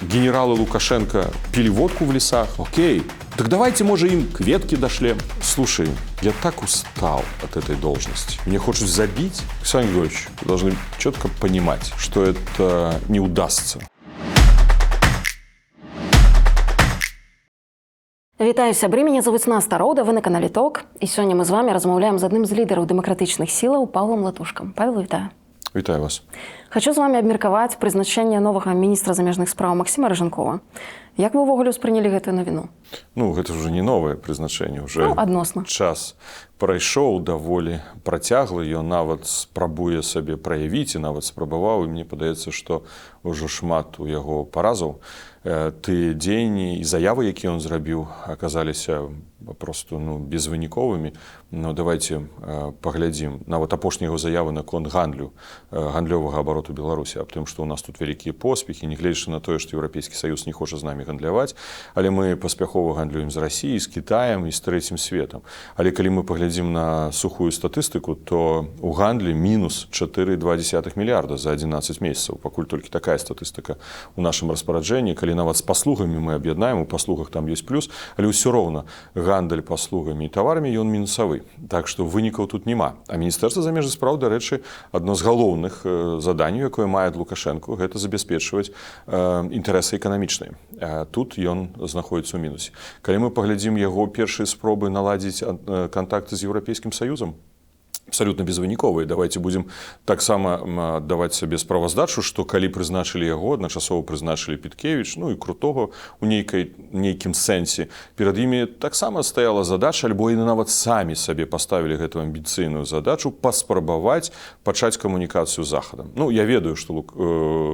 генералы Лукашенко пили водку в лесах. Окей. Так давайте, может, им к ветке дошлем. Слушай, я так устал от этой должности. Мне хочется забить. Александр Григорьевич, вы должны четко понимать, что это не удастся. Вітаю, сябры, мяне зовут Наста Роуда, вы на канале ТОК. І сёння мы з вами размаўляем з адным з лідараў дэмакратычных сілаў Павлам Латушкам. Павел, вітаю. Вітаю вас. Хочу з вами абмеркаваць прызначэнне новага міністра замежных спраў Максима Рыжанкова. Як вы ўвогуле ўспрынялі гэтую навіну? Ну, гэта ўжо не новае прызначэнне, уже адносна. Час прайшоў даволі працяглы, ён нават спрабуе сабе праявіць і нават спрабаваў, і мне падаецца, што ўжо шмат у яго паразаў. Тыя дзеянні і заявы, якія ён зрабіў, аказаліся просто безвыніковымі. Но давайте паглядзім нават апошнія яго заявы наконт гандлёвага абароту Беларусі, аб тым, што ў нас тут вялікія поспехі, нягледзячы на тое, што Еўрапейскі Саюз не хоча з намі гандляваць, але мы паспяхова гандлюем з Расіяй, з Кітаем і з трэцім светам. Але калі мы паглядзім на сухую статыстыку, то у гандлі мінус 4,2 мільярда за 11 месяцаў. Пакуль толькі такая статыстыка у нашым распараджэнні. Калі нават з паслугамі мы аб'яднаем, у паслугах там ёсць плюс, але ўсё роўна гандаль паслугамі і таварамі ён мінусавы. Так што вынікаў тут няма. А Міністэрства замежных спраў, дарэчы, адно з галоўных заданняў, якое мае Лукашенко, гэта забяспечваць інтарэсы эканамічныя. Тут ён знаходзіцца ў мінусе. Калі мы паглядзім яго першыя спробы наладзіць кантакты з Еўрапейскім Саюзам, абсолютно безвыніковыя. Давайте будем таксама даваць сабе справаздачу, што калі прызначылі яго, адначасова прызначылі Піткевіч, ну і Крутога у нейкім сэнсе. Перад імі таксама стаяла задача, альбо яны нават самі сабе паставілі гэту амбіцыйную задачу паспрабаваць пачаць камунікацыю з Захадам. Ну, я ведаю, што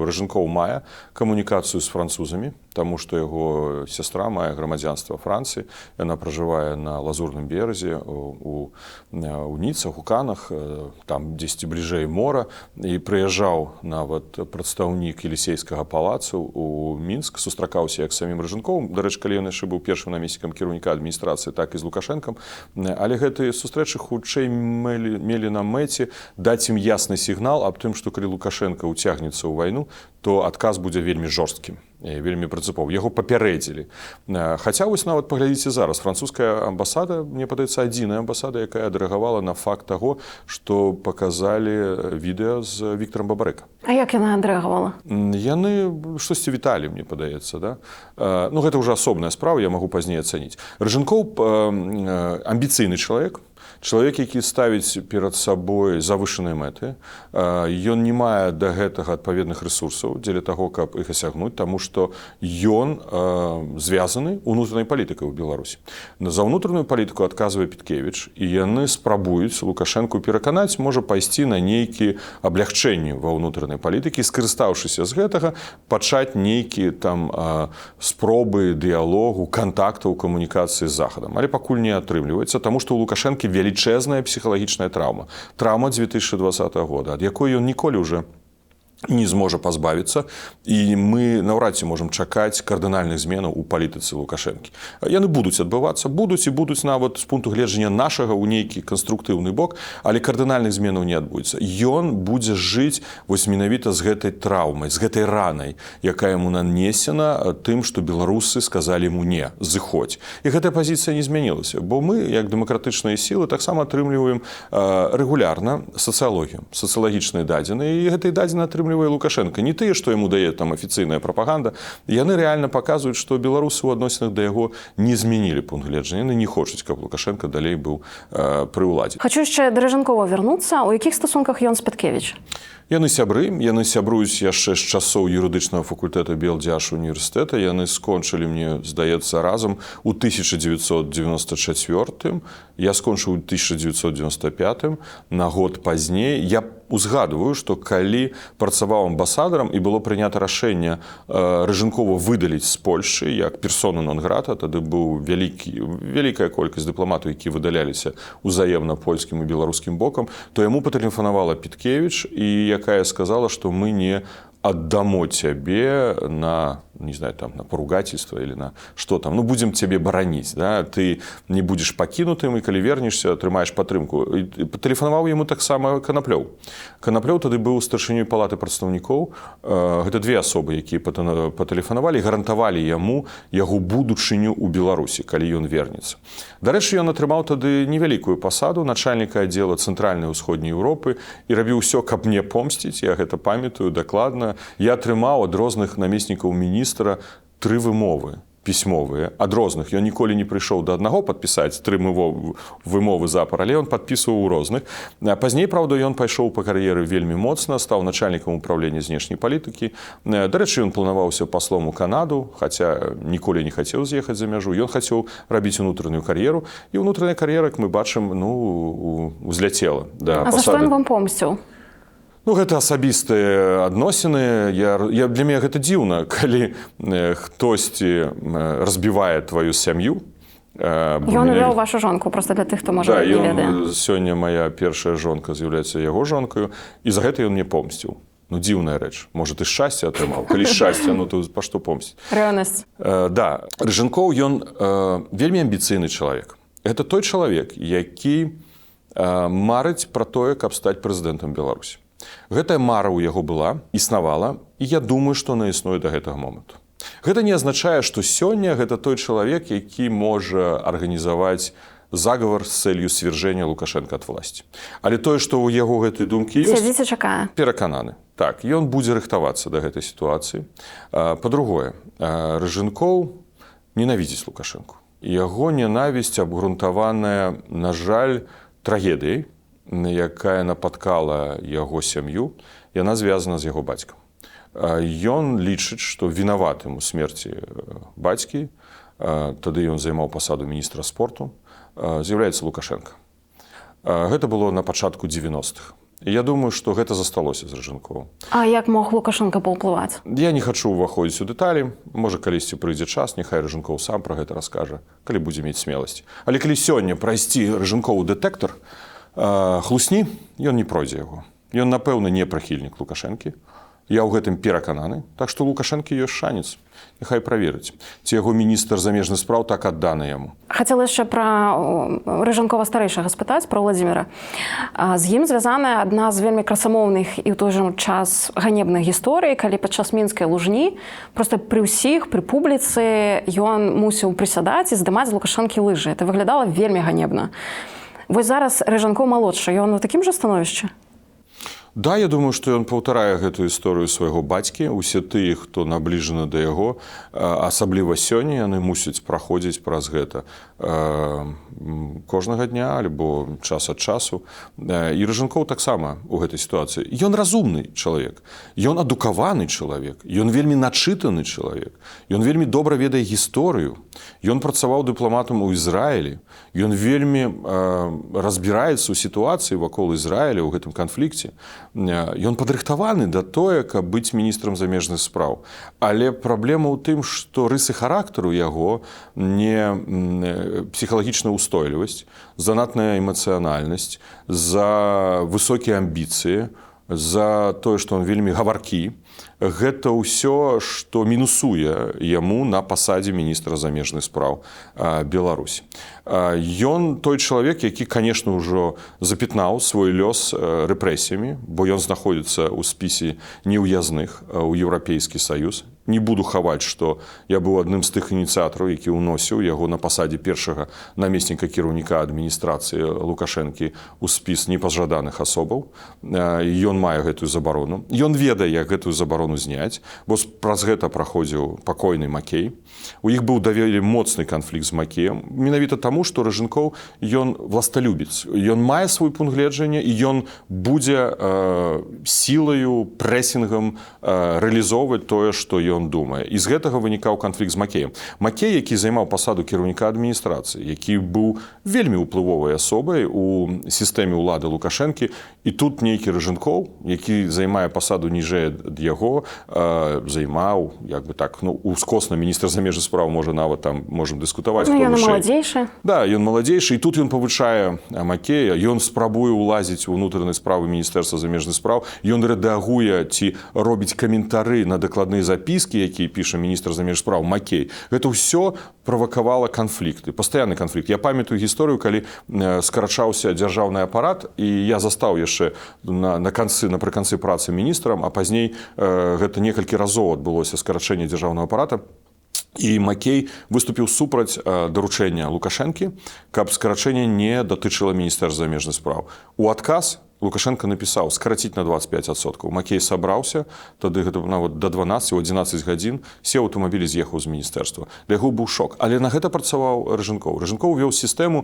Рыжанкоў мае камунікацыю з французамі, таму што яго сястра мае грамадзянства Францыі, яна пражывае на Лазурным беразе у Ніцах, у Канах, там дзесьці бліжэй мора, і прыязджаў нават прадстаўнік Елісейскага палацу у Мінск, сустракаўся як з самім Рыжанковым. Дарэчы, калі ён яшчэ быў першым намеснікам кіраўніка адміністрацыі, так і з Лукашэнкам. Але гэтыя сустрэчы хутчэй мелі на мэце даць ім ясны сігнал аб тым, што калі Лукашенко ўцягнецца ў вайну, то адказ будзе вельмі жорсткім, вельмі прынцыповым. Яго папярэдзілі. Хаця вось нават паглядзіце зараз, французская амбасада, мне падаецца, адзіная амбасада, якая адрэагавала на факт таго, што паказалі відэа з Віктарам Бабарэка. А як яна адрэагавала? Яны штосьці віталі, мне падаецца, да? Ну, гэта ўжо асобная справа, я магу пазней ацаніць. Рыжанкоў амбіцыйны чалавек, які ставіць перад сабой завышаныя мэты. Ён не мае да гэтага адпаведных рэсурсаў дзеля таго, каб іх асягнуць, таму што ён звязаны ўнутранай палітыкай у Беларусі. За ўнутраную палітыку адказвае Піткевіч, і яны спрабуюць Лукашэнку пераканаць, можа пайсці на нейкія аблягчэнні ва ўнутранай палітыкі, скарыстаўшыся з гэтага, пачаць нейкія там спробы дыялогу, кантактаў, камунікацыі з Захадам. Але пакуль не атрымліваецца, таму што ў Лукашэнкі велічэзная псіхалагічная траўма. Траўма 2020 года, ад якой ён ніколі ўжо не зможа пазбавіцца, і мы наўрад ці можам чакаць кардынальных зменаў у палітыцы Лукашэнкі. Яны будуць адбывацца, будуць нават з пункту гледжання нашага ў нейкі канструктыўны бок, але кардынальных зменаў не адбудзецца. Ён будзе жыць вось менавіта з гэтай траўмай, з гэтай ранай, якая яму нанесена тым, што беларусы сказалі яму не, зыходзь. І гэтая пазіцыя не змянілася, бо мы, як дэмакратычныя сілы, таксама атрымліваем рэгулярна сацыялогію, сацыялагічныя дадзеныя, і гэтай дадзеныя атрымліваем Лукашенко. Не тыя, што яму дае там афіцыйная прапаганда. Яны рэальна паказваюць, што беларусы ў адносінах да яго не змянілі пункт гледжання. Яны не хочуць, каб Лукашенко далей быў пры ўладзе. Хочу яшчэ да Рыжанкова вярнуцца. У якіх стасунках ён з Піткевіч? Яны сябры, яны сябруюць яшчэ з часоў юрыдычнага факультэта Белдзяш універсітэта. Яны скончылі, мне здаецца, разам у 1994. Я скончыў у 1995. На год пазней. Я узгадываю, што калі працаваў амбасадарам і было прынята рашэнне Рыжанкова выдаліць з Польшчы як персона нон-грата, тады быў вялікая колькасць дыпламатаў, які выдаляліся узаемна польскім і беларускім бокам, то яму патэлефанавала Піткевіч, і якая сказала, што мы не аддамо цябе на не знаю, там, на поругательство или на что там, ну, будем тебе бараніць, да? Ты не будзеш пакінутым, і калі вернешся, атрымаеш падтрымку. Тэлефанаваў яму таксама Канаплёў. Канаплёў тады быў старшынёй палаты прадстаўнікоў. Гэта две асобы, якія патэлефанавалі, гарантавалі яму яго будучыню ў Беларусі, калі ён вернецца. Дарэчы, ён атрымаў тады невялікую пасаду начальніка аддзела цэнтральнай і ўсходняй Еўропы і рабіў усё, каб мне помсціць, я гэта памятаю дакладна. Я атрымаў ад розных намеснікаў міністра 3 вымовы пісьмовыя ад розных. Ён ніколі не прыйшоў да аднаго падпісаць 3 вымовы запар, але ён падпісваў у розных. Пазней, праўда, ён пайшоў па кар'еры вельмі моцна, стаў начальнікам управлення знешняй палітыкі. Дарэчы, ён планаваўся паслом у Канаду, хаця ніколі не хацеў з'ехаць за мяжу. Ён хацеў рабіць унутраную кар'еру, і ўнутраная кар'ера, як мы бачым, узляцела да пасады. А за што ён вам помсціў? Ну, гэта асабістыя адносіны. Для мяне гэта дзіўна, калі хтосьці разбівае тваю сям'ю. Ён увёў вашу жонку, проста для тых, хто, можа, не ведае. Сёння моя першая жонка з'яўляецца яго жонкаю, і за гэта ён мне помсціў. Ну, дзіўная рэч. Можа, ты шчасце атрымаў? Калі шчасце, ну, то па што помсціць? Рэўнасць. Да. Рыжанкоў, ён вельмі амбіцыйны чалавек. Гэта той чалавек, які марыць пра тое, каб стаць прэзідэнтам Беларусі. Гэтая мара ў яго была, існавала, і я думаю, што она існуе да гэтага моманту. Гэта не азначае, што сёння гэта той чалавек, які можа арганізаваць загавар з цэлью свяржэння Лукашенка ад власці. Але тое, што ў яго гэтай думкі ёсць... Сядзіць і чакае. Перакананы. Так, ён будзе рыхтавацца да гэтай сітуацыі. Па-другое, Рыжанкоў ненавідзіць Лукашенку. Яго ненавісць абгрунтаваная, на жаль, трагедыяй, якая напаткала яго сям'ю, яна звязана з яго бацькам. Ён лічыць, што вінаватым у смерці бацькі, тады ён займаў пасаду міністра спорту, з'яўляецца Лукашенка. Гэта было на пачатку 90-х. Я думаю, што гэта засталося з Рыжанковым. А як мог Лукашенка паўплываць? Я не хачу ўваходзіць у дэталі. Можа, калісьці прыйдзе час, няхай Рыжанкоў сам пра гэта раскажа, калі будзе мець смеласць. Але калі сёння прайсці Рыжанкову дэтэктар, хлусні, ён не пройдзе яго. Ён, напэўна, не прыхільнік Лукашэнкі. Я ў гэтым перакананы. Так што Лукашэнкі ёсць шанец. Няхай праверыць, ці яго міністр замежных спраў так адданы яму. Хацела яшчэ пра Рыжанкова старэйшага спытаць, пра Владзіміра. З ім звязаная адна з вельмі красамоўных і ў той жа час ганебных гісторый, калі падчас мінскай лужні проста пры ўсіх, пры публіцы ён мусіў прысядаць і здымаць з Лукашэнкі лыжы. Это выглядала вельмі ганебна. Вось зараз Рыжанкоў малодшы, ён у такім жа становішчы? Да, я думаю, што ён паўтарае гэтую історыю свайго бацькі. Усе тыя, хто набліжаны да яго, асабліва сёння, яны мусяць праходзіць праз гэта кожнага дня альбо час ад часу. І Рыжанкоў таксама ў гэтай сітуацыі. Ён разумны чалавек, ён адукаваны чалавек, ён вельмі начытаны чалавек, ён вельмі добра ведае гісторыю, ён працаваў дыпламатам у Ізраілі, ён вельмі разбіраецца ў сітуацыі вакол Ізраіля ў гэтым канфлікце. Ён падрыхтаваны да тое, каб быць міністрам замежных спраў. Але праблема ў тым, што рысы характару яго не псіхалагічная ўстойлівасць, занадная эмацыянальнасць, за высокія амбіцыі, за тое, што ён вельмі гаваркі. Гэта ўсё, што мінусуе яму на пасадзе міністра замежных спраў Беларусі. Ён той чалавек, які, канешне, ўжо запятнаў свой лёс рэпрэсіямі, бо ён знаходзіцца ў спісе неўязных у Еўрапейскі Саюз. Не буду хаваць, што я быў адным з тых ініцыятараў, які ўносіў яго на пасадзе першага намесніка кіраўніка адміністрацыі Лукашэнкі ў спіс непажаданых асобаў. Ён мае гэтую забарону. Ён ведае, як гэтую забарону зняць, бо праз гэта праходзіў пакойны Макей. У іх быў даволі моцны канфлікт з Макеем. Менавіта таму, што Рыжанкоў, ён власталюбец. Ён мае свой пункт гледжання, і ён будзе сілаю, прэсінгам рэалізоўваць тое, што ён думае. І з гэтага вынікаў канфлікт з Макеем. Макей, які займаў пасаду кіраўніка адміністрацыі, які быў вельмі ўплывовай асобай у сістэме ўлады Лукашэнкі, і тут нейкі Рыжанкоў, які займае пасаду ніжэй ад яго, займаў, як бы так, ну, ускосна міністр замежных спраў, можа, нават там можам дыскутаваць. Ну, ён маладзейшы. Да, ён маладзейшы, і тут ён павышае Макея, ён спрабуе ўлазіць у ўнутраныя справы міністэрства замежных спраў, ён рэдагуе ці робіць каментары на дакладныя запіскі запіскі, які піша міністр замежных спраў Макей, гэта ўсё правакавала канфлікты, пастаянны канфлікт. Я памятаю гісторыю, калі скарачаўся дзяржаўны апарат, і я застаў яшчэ напрыканцы працы міністрам, а пазней гэта некалькі разоў адбылося скарачэнне дзяржаўнага апарата. І Макей выступіў супраць даручэння Лукашэнкі, каб скарачэнне не датычыла міністэрства замежных спраў. У адказ Лукашенко напісаў скараціць на 25%. Макей сабраўся, тады гэта нават да 12-11 гадзін, сеў аўтамабіль і з'ехаў з міністэрства. Для яго быў шок. Але на гэта працаваў Рэжанкоў. Рэжанкоў вёў сістэму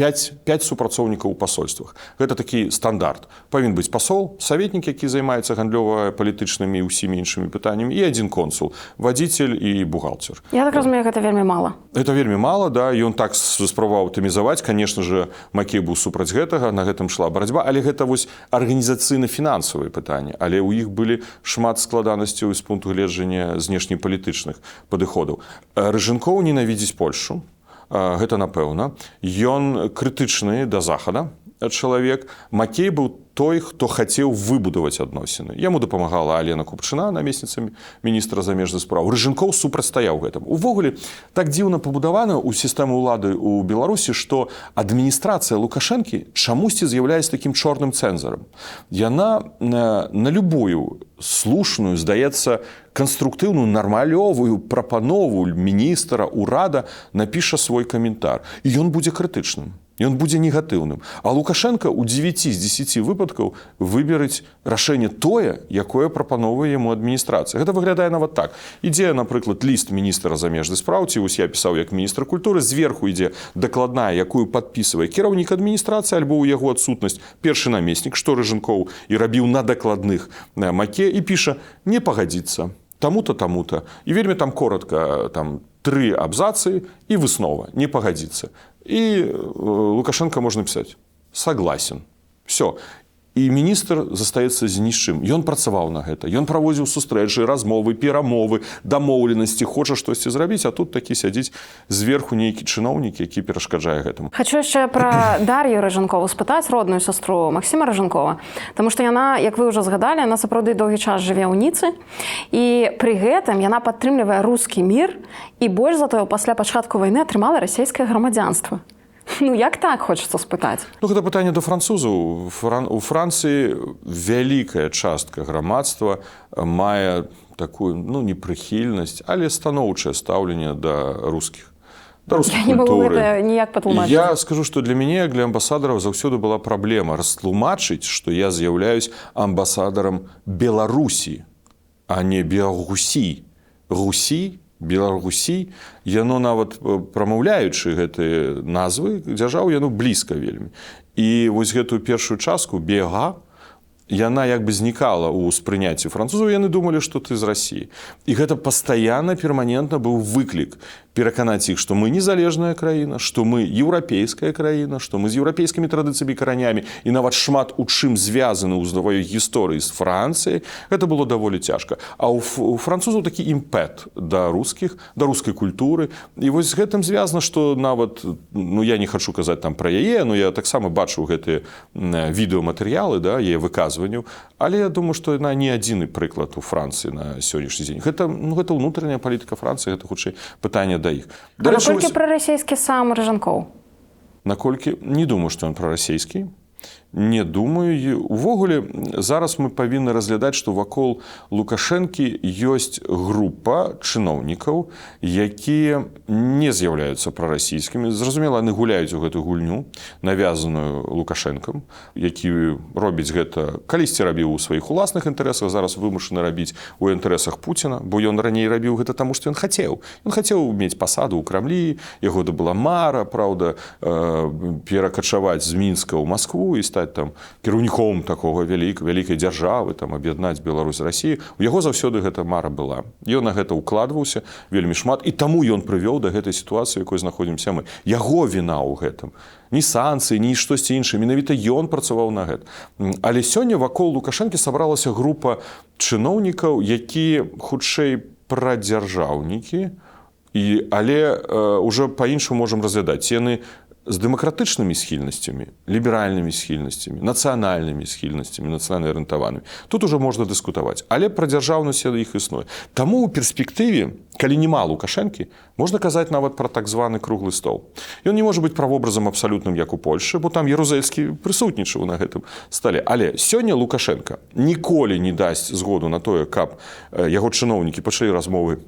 5 супрацоўнікаў у пасольствах. Гэта такі стандарт. Павінен быць пасол, саветнік, які займаецца гандлёва-палітычнымі і ўсімі іншымі пытаннямі, і адзін консул, вадзіцель і бухгалтер. Я так разумею, гэта вельмі мала. Это вельмі мала, да, і ён так спрабаваў аптымізаваць. Конечно же, Макей быў супраць гэтага, на гэтым шла барацьба, але гэта вось арганізацыйна-фінансавыя пытанні, але ў іх былі шмат складанасцяў з пункту гледжання знешнепалітычных падыходаў. Рэжанкоў ненавідзіць Польшу. Гэта напэўна. Ён крытычны да захада чалавек. Макей быў той, хто хацеў выбудаваць адносіны. Яму дапамагала Алена Купчына, намесніца міністра замежных спраў. Рэжанкоў супрацьстаяў гэтаму. Увогуле, так дзіўна пабудавана ў сістэму ўлады ў Беларусі, што адміністрацыя Лукашэнкі чамусьці з'яўляецца такім чорным цэнзарам. Яна на любую слушную, здаецца, канструктыўную, нармалёвую прапанову міністра, урада напіша свой каментар. І ён будзе крытычным. Ён будзе негатыўным. А Лукашенко ў 9 з 10 выпадкаў выберыць рашэнне тое, якое прапановвае яму адміністрацыя. Гэта выглядае нават так. Ідзе, напрыклад, ліст міністра замежных спраў, ці вось я пісаў як міністр культуры, зверху ідзе дакладная, якую падпісвае кіраўнік адміністрацыі альбо ў яго адсутнасць першы намеснік, што Рэжанкоў і рабіў на дакладных Макей, і піша «не пагадзіцца». Таму-то, таму-то. І вельмі там коротка, там 3 абзацы і выснова, не пагадзіцца. І Лукашенко можна пісаць «согласен». Все. І міністр застаецца з нічым. Ён працаваў на гэта. Ён праводзіў сустрэчы, размовы, перамовы, дамоўленасці, хоча штосьці зрабіць, а тут такі сядзіць зверху нейкі чыноўнік, які перашкаджае гэтаму. Хачу яшчэ пра Дар'ю Рэжанкову спытаць, родную сястру Максіма Рэжанкова, таму што яна, як вы ўжо згадалі, яна сапраўды доўгі час жыве ў Ніцы, і пры гэтым яна падтрымлівае рускі мір, і больш за тое, пасля пачатку вайны атрымала расійскае грамадзянства. Ну, як так, хочацца спытаць? Ну, гэта пытанне да французаў. У Францыі вялікая частка грамадства мае такую, ну, непрыхільнасць, але станоўчае стаўленне да рускіх. Да рускай культуры. Я не магу гэта ніяк патлумачыць. Я скажу, што для мяне, для амбасадараў, заўсёды была праблема растлумачыць, што я з'яўляюсь амбасадарам Беларусі, а не Беларусі. Русі, Беларусі, яно нават прамаўляючы гэтыя назвы дзяржаў, яно блізка вельмі. І вось гэтую першую частку «бега», яна як бы знікала ў успрыняцці французаў, яны думалі, што ты з Расіі. І гэта пастаянна, перманентна быў выклік пераканаць іх, што мы незалежная краіна, што мы еўрапейская краіна, што мы з еўрапейскімі традыцыямі і каранямі, і нават шмат у чым звязаны ў сваёй гісторыі з Францыяй, гэта было даволі цяжка. А у французаў такі імпэт да рускіх, да рускай культуры. І вось з гэтым звязана, што нават, ну я не хачу казаць там пра яе, но я таксама бачыў гэтыя відэаматэрыялы, да, яе выказванняў, але я думаю, што яна не адзіны прыклад у Францыі на сённяшні дзень. Гэта ўнутраная палітыка Францыі, гэта хутчэй пытанне да іх. А наколькі прарасійскі сам Рэжанкоў? Наколькі? Не думаю, што ён прарасійскі. Не думаю. Увогуле, зараз мы павінны разглядаць, што вакол Лукашэнкі ёсць група чыноўнікаў, якія не з'яўляюцца прарасійскімі. Зразумела, яны гуляюць у гэтую гульню, навязаную Лукашэнкам, які робіць гэта, калісьці рабіў у сваіх уласных інтарэсах, зараз вымушаны рабіць у інтарэсах Пуціна, бо ён раней рабіў гэта таму, што ён хацеў. Ён хацеў мець пасаду ў Крамлі, яго да была мара, праўда, перакачаваць з Мінска ў Маскву і стаць там кіраўніком такога вялікай дзяржавы, там аб'яднаць Беларусь з Расіяй. У яго заўсёды гэта мара была. Ён на гэта ўкладваўся вельмі шмат, і таму ён прывёў да гэтай сітуацыі, у якой знаходзімся мы. Яго віна ў гэтым. Ні санкцыі, ні штосьці іншае. Менавіта ён працаваў на гэта. Але сёння вакол Лукашэнкі сабралася група чыноўнікаў, якія хутчэй прадзяржаўнікі, але ўжо па-іншаму можам разглядаць. Яны з дэмакратычнымі схільнасцямі, ліберальнымі схільнасцямі, нацыянальнымі схільнасцямі, нацыянальна арыентаванымі. Тут ужо можна дыскутаваць, але пра дзяржаўнасць іх існуе. Таму ў перспектыве, калі няма Лукашэнкі, можна казаць нават пра так званы круглы стол. Ён не можа быць правобразам абсалютным, як у Польшы, бо там Ярузельскі прысутнічаў на гэтым стале. Але сёння Лукашенка ніколі не дасць згоду на тое, каб яго чыноўнікі пачалі размовы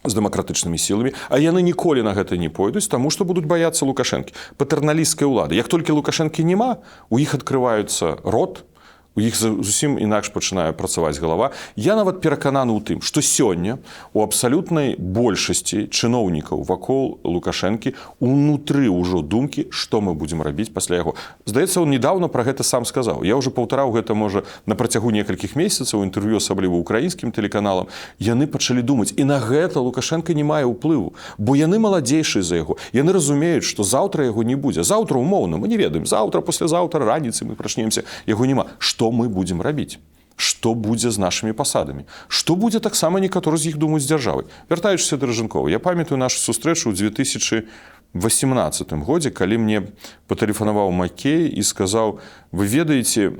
з дэмакратычнымі сіламі, а яны ніколі на гэта не пойдуць, таму што будуць баяцца Лукашэнкі. Патэрналісцкай улады. Як толькі Лукашэнкі няма, у іх адкрываюцца рот, у іх зусім інакш пачынае працаваць галава. Я нават перакананы ў тым, што сёння у абсалютнай большасці чыноўнікаў вакол Лукашэнкі унутры ўжо думкі, што мы будзем рабіць пасля яго. Здаецца, он недавно пра гэта сам сказаў. Я ўжо паўтараў гэта, можа, на працягу некалькіх месяцаў, інтэрв'ю асабліва украінскім тэлеканалам. Яны пачалі думаць, і на гэта Лукашэнка не мае ўплыву, бо яны маладзейшыя за яго. Яны разумеюць, што заўтра яго не будзе. Заўтра, умоўна, мы не ведаем. Заўтра, паслязаўтра, раніцай мы прачнемся, яго няма. Што мы будзем рабіць? Што будзе з нашымі пасадамі? Што будзе таксама некаторы з іх думаюць з дзяржавай? Вяртаючыся да Ражынкова, я памятаю нашу сустрэчу ў 2018 годзе, калі мне патэлефанаваў Макей і сказаў: вы ведаеце,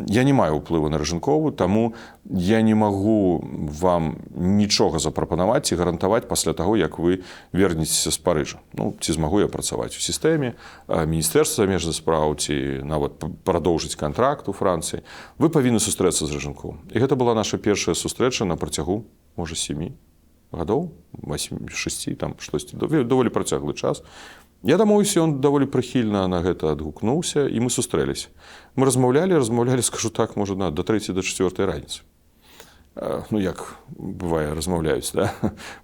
я не маю ўплыву на Ражынкову, таму я не магу вам нічога запрапанаваць і гарантаваць пасля таго, як вы вернецеся з Парыжа. Ну, ці змагу я працаваць у сістэме Міністэрства замежных спраў, ці нават прадоўжыць кантракт у Францыі. Вы павінны сустрэцца з Ражынковым. І гэта была наша першая сустрэча на працягу, можа, 7 гадоў, 8-6, там штосьці, даволі працяглы час. Я дамовіўся, ён даволі прыхільна на гэта адгукнуўся, і мы сустрэліся. Мы размаўлялі, скажу так, можа, до 3 до 4 раніцы. Ну, як бывае, размаўляюць, да?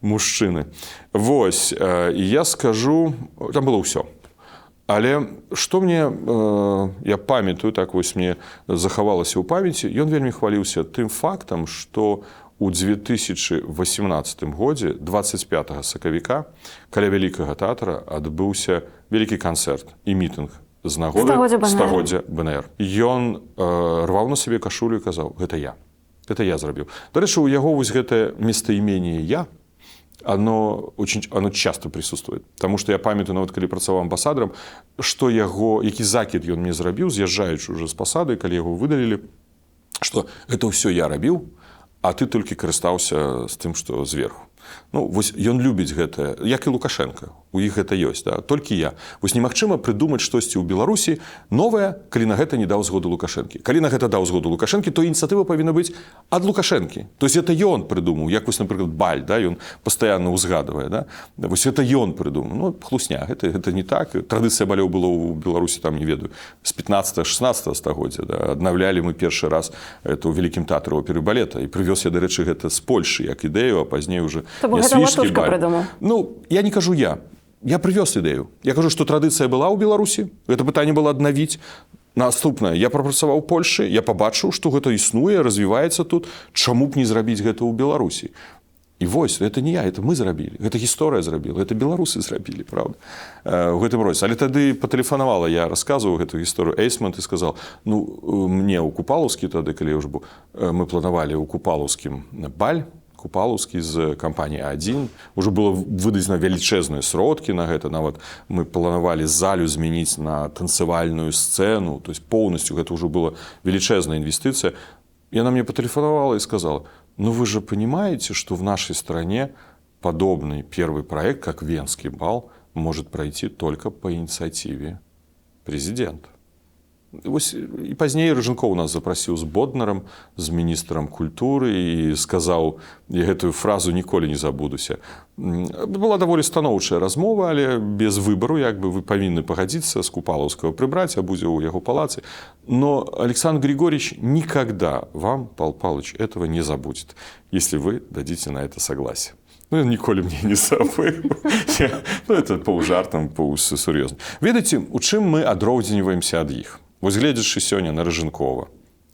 Мужчыны. Вось, і я скажу, там было ўсё. Але што мне, я памятаю, так вось мне захавалася ў памяці, ён вельмі хваліўся тым фактам, што у 2018 годзе, 25 сакавіка, каля Вялікага тэатра адбыўся вялікі канцэрт і мітынг з нагоды стагоддзя БНР. Ён рваў на сабе кашулю і казаў: гэта я. Гэта я зрабіў. Дарэчы, у яго вось гэтае местаімение «я», оно часто присутствует. Таму што я памятаю, нават калі працаваў амбасадарам, што яго, які закід ён мне зрабіў, з'язджаючы ўжо з пасады, калі яго выдалілі, што гэта ўсё я рабіў, а ты толькі карыстаўся з тым, што зверху. Ну, вось ён любіць гэта, як і Лукашенка. У іх гэта ёсць, да? Толькі я. Вось немагчыма прыдумаць штосьці ў Беларусі новае, калі на гэта не даў згоду Лукашэнкі. Калі на гэта даў згоду Лукашэнкі, то ініцыятыва павінна быць ад Лукашэнкі. То есть это ён прыдумаў, як вось, напрыклад, Баль, да? Ён пастаянна ўзгадвае, да? Вось это ён прыдумаў. Ну, хлусня, гэта не так. Традыцыя балёў была ў Беларусі, там, не ведаю, з 15-16 стагоддзя, да? Аднаўлялі мы першы раз это ў Вялікім тэатры оперы і балета. І прывёз я, дарэчы, гэта з Польшы, як ідэю, а пазней уже Матушка придумал. Ну, я не кажу я. Я привез ідэю. Я кажу, што традыцыя была ў Беларусі. Гэта пытанне было аднавіць. Наступнае. Я прапрацаваў у Польшы. Я пабачыў, што гэта існуе, развіваецца тут. Чаму б не зрабіць гэта ў Беларусі? І вось, гэта не я, это мы зрабілі. Гэта гісторыя зрабіла. Гэта беларусы зрабілі, правда? У гэтым роце. Але тады патэлефанавала, я расказваў гэту гісторыю Эйсмонт і сказал: ну, мне ў Купалаўскі тады, калі я ўжо быў, мы планавалі ў Купалаўскім баль, Купалаўскі з кампаніі А1. Уже было выдадзена велічэзныя сродкі на гэта. Нават мы планавалі залю змяніць на танцевальную сцену. То есть полностью гэта уже была величезная инвестиция. И она мне потелефоновала и сказала: ну вы же понимаете, что в нашей стране подобный первый проект, как Венский бал, может пройти только по инициативе президента. І пазней Ражынкоў нас запрасіў з Боднарам, з міністрам культуры, і сказаў, я гэтую фразу ніколі не забудуся. Была даволі станоўчая размова, але без выбару, як бы вы павінны пагадзіцца з Купалаўскага прыбраць, а будзе ў яго палацы. Но Александр Григорьевич никогда вам, Павел Павлович, этого не забудет, если вы дадите на это согласие. Ну, ён ніколі мне не забыў. Ну, это паўжартам, паўсур'ёзна. Ведаеце, у чым мы адрозніваемся ад іх? Вось гледзячы сёння на Ражынкова,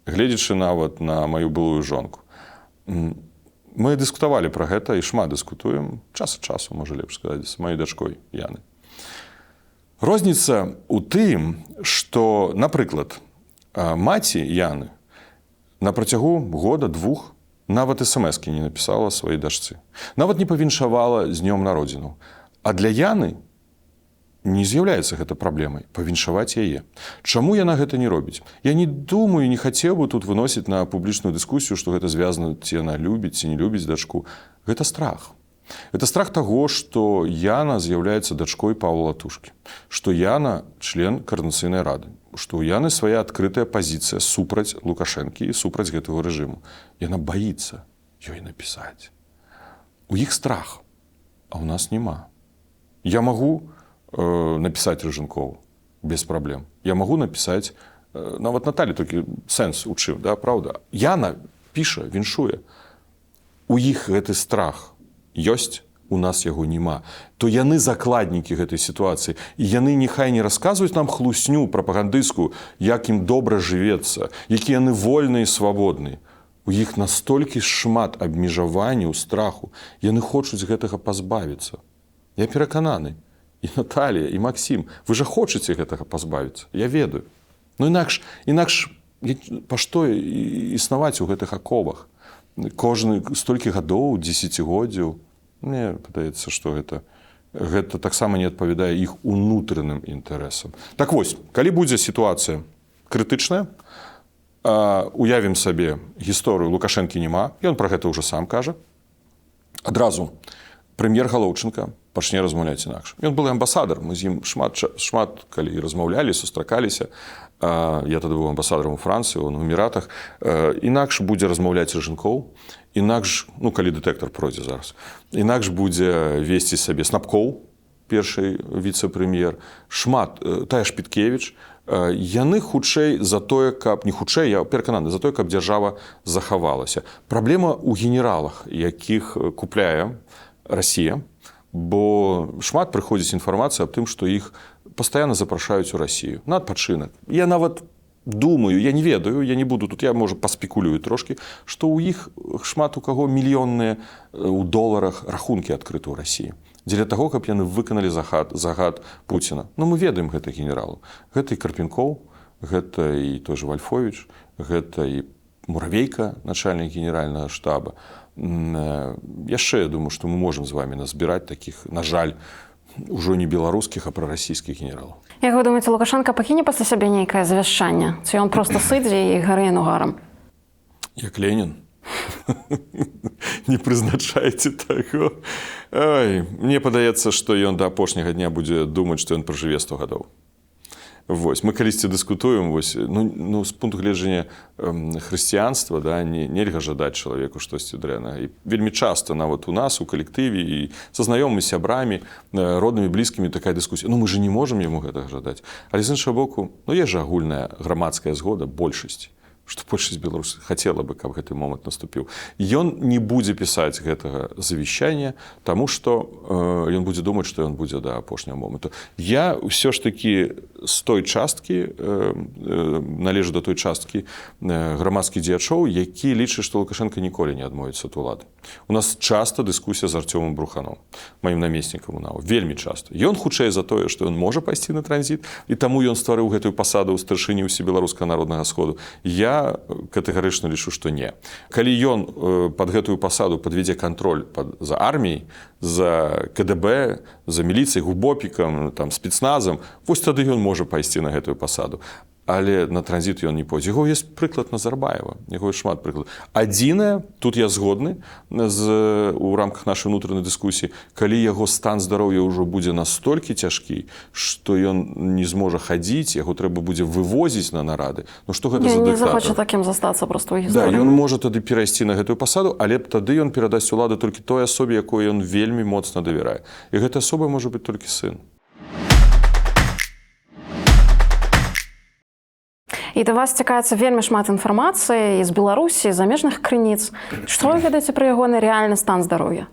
гледзячы нават на маю былую жонку. Мы дыскутавалі пра гэта і шмат дыскутуем, час ад часу, можа лепш сказаць, з маёй дачкой Яны. Розніца ў тым, што, напрыклад, маці Яны на працягу года-двух нават смс-кі не напісала сваёй дачцы. Нават не павіншавала з днём народзінаў. А для Яны не з'яўляецца гэта праблемай павіншаваць яе. Чаму яна гэта не робіць? Я не думаю, не хацеў бы тут выносіць на публічную дыскусію, што гэта звязана, ці яна любіць, ці не любіць дачку. Гэта страх. Это страх таго, што Яна з'яўляецца дачкой Паўла Латушкі, што Яна член Каардынацыйнай рады, што ў Яны свая адкрытая пазіцыя супраць Лукашэнкі і супраць гэтага рэжыму. Яна баіцца ёй напісаць. У іх страх, а ў нас няма. Я магу напісаць Ражанкову без праблем. Я магу напісаць, нават Наталі толькі сэнс у чым, да, праўда. Яна піша, віншуе. У іх гэты страх ёсць, у нас яго няма. То яны закладнікі гэтай сітуацыі. І яны няхай не расказваюць нам хлусню прапагандысцкую, як ім добра жывецца, якія яны вольныя і свабодныя. У іх настолькі шмат абмежаванняў, страху. Яны хочуць гэтага пазбавіцца. Я перакананы. І Наталія, і Максім. Вы жа хочаце гэтага пазбавіцца. Я ведаю. Ну інакш па што існаваць у гэтых аковах? Кожны столькі гадоў, дзесяцігоддзяў. Мне падаецца, што гэта таксама не адпавядае іх унутраным інтарэсам. Так вось, калі будзе сітуацыя крытычная, уявім сабе гісторыю Лукашэнкі няма, ён пра гэта ўжо сам кажа, адразу прэм'ер Галоўчынка пачне размаўляць інакш. Ён был амбасадар, мы з ім шмат калі размаўлялі, сустракаліся. Я тады быў амбасадарам у Францыі, он у Эміратах. Інакш будзе размаўляць Ражанкоў, інакш, ну, калі дэтэктар пройдзе зараз, інакш будзе весці сабе Снапкоў, першы віцэ-прэм'ер, шмат, тая ж Піткевіч. Яны хутчэй за тое, каб, не хутчэй, я перакананы, за тое, каб дзяржава захавалася. Праблема ў генералах, якіх купляе Расія, бо шмат прыходзіць інфармацыя аб тым, што іх пастаянна запрашаюць у Расію на адпачынак. Я нават думаю, я не ведаю, я не буду тут, я, можа, паспекулюю трошкі, што ў іх шмат у каго мільённыя ў доларах рахункі адкрыты ў Расіі. Дзеля таго, каб яны выканалі загад Пуціна. Ну, мы ведаем гэтых генералаў. Гэта і Карпенкоў, гэта і той же Вальфовіч, гэта і Муравейка, начальник генерального штаба. Яшчэ, я думаю, што мы можам з вами назбіраць такіх, на жаль, ужо не беларускіх, а прарасійскіх генералаў. Як вы думаеце, Лукашенко пакіне пасля сябе нейкае завяшчанне? Ці ён проста сыдзе і гарэ нугарам? Як Ленін. Не прызначайце таго. Ой, мне падаецца, што ён да апошняга дня будзе думаць, што ён пражыве 100 гадоў. Вось, мы калісьці дыскутуем, вось, ну, з пункту гледжання хрысціянства, да, нельга жадаць чалавеку штосьці дрэннага. І вельмі часта нават у нас, у калектыве і са знаёмымі сябрамі, роднымі, блізкімі такая дыскусія. Ну, мы же не можам яму гэтага жадаць. Але з іншага боку, ну, є жа агульная грамадская згода большасці, што большасць беларусаў хацела бы, каб гэты момант наступіў. Ён не будзе пісаць гэтага завещання, таму што ён будзе думаць, што ён будзе да апошняга моманту. Я ўсё ж такі з той часткі, належу да той часткі грамадскіх дзеячоў, які лічаць, што Лукашенко ніколі не адмовіцца ад улады. У нас часта дыскусія з Арцёмам Бруханом, маім намеснікам у НАУ, вельмі часта. Ён хутчэй за тое, што ён можа пайсці на транзіт, і таму ён стварыў гэтую пасаду ў старшыні ўсебеларускага народнага сходу. Я катэгарычна лічу, што не. Калі ён пад гэтую пасаду падвядзе кантроль за арміяй, за КДБ, за міліцыяй, губопікам, там, спецназам, вось тады ён можа пайсці на гэтую пасаду. Але на транзіт ён не пойдзе. Яго ёсць прыклад Назарбаева, яго ёсць шмат прыкладаў. Адзінае, тут я згодны у рамках нашай унутранай дыскусіі, калі яго стан здароўя ўжо будзе настолькі цяжкі, што ён не зможа хадзіць, яго трэба будзе вывозіць на нарады. Ну што гэта за дыктатар? Не захоча такім застацца проста ў гісторыі. Да, ён можа тады перайсці на гэтую пасаду, але тады ён перадасць уладу толькі той асобе, якой ён вельмі моцна давярае. І гэта асоба можа быць толькі сын. І да вас цікаецца вельмі шмат інфармацыі з Беларусі, з замежных крыніц. Што вы ведаеце пра ягоны рэальны стан здароўя?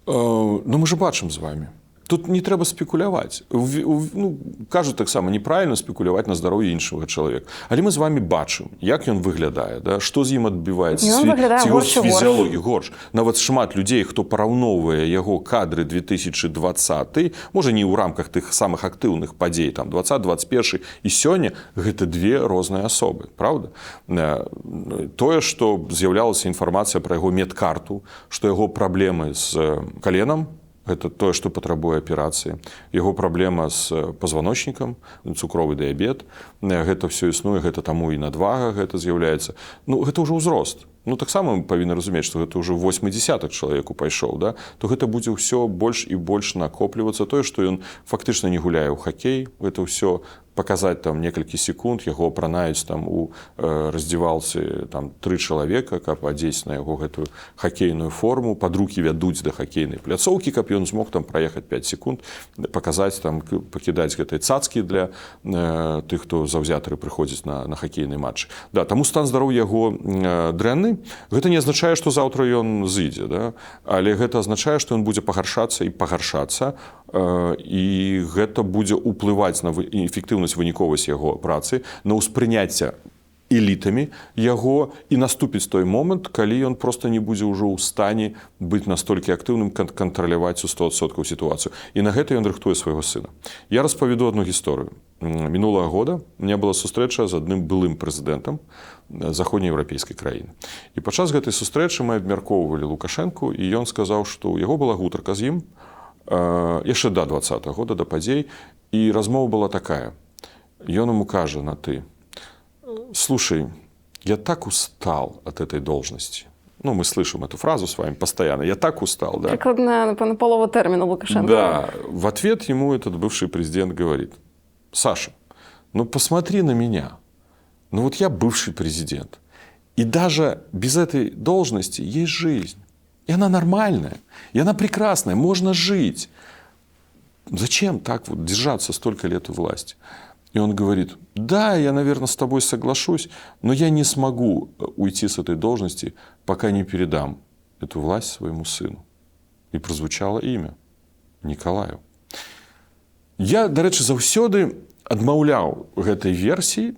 Ну, мы ж бачым з вами. Тут не трэба спекуляваць. Ну, кажуць таксама, неправільна спекуляваць на здароўе іншага чалавека. Але мы з вами бачым, як ён выглядае, да? Што з ім адбіваецца, ці горш і фізіялогіі горш. Нават шмат людзей, хто параўноўвае яго кадры 2020, можа не ў рамках тых самых актыўных падзей, там 20-21 і сёння, гэта две розныя асобы, правда? Тое, што з'яўлялася інфармацыя пра яго медкарту, што яго праблемы з каленам, гэта тое, што патрабуе аперацыі. Яго праблема з пазваночнікам, цукровы дыябет, гэта ўсё існуе, гэта таму і надвага гэта з'яўляецца. Ну, гэта ўжо ўзрост. Ну, таксама мы павінны разумець, што гэта ўжо 80 чалавеку пайшоў, да? То гэта будзе ўсё больш і больш накоплівацца. Тое, што ён фактычна не гуляе ў хакей, гэта ўсё паказаць там некалькі секунд, яго апранаюць там у раздзевалцы там 3 чалавека, каб адзець на яго гэтую хакейную форму, пад рукі вядуць да хакейнай пляцоўкі, каб ён змог там праехаць 5 секунд, паказаць там, пакідаць гэтыя цацкі для тых, хто заўзятары прыходзіць на хакейны матч. Да, таму стан здароўя яго дрэнны. Гэта не азначае, што заўтра ён зыдзе, да? Але гэта азначае, што ён будзе пагаршацца і пагаршацца, і гэта будзе ўплываць на эфектыўнасць, выніковасць яго працы, на ўспрыняцце элітамі яго, і наступіць той момант, калі ён проста не будзе ўжо ў стане быць настолькі актыўным, кантраляваць у 100% сітуацыю. І на гэта ён рыхтуе свайго сына. Я распавяду адну гісторыю. Мінулага года у меня была сустрэча з адным былым прэзідэнтам заходнееўрапейскай краіны. І падчас гэтай сустрэчы мы абмяркоўвалі Лукашэнку, і ён сказаў, што ў яго была гутарка з ім яшчэ да 20-го года, да падзей, і размова была такая. Ён ему кажа на «ты». Слушай, я так устал от этой должности. Ну, мы слышим эту фразу с вами постоянно. Я так устал, да. Прикладная на полового термина Лукашенко. Да. В ответ ему этот бывший президент говорит: Саша, ну посмотри на меня. Ну вот я бывший президент. И даже без этой должности есть жизнь. И она нормальная. И она прекрасная. Можно жить. Зачем так вот держаться столько лет у власти? И он говорит: да, я, наверное, с тобой соглашусь, но я не смогу уйти с этой должности, пока не передам эту власть своему сыну. И прозвучало имя Николаю. Я, до речі, заўсёды адмаўляў гэтай версіі,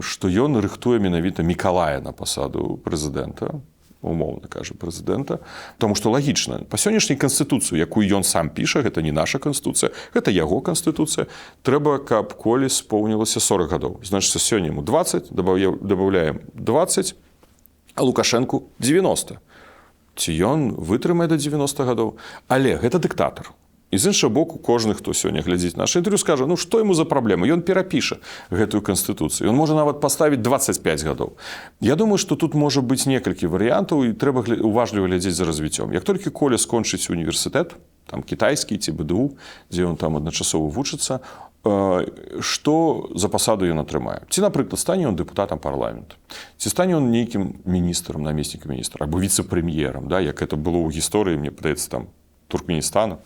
што ён рыхтуе менавіта Мікалая на пасаду прэзідэнта, умоўна кажа прэзідэнта, тому што лагічна, па сённяшняй канстытуцыю, якую ён сам піша, гэта не наша канстытуцыя, гэта яго канстытуцыя, трэба, каб Колі споўнілася 40 гадоў. Значыць, сёння яму 20, дабаўляем 20, а Лукашэнку 90. Ці ён вытрымае да 90 гадоў? Але гэта дыктатар. І з іншага боку, кожны, хто сёння глядзіць наше інтэрв'ю, скажа, ну што яму за праблема? Ён перапіша гэтую канстытуцыю. Ён можа нават паставіць 25 гадоў. Я думаю, што тут можа быць некалькі варыянтаў, і трэба уважліва глядзець за развіццём. Як толькі Коля скончыць універсітэт, там кітайскі ці БДУ, дзе ён там адначасова вучыцца, што за пасаду ён атрымае? Ці, напрыклад, стане ён дэпутатам парламенту? Ці стане ён нейкім міністрам, намеснікам міністра, або віцэ-прэм'ерам, да, як это было ў гісторыі, мне падаецца, там, Туркменістана.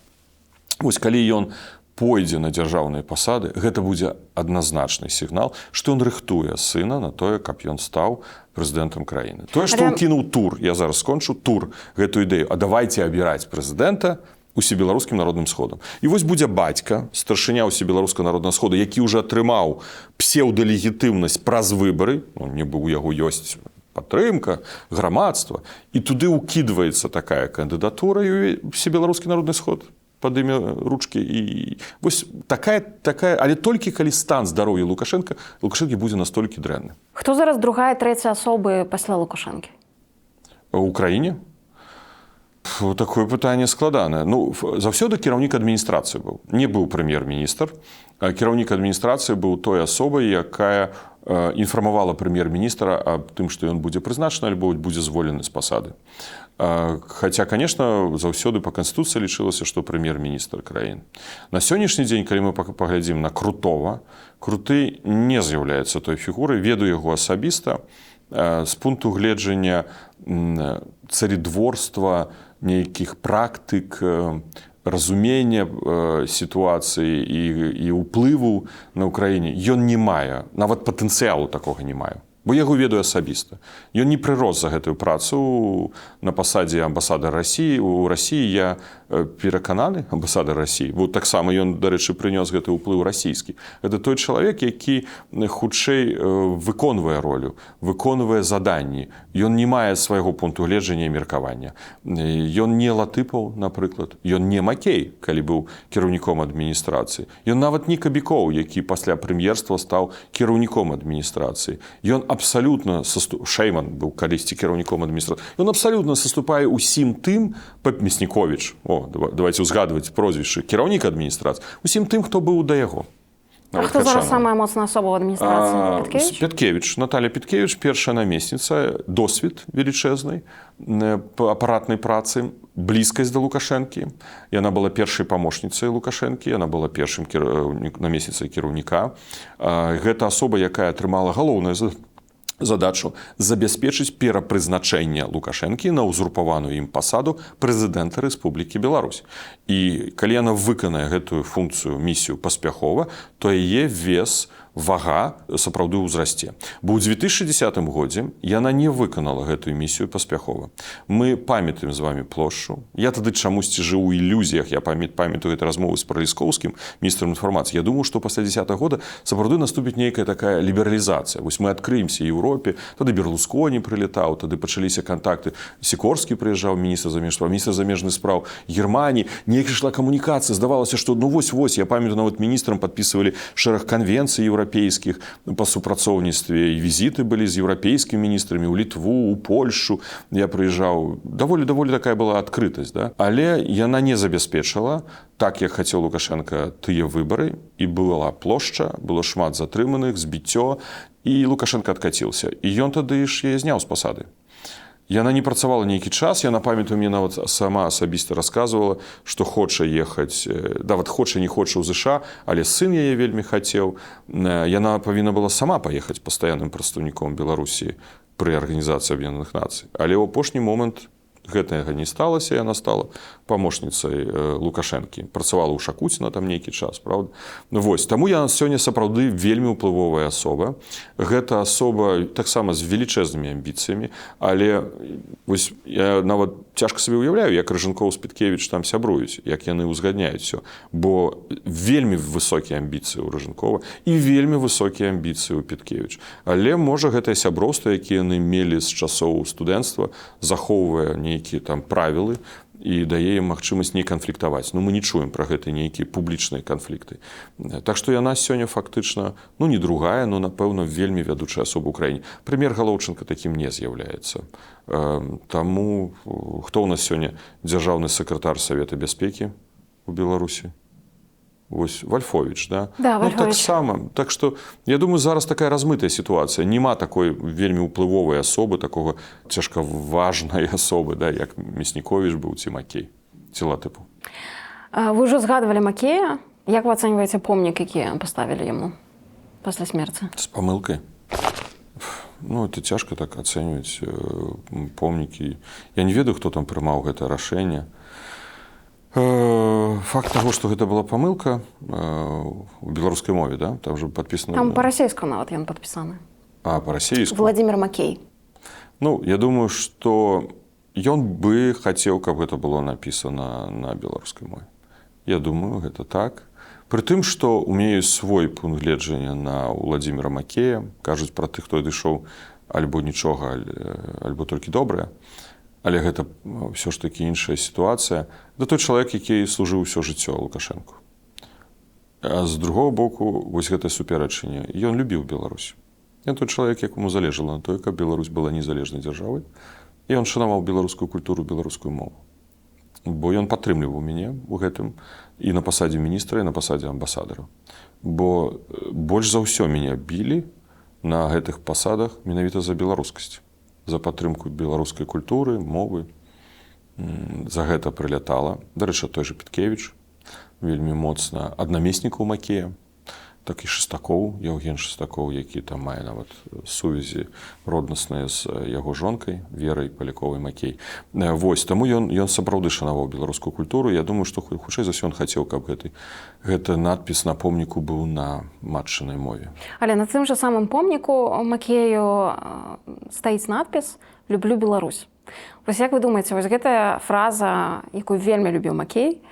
Вось калі ён пойдзе на дзяржаўныя пасады, гэта будзе адназначны сігнал, што ён рыхтуе сына на тое, каб ён стаў прэзідэнтам краіны. Тое, што ўкінуў тур, я зараз скончу тур, гэтую ідэю, а давайце абіраць прэзідэнта усебеларускім народным сходам. І вось будзе бацька, старшыня усебеларускага народнага схода, які ўжо атрымаў псеўдалегітымнасць праз выбары, нібы ў яго ёсць падтрымка, грамадства, і туды ўкідваецца такая кандыдатура, і усебеларускі народны сход падыме ручкі. І вось такая, але толькі калі стан здароўя Лукашэнкі будзе настолькі дрэнны. Хто зараз другая, трэця асобы пасля Лукашэнкі? У краіне? Такое пытанне складанае. Ну, заўсёды кіраўнік адміністрацыі быў. Не быў прэм'ер-міністр. Кіраўнік адміністрацыі быў той асобай, якая інфармавала прэм'ер-міністра аб тым, што ён будзе прызначаны альбо будзе зволены з пасады. Хаця, конечно, заўсёды па канстытуцыі лічылася, што прэм'ер-міністр краіны. На сённяшні дзень, калі мы паглядзім на Крутова, Круты не з'яўляецца той фігурай, ведаю яго асабіста, з пункту гледжання царедворства, нейкіх практык, разумення сітуацыі і ўплыву на ўкраіне ён не мае, нават патэнцыялу такога не мае. Бо я яго ведаю асабіста. Ён не прырос за гэтую працу на пасадзе амбасадар Расіі. У Расіі я перакананы амбасадар Расіі. Бо таксама ён, дарэчы, прынёс гэты ўплыў расійскі. Гэта той чалавек, які хутчэй выконвае ролю, выконвае заданні. Ён не мае свайго пункту гледжання і меркавання. Ён не Латыпаў, напрыклад. Ён не Макей, калі быў кіраўніком адміністрацыі. Ён нават не Кабікоў, які пасля прэм'ерства стаў кіраўніком адміністрацыі. Ён абсалютна Шэйман быў калісьці кіраўніком адміністрацыі. Ён абсалютна саступае ўсім тым, Мясніковіч, яго, давайте узгадваць прозвішчы, кіраўнік адміністрацыі, усім тым, хто быў да яго. А хто зараз самая моцная асоба ў адміністрацыі? Петкевіч? Петкевіч, Наталья Петкевіч, першая намесніца, досвед велічэзны апаратнай працы, блізкасць да Лукашэнкі. Яна была першай памочніцай Лукашэнкі, яна была першым намесніцай кіраўніка. Гэта асоба, якая атрымала галоўную задачу забяспечыць перапрызначэнне Лукашэнкі на ўзурпаваную ім пасаду прэзідэнта Рэспублікі Беларусь. І калі яна выканае гэтую функцыю, місію паспяхова, то яе вес, вага сапраўды ўзрасце. Бо ў 2010 годзе яна не выканала гэтую місію паспяхова. Мы памятаем з вами плошчу. Я тады чамусьці жыў у ілюзіях, я памятаю гэтай размовы з Праліскоўскім, міністрам інфармацыі. Я думаю, што пасля 10 года сапраўды наступіць нейкая такая лібералізацыя. Вось мы адкрыемся Еўропе, тады Берлусконі прылетаў, тады пачаліся кантакты. Сікорскі прыязджаў, міністр замежных спраў Германіі. Нейкая ішла камунікацыя, здавалася, што ну вось-вось, я памятаю, нават міністрам падпісвалі шэраг канвенцый еўрапейскіх па супрацоўніцтве, і візіты былі з еўрапейскімі міністрамі ў Літву, у Польшу. Я прыязджаў, даволі такая была адкрытасць, да? Але яна не забяспечыла так, як хацеў Лукашенко, тыя выбары, і была плошча, было шмат затрыманых, збіццё, і Лукашенко адкаціўся. І ён тады ж яе зняў з пасады. Яна не працавала нейкі час, яна, памятаю, мне нават сама асабіста расказвала, што хоча ехаць, нават хоча, не хоча ў ЗША, але сын яе вельмі хацеў. Яна павінна была сама паехаць пастаянным прадстаўніком Беларусі пры Арганізацыі Аб'яднаных Нацый. Але ў апошні момант гэтага не сталася, яна стала памочніцай Лукашэнкі. Працавала ў Шакуціна там нейкі час, правда? Вось, таму яна сёння сапраўды вельмі ўплывовая асоба. Гэта асоба таксама з велічэзнымі амбіцыямі, але вось я нават цяжка сабе ўяўляю, як Рыжанкоў з Петкевіч там сябруюць, як яны ўзгадняюць усё. Бо вельмі высокія амбіцыі ў Рыжанкова і вельмі высокія амбіцыі ў Петкевіч. Але, можа, гэтае сяброўства, якія яны мелі з часоў студэнцтва, захоўвае нейкія там правілы і дае ім магчымасць не канфліктаваць. Ну, мы не чуем пра гэта нейкія публічныя канфлікты. Так што яна сёння фактычна, ну, не другая, но, напэўна, вельмі вядучая асоба ў краіне. Прэм'ер Галоўчынка такім не з'яўляецца. Таму хто ў нас сёння дзяржаўны сакратар Савета бяспекі ў Беларусі? Вось Вальфовіч, да? Да, Вальфовіч. Ну, так сама. Так што, я думаю, зараз такая размытая сітуацыя. Нема такой вельмі ўплывовай асобы, такога цяжка важнай асобы, да, як Мясніковіч быў ці Макей, ці Латыпу. Вы ўжо згадвалі Макея. Як вы ацэньваеце помнік, які паставілі яму пасля смерці? З памылкай. Ну, это цяжка так ацэньваць помнікі. Я не ведаю, хто там прымаў гэта рашэнне. Факт таго, што гэта была памылка у беларускай мове, да? Там же падпісана... Там па-расейску нават ён падпісаны. А, па-расейску? Владимир Макей. Ну, я думаю, што ён бы хацеў, каб гэта было напісана на беларускай мове. Я думаю, гэта так. Пры тым, што у мяне ёсць свой пункт гледжання на Владимира Макея. Кажуць пра тых, хто адышоў альбо нічога, альбо толькі добрае. Але гэта ўсё ж такі іншая сітуацыя. Это той чалавек, які служыў усё жыццё Лукашэнку. А з другого боку, вось гэтае супярэчанне. Ён любіў Беларусь. Ён той чалавек, якому залежала на той, каб Беларусь была незалежнай дзяржавай. І ён шанаваў беларускую культуру, беларускую мову. Бо ён падтрымліваў мяне ў гэтым і на пасадзе міністра, і на пасадзе амбасадара. Бо больш за ўсё мяне білі на гэтых пасадах менавіта за беларускасць. За падтрымку беларускай культуры, мовы. За гэта прылятала. Дарэчы, той же Петкевіч вельмі моцна ад намеснікаў Макея, так і Шестакоў, Яўген Шестакоў, які там мае нават сувязі роднасныя з яго жонкай, Верай Паляковай Макей. Вось, таму ён сапраўды шанаваў беларускую культуру. Я думаю, што хутчэй за ўсё ён хацеў, каб гэты надпіс на помніку быў на матчынай мове. Але на тым жа самым помніку Макею стаіць надпіс «Люблю Беларусь». Вось як вы думаеце, вось гэтая фраза, якую вельмі любіў Макей,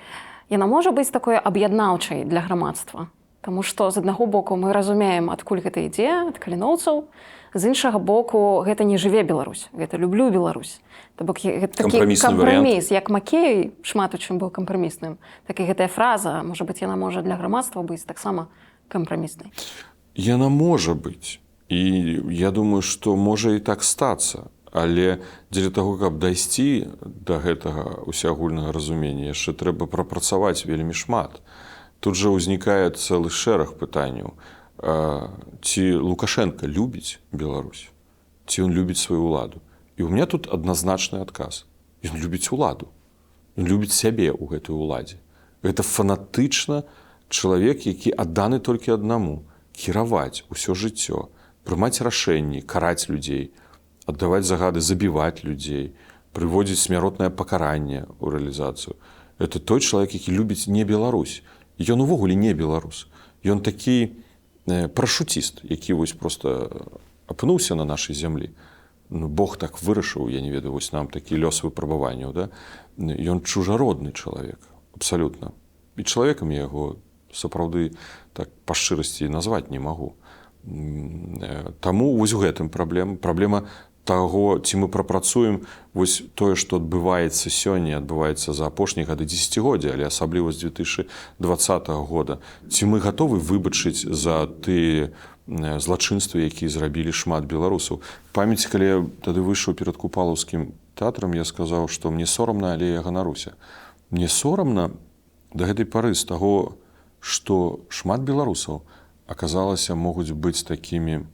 яна можа быць такой аб'яднаўчай для грамадства? Таму што з аднаго боку мы разумеем, адкуль гэта ідзе, ад каліноўцаў, з іншага боку гэта не жыве Беларусь, гэта люблю Беларусь. То бок гэта такі кампраміс, як Макей шмат у чым быў кампрамісным, так і гэтая фраза, можа быць, яна можа для грамадства быць таксама кампраміснай. Яна можа быць. І я думаю, што можа і так стацца. Але дзеля таго, каб дайсці да гэтага усеагульнага разумення, яшчэ трэба прапрацаваць вельмі шмат. Тут жа ўзнікае цэлы шэраг пытанняў. Ці Лукашенко любіць Беларусь? Ці ён любіць сваю ўладу? І ў меня тут адназначны адказ. Ён любіць уладу. Ён любіць сябе ў гэтай уладзе. Гэта фанатычна чалавек, які адданы толькі аднаму. Кіраваць усё жыццё, прымаць рашэнні, караць людзей, аддаваць загады, забіваць людзей, прыводзіць смяротнае пакаранне ў рэалізацыю. Это той чалавек, які любіць не Беларусь. Ён увогуле не беларус. Ён такі парашутіст, які вось проста апынуўся на нашай зямлі. Бог так вырашыў, я не ведаю, вось нам такі лёс выпрабаванняў, да? Ён чужародны чалавек, абсалютна. І чалавекам я яго сапраўды так па шчырасці назваць не магу. Таму вось у гэтым праблема. Праблема таго, ці мы прапрацуем вось тое, што адбываецца сёння, адбываецца за апошнія гады дзесяцігоддзя, але асабліва з 2020 года. Ці мы гатовы выбачыць за тыя злачынствы, якія зрабілі шмат беларусаў. Памяць, калі я тады выйшаў перад Купалаўскім тэатрам, я сказаў, што мне сорамна, але я ганаруся. Мне сорамна да гэтай пары з таго, што шмат беларусаў аказалася могуць быць такімі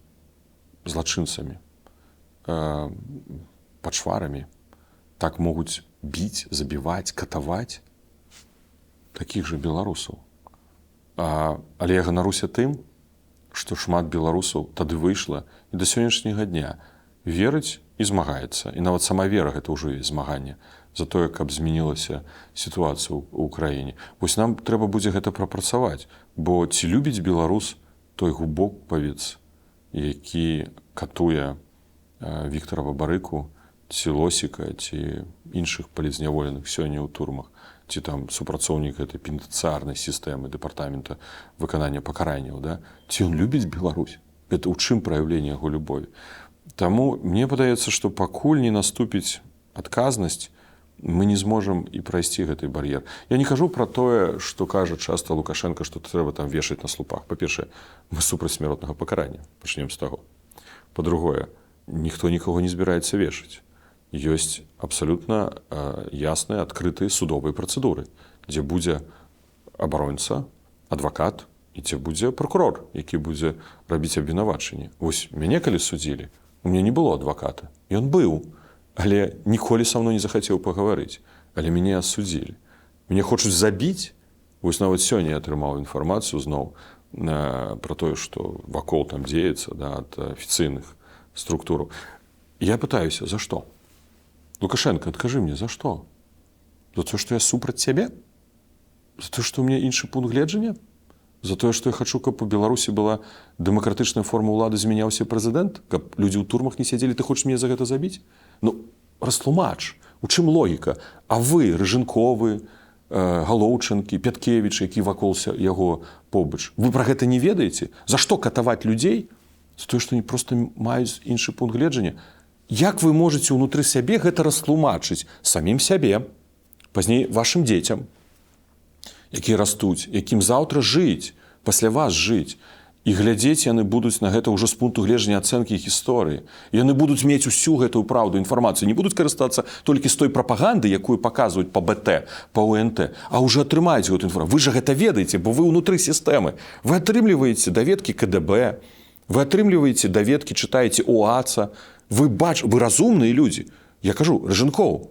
злачынцамі, пачварамі. Так могуць біць, забіваць, катаваць такіх жа беларусаў. Але я ганаруся тым, што шмат беларусаў тады выйшла і да сённяшняга дня верыць і змагаецца. І нават сама вера гэта ўжо ёсць змаганне за тое, каб змянілася сітуацыя ў Украіне. Вось нам трэба будзе гэта прапрацаваць, бо ці любіць беларус той глубоковец, які катуе Віктара Бабарыку, ці Лосіка, ці іншых палізняволеных сёння ў турмах, ці там супрацоўнік гэтай пенітэнцыярнай сістэмы дэпартамента выканання пакаранняў, да? Ці ён любіць Беларусь? Гэта ў чым праяўленне яго любові? Таму мне падаецца, што пакуль не наступіць адказнасць, мы не зможам і прайсці гэты бар'ер. Я не кажу пра тое, што кажа часта Лукашенко, што трэба там вешаць на слупах. Па-першае, мы супраць смяротнага пакарання. Пачнем з таго. Па-другое, ніхто нікога не збіраецца вешаць. Ёсць абсалютна ясныя, адкрытыя судовыя працэдуры, дзе будзе абаронца, адвакат і дзе будзе прокурор, які будзе рабіць абвінавачанне. Вось мяне калі судзілі, у мяне не было адваката. Ён быў, але ніколі са мной не захацеў пагаварыць. Але мяне асудзілі. Мяне хочуць забіць. Вось нават сёння я атрымаў інфармацыю зноў пра тое, што вакол там дзеецца, да, ад афіцыйных структураў. Я пытаюся, за што? Лукашенко, адкажы мне, за што? За тое, што я супраць цябе? За тое, што ў мяне іншы пункт гледжання? За тое, што я хачу, каб у Беларусі была дэмакратычная форма ўлады, змяняўся прэзідэнт, каб людзі ў турмах не сядзелі, ты хочаш мяне за гэта забіць? Ну, растлумач, у чым логіка? А вы, Рыжынковы, Галоўчанкі, Пяткевіч, які вакол яго побач, вы пра гэта не ведаеце? За што катаваць людзей? За тое, што они проста маюць іншы пункт гледжання. Як вы можаце ўнутры сябе гэта растлумачыць самім сябе, пазней вашым дзецям, якія растуць, якім заўтра жыць, пасля вас жыць. І глядзець яны будуць на гэта ўжо з пункту гледжання ацэнкі гісторыі. Яны будуць мець усю гэтую праўду, інфармацыю, не будуць карыстацца толькі з той прапаганды, якую паказваюць па БТ, па УНТ, а ўжо атрымаюць гэту інфармацыю. Вы жа гэта ведаеце, бо вы ўнутры сістэмы. Вы атрымліваеце даведкі КДБ, вы атрымліваеце даведкі, чытаеце ОАЦа. Вы разумныя людзі. Я кажу, Рыжынкоў,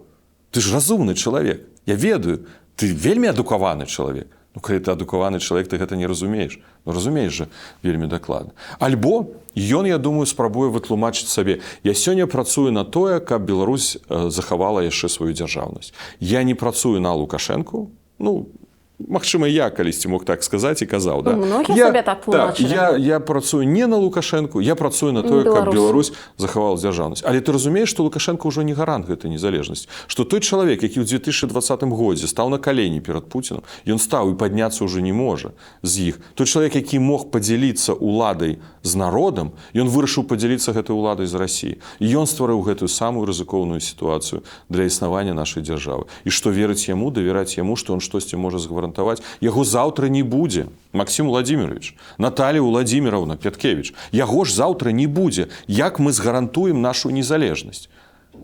ты ж разумны чалавек. Я ведаю, ты вельмі адукаваны чалавек. Ну, калі ты адукаваны чалавек, ты гэта не разумееш. Ну, разумееш жа вельмі дакладна. Альбо ён, я думаю, спрабуе вытлумачыць сабе. Я сёння працую на тое, каб Беларусь захавала яшчэ сваю дзяржаўнасць. Я не працую на Лукашэнку. Ну, магчыма, я калісьці мог так сказаць і казаў. Да? Многія сабе так тлумачылі. Я працую не на Лукашэнку, я працую на тое, каб Беларусь захавала дзяржаўнасць. Але ты разумееш, што Лукашенко ўжо не гарант гэтай незалежнасці. Што той чалавек, які ў 2020 годзе стаў на калені перад Пуцінам, ён стаў і падняцца ўжо не можа з іх. Той чалавек, які мог падзяліцца ўладай з народам, ён вырашыў падзяліцца гэтай уладай з Расіі. І ён стварыў гэтую самую рызыкоўную сітуацыю для існавання нашай дзяржавы. І што верыць яму, давяраць яму, што ён штосьці можа згварантаваць, яго заўтра не будзе. Максим Владимирович, Наталья Владимировна Пяткевич, яго ж заўтра не будзе. Як мы згарантуем нашу незалежнасць?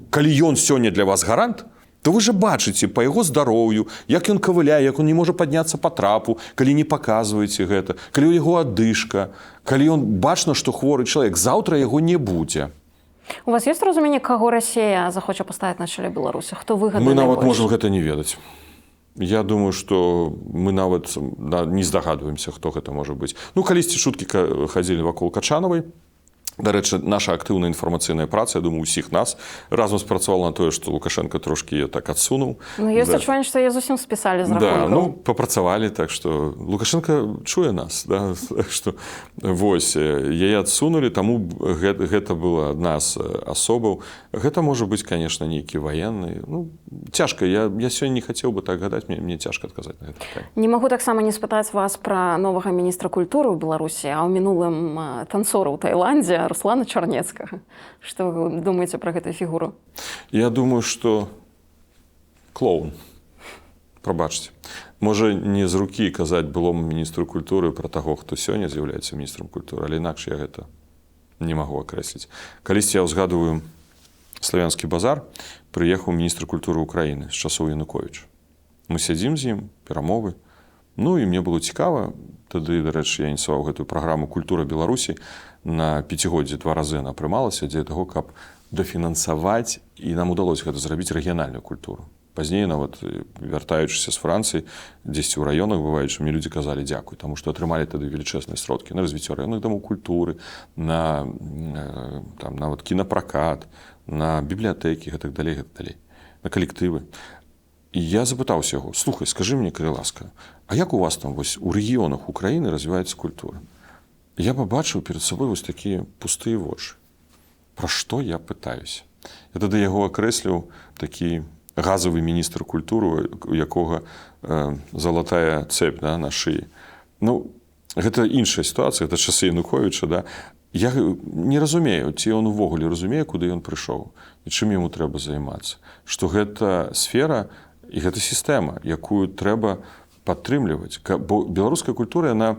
калі ён сёння для вас гарант, то вы же бачыце па яго здароўю, як ён кавыляе, як он не можа падняцца па трапу, калі не паказваеце гэта, калі ў яго адышка, калі ён бачна, што хворы чалавек, заўтра яго не будзе. У вас ёсць разуменне, каго Расія захоча паставіць на чале Беларусі? Хто выгадны Мы нават найбольш? можам гэта не ведаць. Я думаю, што мы нават не здагадваемся, хто гэта можа быць. Ну, калісьці шуткі хадзілі вакол Качанавай. Дарэчы, наша актыўная інфармацыйная праца, я думаю, усіх нас разам спрацавала на тое, што Лукашенко трошкі яе так адсунуў. Ну, ёсць адчуванне, што яе зусім спісалі з Да, рахункаў. ну, папрацавалі, так што Лукашенко чуе нас, да, так што вось, яе адсунулі, таму гэта была адна з асобаў. Гэта можа быць, конечно, нейкі ваенны. Ну, цяжка, я сёння не хацеў бы так гадаць, мне цяжка адказаць на гэта пытанне. Не магу таксама не спытаць вас пра новага міністра культуры ў Беларусі, а ў мінулым танцора ў Таіландзе Руслана Чарнецкага. Што вы думаеце пра гэтую фігуру? Я думаю, што клоун. Прабачце. Можа, не з рукі казаць былому міністру культуры пра таго, хто сёння з'яўляецца міністрам культуры, але інакш я гэта не магу акрэсліць. Калісьці я ўзгадваю славянскі базар, прыехаў міністр культуры ўкраіны з часоў Януковіча. Мы сядзім з ім, перамовы. Ну, і мне было цікава. Тады, дарэчы, я ініцыяваў гэтую праграму «Культура Беларусі». На 5годдзі 2 разы яна прымалася дзеля таго, каб дафінансаваць, і нам удалося гэта зрабіць рэгіянальную культуру. Пазней, нават вяртаючыся з Францыі, дзесьці ў раёнах бываючы, мне людзі казалі дзякуй, таму што атрымалі тады велічэзныя сродкі на развіццё раённых дамоў культуры, на там, нават кінапракат, на бібліятэкі, гэтак далей, на калектывы. І я запытаўся яго: слухай, скажы мне, калі ласка, а як у вас там вось у рэгіёнах Украіны развіваецца культура? Я пабачыў перад сабой вось такія пустыя вочы. Пра што я пытаюся? Я тады яго акрэсліў такі газавы міністр культуры, у якога залатая цэпь, да, на шыі. Ну, гэта іншая сітуацыя, гэта часы Януковіча, да. Я не разумею, ці ён увогуле разумее, куды ён прыйшоў і чым яму трэба займацца. Што гэта сфера і гэта сістэма, якую трэба падтрымліваць. Бо беларуская культура, яна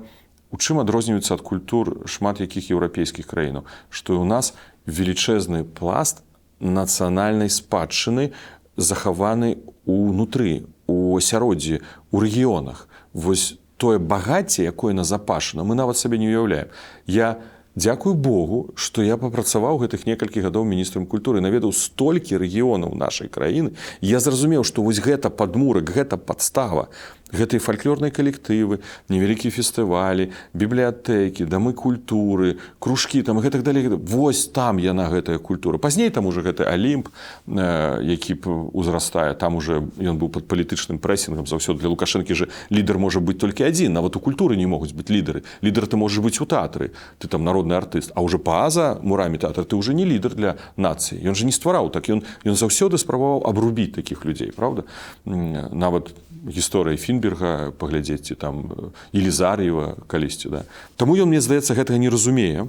у чым адрозніваецца ад культур шмат якіх еўрапейскіх краінаў, што ў нас велічэзны пласт нацыянальнай спадчыны захаваны ўнутры, у асяроддзі, у рэгіёнах. Вось тое багацце, якое назапашана, мы нават сабе не уяўляем. Я дзякую Богу, што я папрацаваў гэтых некалькі гадоў міністрам культуры, наведаў столькі рэгіёнаў нашай краіны. Я зразумеў, што вось гэта падмурак, гэта падстава. Гэтыя фальклорныя калектывы, невялікія фестывалі, бібліятэкі, дамы культуры, кружкі, там, гэтак далей. Вось там яна, гэтая культура. Пазней там уже гэты Алімп, які ўзрастае, там уже ён быў пад палітычным прэсінгам заўсёды. Для Лукашэнкі же лідар можа быць толькі адзін, нават у культуры не могуць быць лідары. Лідар ты можаш быць у тэатры, ты там народны артыст, а уже па-за мурамі тэатра ты уже не лідар для нацыі. Ён же не ствараў, так ён заўсёды спрабаваў абрубіць такіх людзей, правда? Нават гісторыя Фінберга паглядзець, там Елізар'ева калісьці, да. Таму ён, мне здаецца, гэтага не разумее,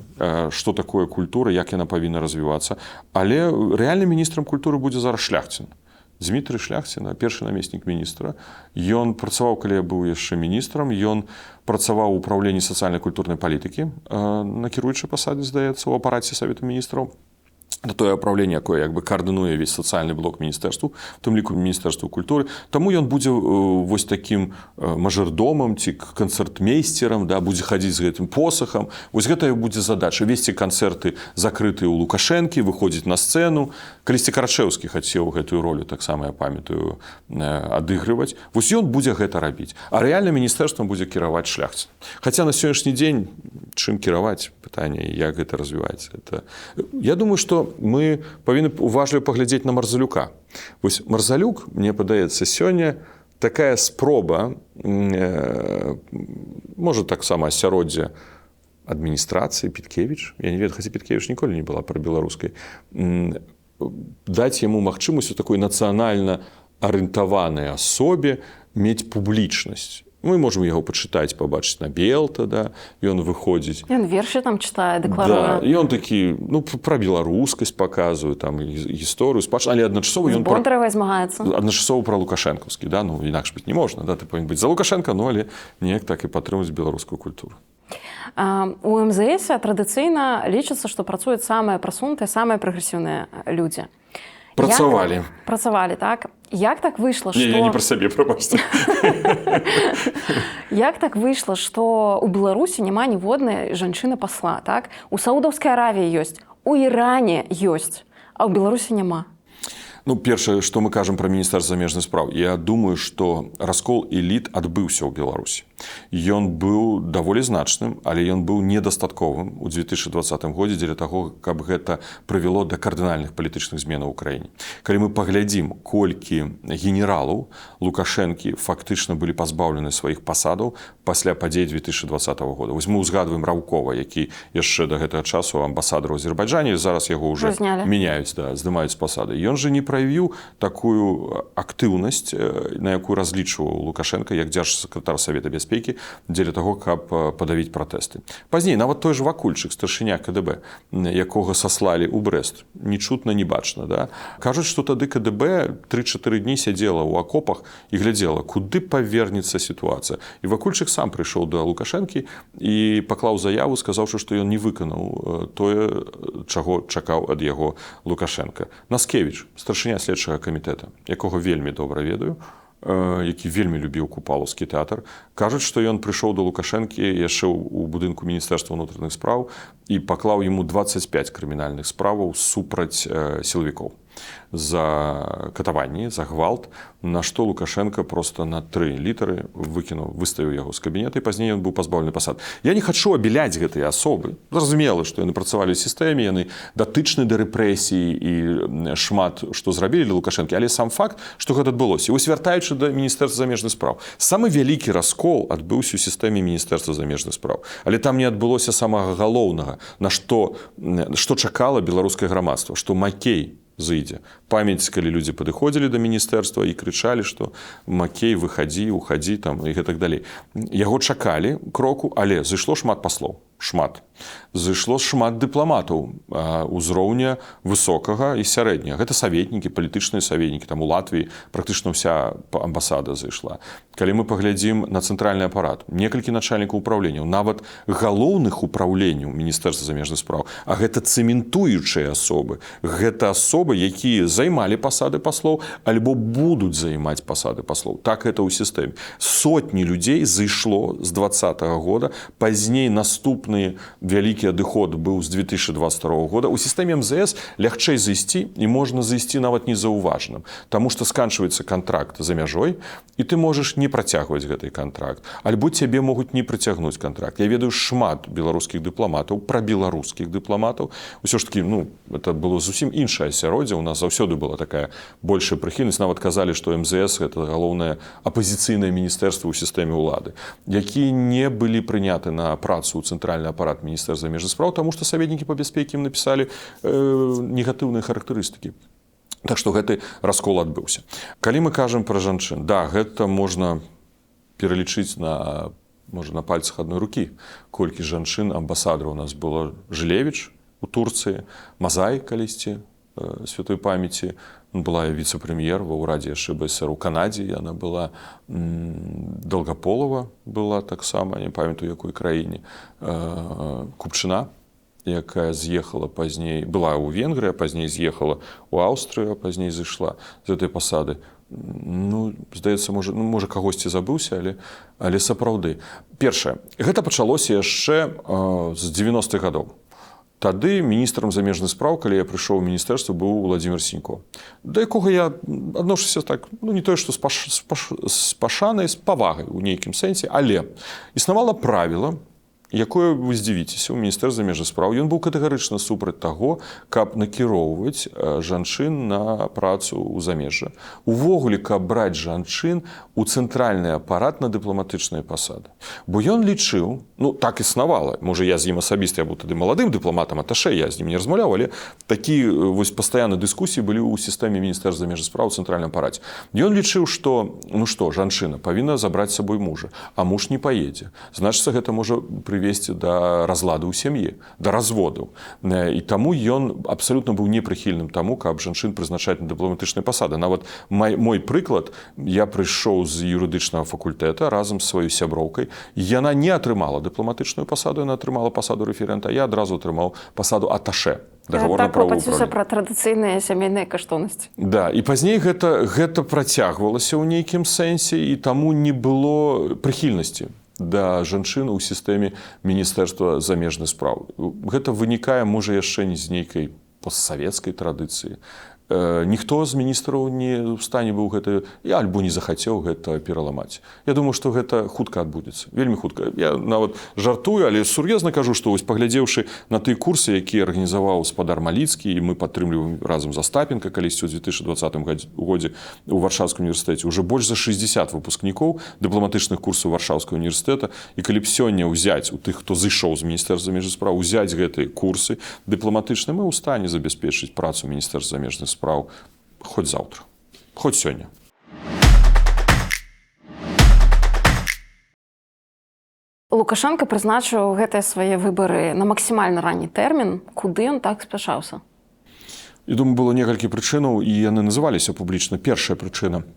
што такое культура, як яна павінна развівацца. Але рэальным міністрам культуры будзе зараз Шляхцін. Дзмітрый Шляхцін, першы намеснік міністра. Ён працаваў, калі я быў яшчэ міністрам, ён працаваў у ўпраўленні сацыяльна-культурнай палітыкі на кіруючай пасадзе, здаецца, у апараце Савету міністраў. Это тое ўпраўленне, якое як бы каардынуе весь сацыяльны блок міністэрству, в тым ліку міністэрству культуры. Таму ён будзе вось такім мажордомам ці канцэртмейсцерам, да, будзе хадзіць з гэтым посахам. Вось гэта будзе задача весці канцэрты закрытыя ў Лукашэнкі, выходзіць на сцэну. Калісьці Карачэўскі хацеў гэтую ролю, таксама я памятаю, адыгрываць. Вось ён будзе гэта рабіць. А рэальна міністэрствам будзе кіраваць Шляхцін. Хаця на сённяшні дзень чым кіраваць, пытанне, як гэта развіваецца. Я думаю, што мы павінны уважліва паглядзець на Марзалюка. Вось Марзалюк, мне падаецца, сёння такая спроба, можа, таксама асяроддзе адміністрацыі Піткевіч, я не ведаю, хаця Піткевіч ніколі не была прабеларускай, даць яму магчымасць у такой нацыянальна арыентаванай асобе мець публічнасць. Мы можам яго пачытаць, пабачыць на Белта, да, ён выходзіць. Ён вершы там чытае, дэкларуе. Да, ён такі, ну, пра беларускасць паказвае, там, гісторыю, спадчыну, але адначасова ён... З Бондаравай змагаецца. Адначасова пра Лукашэнкаўскі, да, ну, інакш быць не можна, да, ты павінен быць за Лукашэнка, ну, але неяк так і падтрымаць беларускую культуру. У МЗС традыцыйна лічыцца, што працуюць самыя прасунутыя, самыя прагрэсіўныя людзі. Працавалі, так? Як так выйшла, Не, я не про сябе, прабачце. Як так выйшла, што ў Беларусі няма ніводнай жанчыны-пасла, так? У Саудаўскай Аравіі ёсць, у Іране ёсць, а ў Беларусі няма. Ну, першае, што мы кажам пра міністэрства замежных спраў, я думаю, што раскол эліт адбыўся ў Беларусі. Ён быў даволі значным, але ён быў недастатковым у 2020 годзе дзеля таго, каб гэта прывяло да кардынальных палітычных зменаў у краіне. Калі мы паглядзім, колькі генералаў Лукашэнкі фактычна былі пазбаўлены сваіх пасадаў пасля падзей 2020 года. Вось мы ўзгадваем Раўкова, які яшчэ да гэтага часу амбасадар у Азербайджане, зараз яго ўжо мяняюць, здымаюць з пасады. Ён жа не праявіў такую актыўнасць, на якую разлічваў Лукашенко як дзяржсакратар Савета бяспекі дзеля таго, каб падавіць пратэсты. Пазней нават той же Вакульчык, старшыня КДБ, якога саслалі ў Брэст, ні чутна, ні бачна. Да? Кажуць, што тады КДБ 3-4 дні сядзела ў акопах і глядзела, куды павернецца сітуацыя. І Вакульчык сам прыйшоў да Лукашэнкі і паклаў заяву, сказаўшы, што ён не выканаў тое, чаго чакаў ад яго Лукашенка. Наскевіч, старшыня следчага камітэта, якога вельмі добра ведаю, які вельмі любіў купалаўскі тэатр, кажуць, што ён прыйшоў да Лукашэнкі яшчэ ў будынку міністэрства ўнутраных спраў і паклаў яму 25 крымінальных справаў супраць сілавікоў за катаванні, за гвалт, на што Лукашенко просто на 3 літары выкінуў, выставіў яго з кабінета, і пазней ён быў пазбаўлены пасад. Я не хачу абіляць гэтыя асобы. Зразумела, што яны працавалі ў сістэме, яны датычны да рэпрэсій і шмат што зрабілі для Лукашэнкі, але сам факт, што гэта адбылося. І вось вяртаючы да міністэрства замежных спраў. Самы вялікі раскол адбыўся ў сістэме міністэрства замежных спраў. Але там не адбылося самага галоўнага, на што чакала беларускае грамадства, што Макей зыдзе. Памяць, калі людзі падыходзілі да міністэрства і крычалі, што Макей, выхадзі, ухадзі там і гэтак далей. Яго чакалі кроку, але зайшло шмат паслоў. Шмат. Зайшло шмат дыпламатаў узроўня высокага і сярэдняга. Гэта саветнікі, палітычныя саветнікі. Там у Латвіі практычна ўся амбасада зайшла. Калі мы паглядзім на цэнтральны апарат, некалькі начальнікаў управленняў, нават галоўных управленняў міністэрства замежных спраў, а гэта цэментуючыя асобы. Гэта асобы, якія займалі пасады паслоў, альбо будуць займаць пасады паслоў. Так гэта ў сістэме. Сотні людзей зайшло з 2020 года, пазней наступны вялікі адыход быў з 2022 года. У сістэме МЗС лягчэй зайсці і можна зайсці нават незаўважаным, таму што сканчваецца кантракт за мяжой, і ты можаш не працягваць гэты кантракт, альбо цябе могуць не прыцягнуць кантракт. Я ведаю шмат беларускіх дыпламатаў, прабеларускіх дыпламатаў. Усё ж такі, это было зусім іншае асяроддзе, у нас заўсёды была такая большая прыхільнасць, нават казалі, што МЗС гэта галоўнае апазіцыйнае міністэрства ў сістэме ўлады, якія не былі прыняты на працу ў цэнтральны апарат міністэрства замежных спраў, таму што саветнікі па бяспекі ім напісалі негатыўныя характарыстыкі. Так што гэты раскол адбыўся. Калі мы кажам пра жанчын, да, гэта можна пералічыць на пальцах адной рукі. Колькі жанчын амбасадараў у нас было. Жылевіч у Турцыі, Мазай калісьці святой памяці, была віцэ-прэм'ер ва ўрадзе яшчэ БСР у Канадзе, яна была, Долгополова была таксама, не памятаю якой краіне, Купчына, якая з'ехала пазней, была ў Венгрыі, а пазней з'ехала ў Аўстрыю, а пазней зайшла з гэтай пасады. Здаецца, можа кагосьці забыўся, але сапраўды. Першае, гэта пачалося яшчэ з 90-х гадоў. Тады міністрам замежных спраў, калі я прыйшоў у міністэрства, быў Владзімір Сінько, да якога я адношуся так, не тое, што з пашанай, з павагай у нейкім сэнсе, але існавала правіла, якое вы здзівіцеся ў міністэрстве замежных спраў. Ён быў катэгарычна супраць таго, каб накіроўваць жанчын на працу ў замежжа. Увогуле, каб браць жанчын у цэнтральны апарат на дыпламатычныя пасады. Бо ён лічыў, так існавала, можа я з ім асабіста, я быў тады маладым дыпламатам, аташэ, я з ім не размаўляў, але такія пастаянныя дыскусіі былі ў сістэме міністэрства замежных спраў у цэнтральным апараце. Ён лічыў, што, жанчына павінна забраць з сабой мужа, а муж не паедзе. Значыцца, гэта можа прывесці да разладу ў сям'і, да разводу. І таму ён абсалютна быў непрыхільным таму, каб жанчын прызначаць на дыпламатычныя пасады. Нават мой прыклад, я прыйшоў з юрыдычнага факультэта разам з сваёй сяброўкай. Яна не атрымала дыпламатычную пасаду, яна атрымала пасаду рэферэнта, я адразу атрымаў пасаду аташэ Даговор на так правовое клапаціўся управленне. пра традыцыйныя сямейныя каштоўнасці. Да, і пазней гэта працягвалася ў нейкім сэнсе, і таму не было прыхільнасці да жанчын у сістэме міністэрства замежных спраў. Гэта вынікае, можа, яшчэ не з нейкай постсавецкай традыцыі. Ніхто з міністраў не ў стане быў гэта, альбо не захацеў гэта пераламаць. Я думаю, што гэта хутка адбудзецца, вельмі хутка. Я нават жартую, але сур'ёзна кажу, што вось паглядзеўшы на тыя курсы, якія арганізаваў спадар Маліцкі, і мы падтрымліваем разам з Астапенка калісьці ў 2020 годзе ў Варшаўскім універсітэце, уже больш за 60 выпускнікоў дыпламатычных курсаў Варшаўскага універсітэта, і калі б сёння ўзяць у тых, хто зышоў з міністэрства замежных спраў, узяць гэтыя курсы дыпламатычныя, мы ў стане забяспечыць працу міністэрства замежных спраў хоць заўтра, хоць сёння. Лукашенко прызначыў гэтыя свае выбары на максімальна ранні тэрмін. Куды ён так спяшаўся? І думаю, было некалькі прычынаў, і яны называліся публічна. Першая прычына –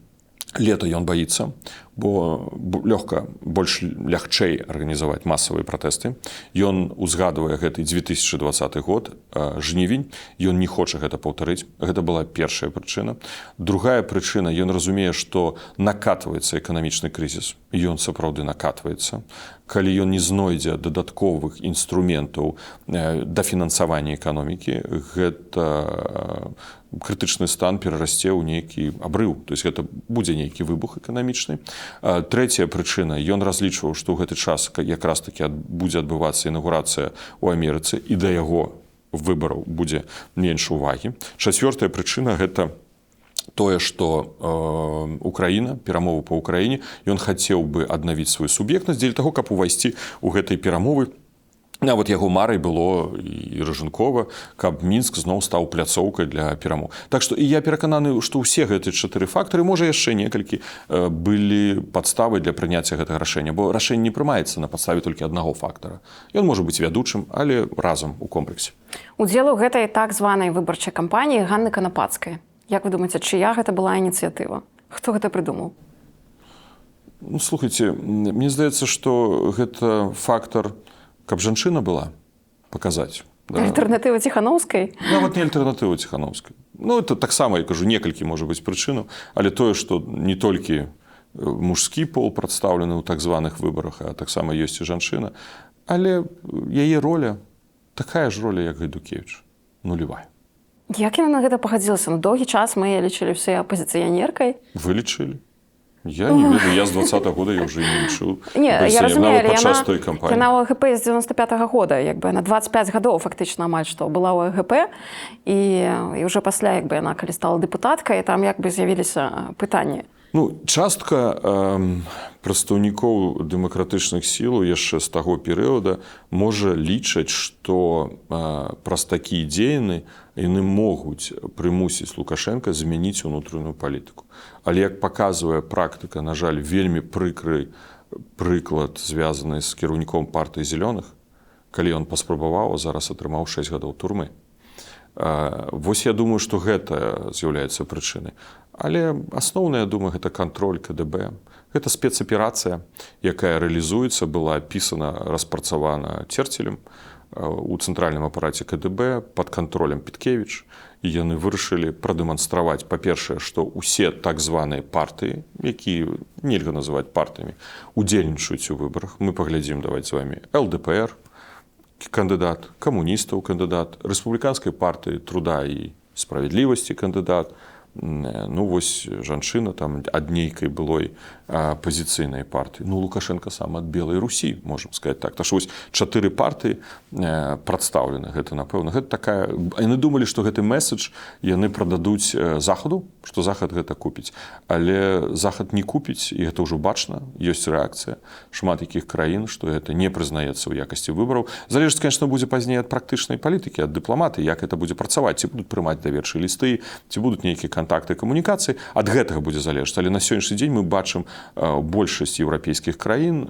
лета ён баіцца, бо больш лягчэй арганізаваць масавыя пратэсты. Ён узгадвае гэты 2020 год, жнівень, ён не хоча гэта паўтарыць. Гэта была першая прычына. Другая прычына, ён разумее, што накатваецца эканамічны крызіс. Ён сапраўды накатваецца. Калі ён не знойдзе дадатковых інструментаў дафінансавання эканомікі, гэта крытычны стан перарасце ў нейкі абрыў. То есть гэта будзе нейкі выбух эканамічны. Трэцяя прычына, ён разлічваў, што ў гэты час якраз такі будзе адбывацца інаўгурацыя ў Амерыцы, і да яго выбараў будзе менш увагі. Чацвёртая прычына – гэта тое, што Украіна, перамовы па Украіне, ён хацеў бы аднавіць сваю суб'ектнасць дзеля таго, каб увайсці ў гэтай перамовы. Нават яго марай было і Ражанкова, каб Мінск зноў стаў пляцоўкай для перамоў. Так што і я перакананы, што ўсе гэтыя 4 фактары, можа яшчэ некалькі, былі падставай для прыняцця гэтага рашэння, бо рашэнне не прымаецца на падставе толькі аднаго фактара. Ён можа быць вядучым, але разам у комплексе. Удзел у гэтай так званай выбарчай кампаніі Ганны Канапацкай. Як вы думаеце, чыя гэта была ініцыятыва? Хто гэта прыдумаў? Ну, слухайце, мне здаецца, што гэта фактар, каб жанчына была, паказаць. Да? Альтэрнатыва Ціханаўскай? Нават не альтэрнатыва Ціханаўскай. Ну, это таксама, я кажу, некалькі можа быць прычынаў, але тое, што не толькі мужскі пол прадстаўлены ў так званых выбарах, а таксама ёсць і жанчына, але яе роля такая ж роля, як Гайдукевіч, нулевая. Як яна на гэта пагадзілася? На доўгі час мы лічылі ўсе апазіцыянеркай. Вы лічылі? Я не ведаю, я з 20-го года я вже і не лічыў. Не, я разумею, яна ў АГП з 95-го года, яна 25 гадоў фактычна амаль што была ў АГП, і ўжо пасля яна калі стала дэпутаткай, там з'явіліся пытанні. Ну, частка прадстаўнікоў дэмакратычных сілаў яшчэ з таго перыяда можа лічаць, што праз такія дзеянні яны могуць прымусіць Лукашенка змяніць унутраную палітыку. Але як паказвае практыка, на жаль, вельмі прыкры прыклад, звязаны з кіраўніком партыі зялёных, калі ён паспрабаваў, а зараз атрымаў 6 гадоў турмы. Вось я думаю, што гэта з'яўляецца прычынай. Але асноўна, я думаю, гэта кантроль КДБ. Гэта спецаперацыя, якая рэалізуецца, была апісана, распрацавана Церцелем у цэнтральным апараце КДБ пад кантролем Піткевіч. І яны вырашылі прадэманстраваць, па-першае, што ўсе так званыя партыі, якія нельга называць партыямі, удзельнічаюць у выбарах. Мы паглядзім, давайте з вамі, ЛДПР, кандыдат, камуністаў кандыдат, рэспубліканскай партыі труда і справядлівасці кандыдат, ну вось жанчына там ад нейкай былой апазіцыйнай партыі. Ну, Лукашенко сам ад Белай Русі, можам сказаць так. Так што вось 4 партыі прадстаўлены. Гэта, напэўна, гэта такая... Яны думалі, што гэты месседж яны прададуць Захаду, што Захад гэта купіць. Але Захад не купіць, і гэта ўжо бачна, ёсць рэакцыя шмат якіх краін, што гэта не прызнаецца ў якасці выбараў. Залежыць, конечно, будзе пазней ад практычнай палітыкі, ад дыпламаты, як гэта будзе працаваць, ці будуць прымаць даверчыя лісты, ці будуць нейкія контакты камунікацыі, ад гэтага будзе залежаць. Але на сённяшні дзень мы бачым, большасць еўрапейскіх краін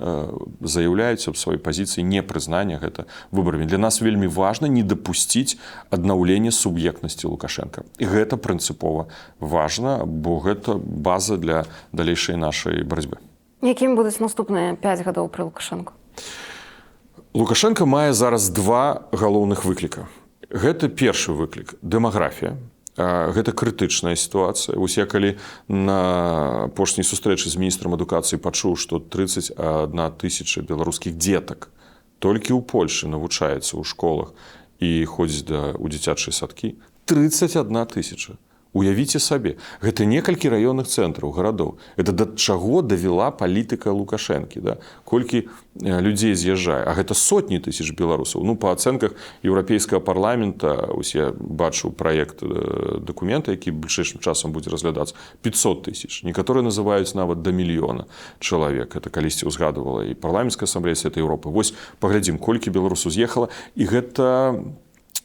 заяўляюць аб сваёй пазіцыі непрызнання гэта выбарамі. Для нас вельмі важна не дапусціць аднаўлення суб'ектнасці Лукашенка. І гэта прынцыпова важна, бо гэта база для далейшай нашай барацьбы. Якімі будуць наступныя 5 гадоў пры Лукашенку? Лукашенко мае зараз 2 галоўных выкліка. Гэта першы выклік. Дэмаграфія. Гэта крытычная сітуацыя. Вось я калі на апошняй сустрэчы з міністрам адукацыі пачуў, што 31 тысяча беларускіх дзетак толькі ў Польшы навучаецца ў школах і ходзіць у дзіцячыя садкі. 31 тысяча. Уявіце сабе, гэта некалькі раённых цэнтраў, гарадоў. Гэта да чаго давяла палітыка Лукашэнкі, да? Колькі людзей з'язджае. А гэта сотні тысяч беларусаў. Ну, па ацэнках Еўрапейскага парламента, ось я бачу праект дакумента, які бліжэйшым часам будзе разглядацца, 500 тысяч. Некаторыя называюць нават да мільёна чалавек. Это калісьці ўзгадывала і парламенцкая асамблея Светай Еўропы. Вось паглядзім, колькі беларусаў з'ехала. І гэта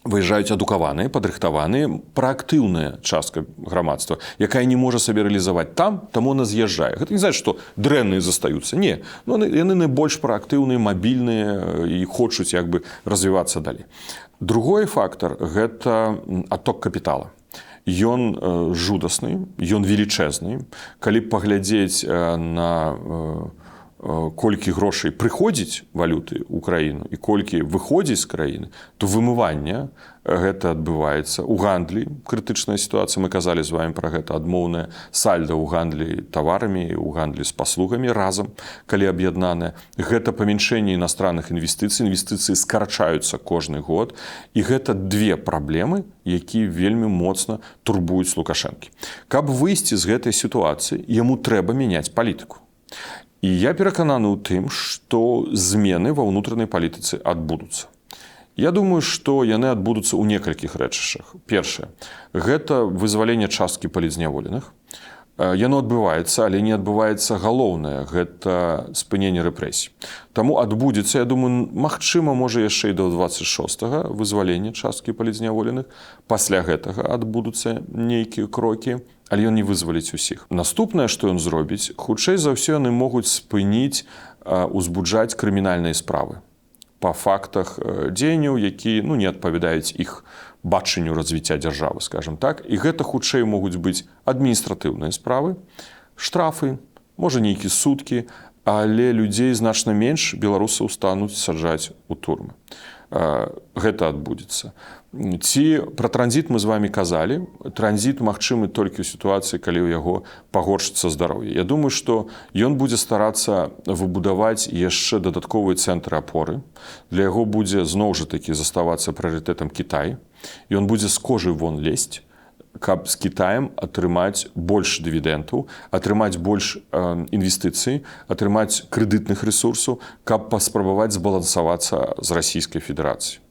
выязджаюць адукаваныя, падрыхтаваныя, праактыўная частка грамадства, якая не можа сабе рэалізаваць там, таму она з'язджае. Гэта не значыць, што дрэнныя застаюцца. Не. Ну, яны найбольш праактыўныя, мабільныя і хочуць як бы развівацца далей. Другой фактар – гэта адток капітала. Ён жудасны, ён велічэзны. Калі паглядзець на колькі грошай прыходзіць валюты ў краіну і колькі выходзіць з краіны, то вымыванне гэта адбываецца. У гандлі крытычная сітуацыя, мы казалі з вами пра гэта, адмоўнае сальда ў гандлі таварамі, у гандлі з паслугамі разам, калі аб'яднанае. Гэта памяншэнне іностранных інвестыцый, інвестыцыі скарачаюцца кожны год, і гэта две праблемы, якія вельмі моцна турбуюць Лукашэнкі. Каб выйсці з гэтай сітуацыі, яму трэба мяняць палітыку. І я перакананы ў тым, што змены ва ўнутранай палітыцы адбудуцца. Я думаю, што яны адбудуцца ў некалькіх рэчышчах. Першае – гэта вызваленне часткі палітзняволеных. Яно адбываецца, але не адбываецца галоўнае – гэта спыненне рэпрэсій. Таму адбудзецца, я думаю, магчыма, можа яшчэ і да 26-га вызвалення часткі палітзняволеных. Пасля гэтага адбудуцца нейкія крокі, але ён не вызваліць усіх. Наступнае, што ён зробіць, хутчэй за ўсё яны могуць спыніць, узбуджаць крымінальныя справы па фактах дзеянняў, якія не адпавядаюць іх бачанню развіцця дзяржавы, скажем так. І гэта хутчэй могуць быць адміністратыўныя справы, штрафы, можа нейкія суткі, але людзей значна менш беларусаў стануць саджаць у турмы. Гэта адбудзецца. Ці пра транзіт мы з вами казалі. Транзіт магчымы толькі ў сітуацыі, калі ў яго пагоршыцца здароўе. Я думаю, што ён будзе старацца выбудаваць яшчэ дадатковыя цэнтры апоры. Для яго будзе зноў жа такі заставацца прыярытэтам Кітай. Ён будзе з кожы вон лезть, каб з Кітаем атрымаць больш дывідэнтаў, атрымаць больш інвестыцый, атрымаць крэдытных рэсурсаў, каб паспрабаваць збалансавацца з Расійскай Федэрацыяй.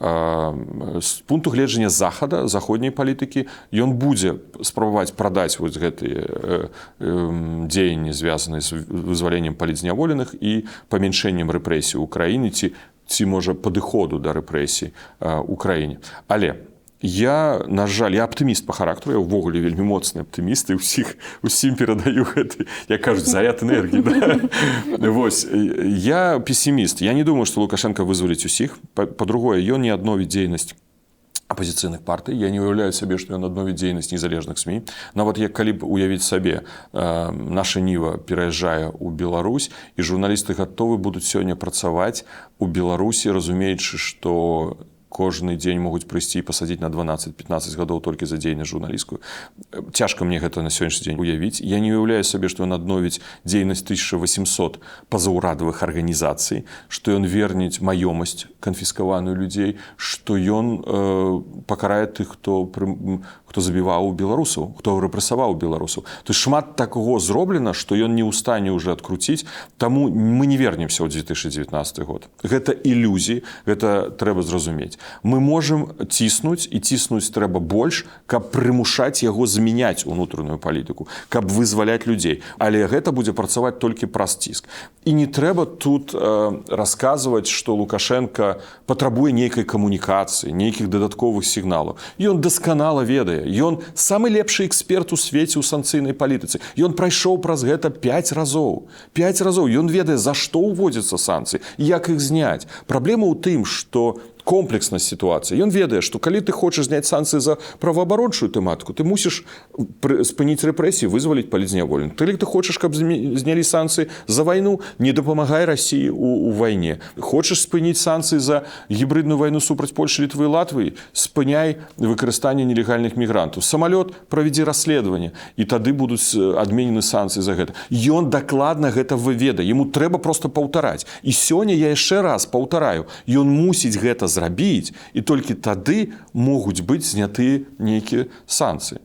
З пункту гледжання захада, заходняй палітыкі, ён будзе спрабаваць прадаць вось гэтыя дзеянні, звязаныя з вызваленнем палітзняволеных і памяншэннем рэпрэсій у краіне, ці можа падыходу да рэпрэсій у краіне. Але я, на жаль, я аптыміст па характару, я ўвогуле вельмі моцны аптыміст, і усім перадаю гэты, як кажуць, заряд энергіі. Да? Вось, я песіміст. Я не думаю, што Лукашенко вызваліць усіх. Па-другое, ён не адновіць дзейнасць апозіцыйных партый. Я не уяўляю сабе, што ён адновіць дзейнасць незалежных СМІ. Нават як калі б уявіць сабе, наша Ніва пераязджае ў Беларусь, і журналісты гатовы будуць сёння працаваць у Беларусі, разумеючы, што кожны дзень могуць прыйсці і пасадзіць на 12-15 гадоў толькі за дзейнасць журналісцкую. Цяжка мне гэта на сённяшні дзень уявіць. Я не уяўляю сабе, што ён адновіць дзейнасць 1800 пазаўрадавых арганізацый, што ён вернець маёмасць канфіскаваную людзей, што ён пакарае тых, хто забіваў беларусаў, хто рэпрэсаваў беларусаў. То есть шмат такого зроблена, што ён не ў стане ўжо адкруціць, таму мы не вернемся ў 2019 год. Гэта ілюзіі, гэта трэба зразумець. Мы можам ціснуць, і ціснуць трэба больш, каб прымушаць яго змяняць унутраную палітыку, каб вызваляць людзей. Але гэта будзе працаваць толькі праз ціск. І не трэба тут расказваць, што Лукашенко патрабуе нейкай камунікацыі, нейкіх дадатковых сігналаў. Ён дасканала ведае. Ён самы лепшы эксперт у свеце ў санкцыйнай палітыцы. Ён прайшоў праз гэта 5 разоў. 5 разоў. Ён ведае, за што ўводзяцца санкцыі, як іх зняць. Праблема ў тым, што комплексность ситуации. Ён ведае, што калі ты хочаш зняць санкцыі за праваабарончую тэматыку, ты мусіш спыніць рэпрэсіі, вызваліць палітзняволеных. Калі ты хочаш, каб знялі санкцыі за вайну, не дапамагай Расіі у вайне. Хочаш спыніць санкцыі за гібридную вайну супраць Польшы, Літвы і Латвіі, спыняй выкарыстанне нелегальных мігрантаў. Самалёт правядзі расследаванне, і тады будуць адменены санкцыі за гэта. Ён дакладна гэта выведае. Яму трэба проста паўтараць. І сёння я яшчэ раз паўтараю, ён мусіць гэта зрабіць, і толькі тады могуць быць знятыя нейкія санкцыі.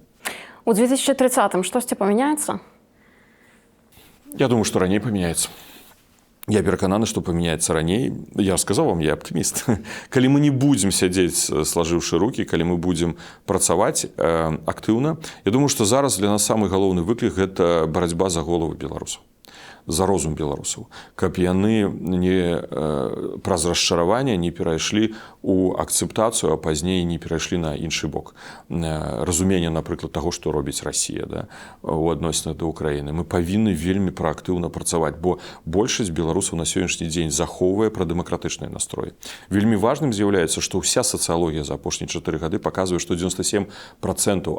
У 2030-м штосьці памяняецца? Я думаю, што раней памяняецца. Я перакананы, што памяняецца раней. Я сказаў вам, я аптыміст. Калі мы не будзем сядзець, слажыўшы рукі, калі мы будзем працаваць актыўна, я думаю, што зараз для нас самы галоўны выклік – гэта барацьба за головы беларусаў, за розум беларусаў, каб яны не праз расчараванне не перайшлі у акцэптацыю, а пазней не перайшлі на іншы бок. Разуменне, напрыклад, таго, што робіць Расія, да, у адносінах да Украіны. Мы павінны вельмі праактыўна працаваць, бо большасць беларусаў на сённяшні дзень захоўвае прадэмакратычныя настроі. Вельмі важным з'яўляецца, што ўся сацыялогія за апошнія 4 гады паказвае, што 97%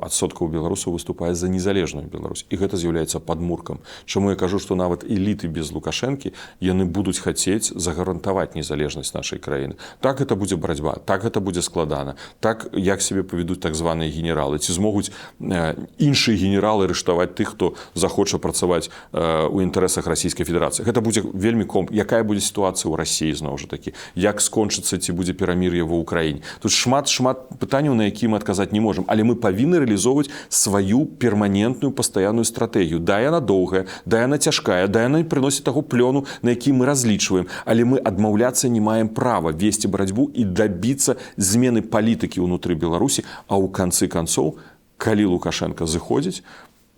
адсоткаў беларусаў выступае за незалежную Беларусь. І гэта з'яўляецца падмуркам. Чаму я кажу, што нават эліты без Лукашэнкі, яны будуць хацець загарантаваць незалежнасць нашай краіны. Так гэта будзе барацьба, так гэта будзе складана, так як сябе павядуць так званыя генералы. Ці змогуць іншыя генералы арыштаваць тых, хто захоча працаваць у інтарэсах Расійскай Федэрацыі. Гэта будзе вельмі якая будзе сітуацыя ў Расіі, зноў жа такі, як скончыцца, ці будзе перамір'е ва ўкраіне. Тут шмат пытанняў, на якія мы адказаць не можам, але мы павінны рэалізоўваць сваю перманентную пастаянную стратэгію. Да, яна доўгая, да, яна цяжкая, да, яна прыносіць таго плёну, на які мы разлічваем, але мы адмаўляцца не маем права весці барацьбу і дабіцца змены палітыкі ўнутры Беларусі, а ў канцы канцоў, калі Лукашенко зыходзіць,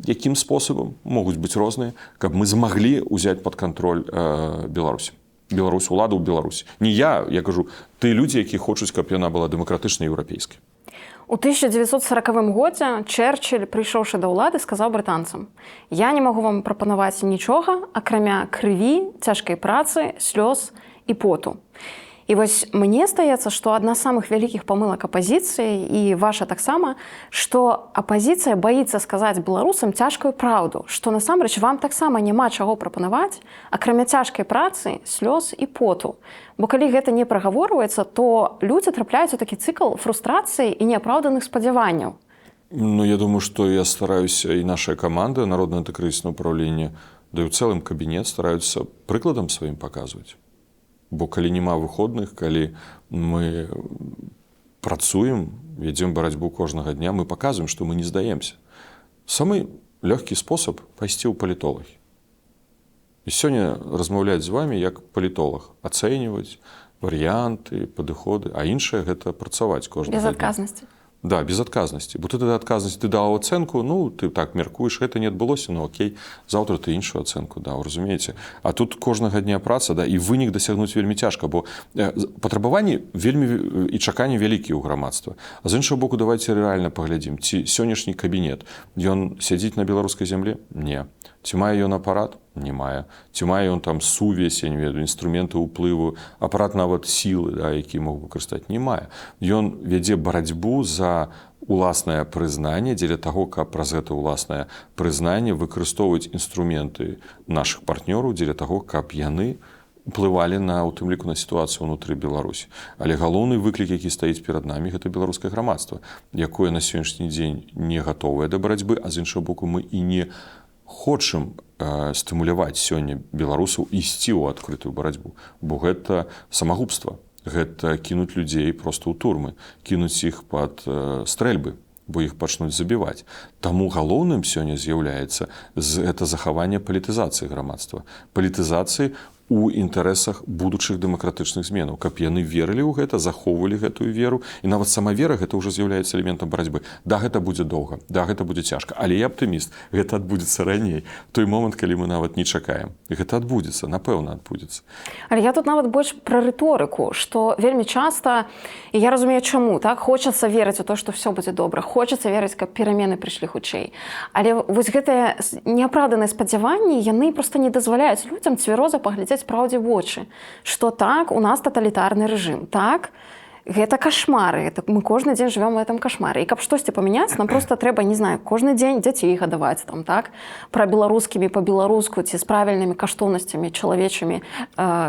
якім спосабам могуць быць розныя, каб мы змаглі ўзяць пад кантроль Беларусь. Беларусь, уладу ў Беларусі. Не я кажу, тыя людзі, якія хочуць, каб яна была дэмакратычнай і еўрапейскай. У 1940 годзе Чэрчыль, прыйшоўшы да ўлады, сказаў брытанцам: «Я не магу вам прапанаваць нічога, акрамя крыві, цяжкай працы, слёз і поту». І вось мне здаецца, што адна з самых вялікіх памылак апазіцыі, і ваша таксама, што апазіцыя баіцца сказаць беларусам цяжкую праўду, што насамрэч вам таксама няма чаго прапанаваць, акрамя цяжкай працы, слёз і поту. Бо калі гэта не прагаворваецца, то людзі трапляюць у такі цыкл фрустрацыі і неапраўданых спадзяванняў. Ну, я думаю, што я стараюся, і наша каманда, Народнае антыкрызіснае ўпраўленне, да і ў цэлым кабінет стараюцца прыкладам сваім паказваць. Бо калі няма выходных, калі мы працуем, вядзем барацьбу кожнага дня, мы паказваем, што мы не здаемся. Самы лёгкі спосаб пайсці ў палітолагі. І сёння размаўляць з вамі як палітолаг, ацэньваць варыянты, падыходы, а іншае гэта працаваць кожнага дня. Без адказнасці. Да, без адказнасці. Бо ты тады адказнасць, ты даў ацэнку, ну, ты так меркуеш, гэта не адбылося, ну окей, заўтра ты іншую ацэнку даў, разумееце. А тут кожнага дня праца, да, і вынік дасягнуць вельмі цяжка, бо патрабаванні вельмі і чаканні вялікія ў грамадства. А з іншага боку, давайце рэальна паглядзім, ці сённяшні кабінет, ён сядзіць на беларускай зямлі? Не. Ці мае ён апарат? Не мае. Ці мае ён там сувязь, я не ведаю, інструменты ўплыву, апарат нават сілы, да, які мог выкарыстаць? Не мае. Ён вядзе барацьбу за уласнае прызнанне, дзеля таго, каб праз гэта уласнае прызнанне выкарыстоўваць інструменты нашых партнёраў, дзеля таго, каб яны уплывалі на, у тым ліку, на сітуацыю ўнутры Беларусі. Але галоўны выклік, які стаіць перад намі, гэта беларускае грамадства, якое на сённяшні дзень не гатовае да барацьбы, а з іншага боку мы і не хочам стымуляваць сёння беларусаў ісці ў адкрытую барацьбу, бо гэта самагубства, гэта кінуць людзей проста ў турмы, кінуць іх пад стрэльбы, бо іх пачнуць забіваць. Таму галоўным сёння з'яўляецца гэта захаванне палітызацыі грамадства, палітызацыі у інтарэсах будучых дэмакратычных зменаў, каб яны верылі ў гэта, захоўвалі гэтую веру, і нават сама вера гэта ўжо з'яўляецца элементам барацьбы. Да, гэта будзе доўга, да, гэта будзе цяжка, але я аптыміст, гэта адбудзецца раней, той момант, калі мы нават не чакаем. І гэта адбудзецца, напэўна, адбудзецца. Але я тут нават больш пра рыторыку, што вельмі часта, і я разумею, чаму, так, хочацца верыць у то, што ўсё будзе добра, хочацца верыць, каб перамены прыйшлі хутчэй. Але вось гэтыя неапраўданыя спадзяванні, яны проста не дазваляюць людзям цвяроза паглядзець праўдзе ў вочы, што так, у нас таталітарны рэжым, так, гэта кашмары, это мы кожны дзень живем в этом кашмары. І каб штосьці памяняць, нам просто трэба, не знаю, кожны дзень дзяцей гадаваць там, так, пра беларускімі па-беларуску ці з правільнымі каштоўнасцямі, чалавечымі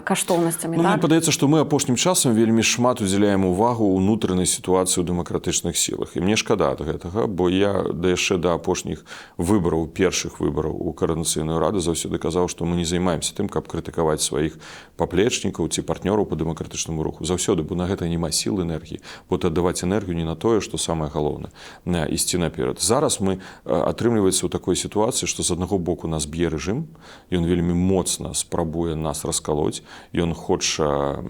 каштоўнасцямі. Ну, так? мне падаецца, што мы апошнім часам вельмі шмат удзяляем увагу ўнутранай сітуацыі ў дэмакратычных сілах. І мне шкада ад гэтага, бо я яшчэ да апошніх выбараў, першых выбараў у Коордынацыйную раду заўсёды казаў, што мы не займаемся тым, каб крытыкаваць сваіх паплечнікаў ці партнёраў па дэмакратычнаму руху. Заўсёды, бо на гэта няма сіл энергіі, бо аддаваць энергію не на тое, што самае галоўнае, ісці наперад. Зараз мы атрымліваецца ў такой сітуацыі, што з аднаго боку нас б'е рэжым, ён вельмі моцна спрабуе нас раскалоць, ён хоча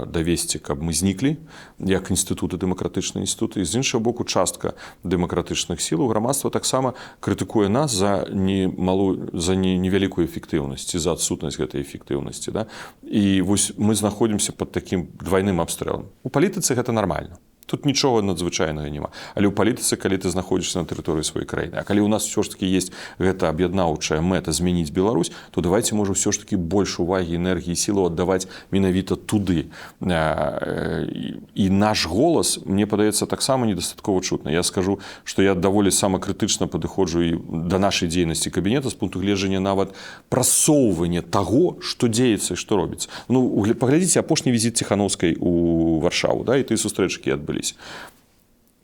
давесці, каб мы зніклі, як інстытуты, дэмакратычныя інстытуты, і з іншага боку частка дэмакратычных сіл у грамадства таксама крытыкуе нас за невялікую эфектыўнасць, ці за адсутнасць гэтай эфектыўнасці. Да? І вось мы знаходзімся пад такім двайным абстрэлам. У палітыцы гэта нармальна. Тут нічога надзвычайнага няма. Але ў палітыцы, калі ты знаходзішся на тэрыторыі сваёй краіны, а калі ў нас ўсё ж такі есть гэта аб'яднаўчая мэта змяніць Беларусь, то давайте, можа, ўсё ж такі больш увагі, энергіі і сілаў аддаваць менавіта туды. І наш голас, мне падаецца, таксама недастаткова чутны. Я скажу, што я даволі самакрытычна падыходжу і да нашай дзейнасці кабінета з пункту гледжання нават прасоўвання таго, што дзеецца і што робіцца. Ну, паглядзіце апошні візіт Ціханаўскай у Варшаву, да, і тыя сустрэчы, якія адбыліся.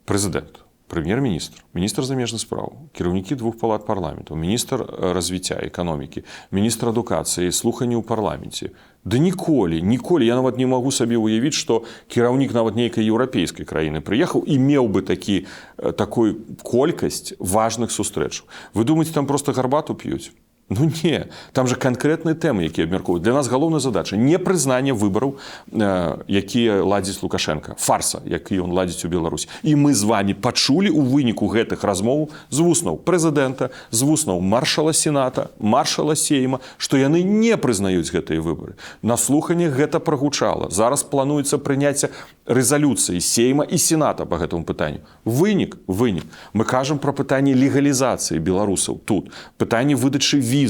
Прэзідэнт, прэм'ер-міністр, міністр замежных спраў, кіраўнікі двух палат парламентаў, міністр развіцця эканомікі, міністр адукацыі, слуханні ў парламенце. Да ніколі, я нават не магу сабе ўявіць, што кіраўнік нават нейкай еўрапейскай краіны прыехаў і меў бы такую колькасць важных сустрэчаў. Вы думаеце, там проста гарбату п'юць? Ну не, там же канкрэтныя тэмы, якія абмяркоўваюць. Для нас галоўная задача не прызнанне выбараў, якія ладзіць Лукашенко, фарса, які ён ладзіць у Беларусі. І мы з вами пачулі ў выніку гэтых размоў з вуснаў прэзідэнта, з вуснаў маршала Сената, маршала Сейма, што яны не прызнаюць гэтыя выбары. На слуханнях гэта прагучала. Зараз плануецца прыняцце рэзалюцыі Сейма і Сената па гэтаму пытанню. Вынік. Мы кажам пра пытанне легалізацыі беларусаў тут, пытанне выдачы візаў.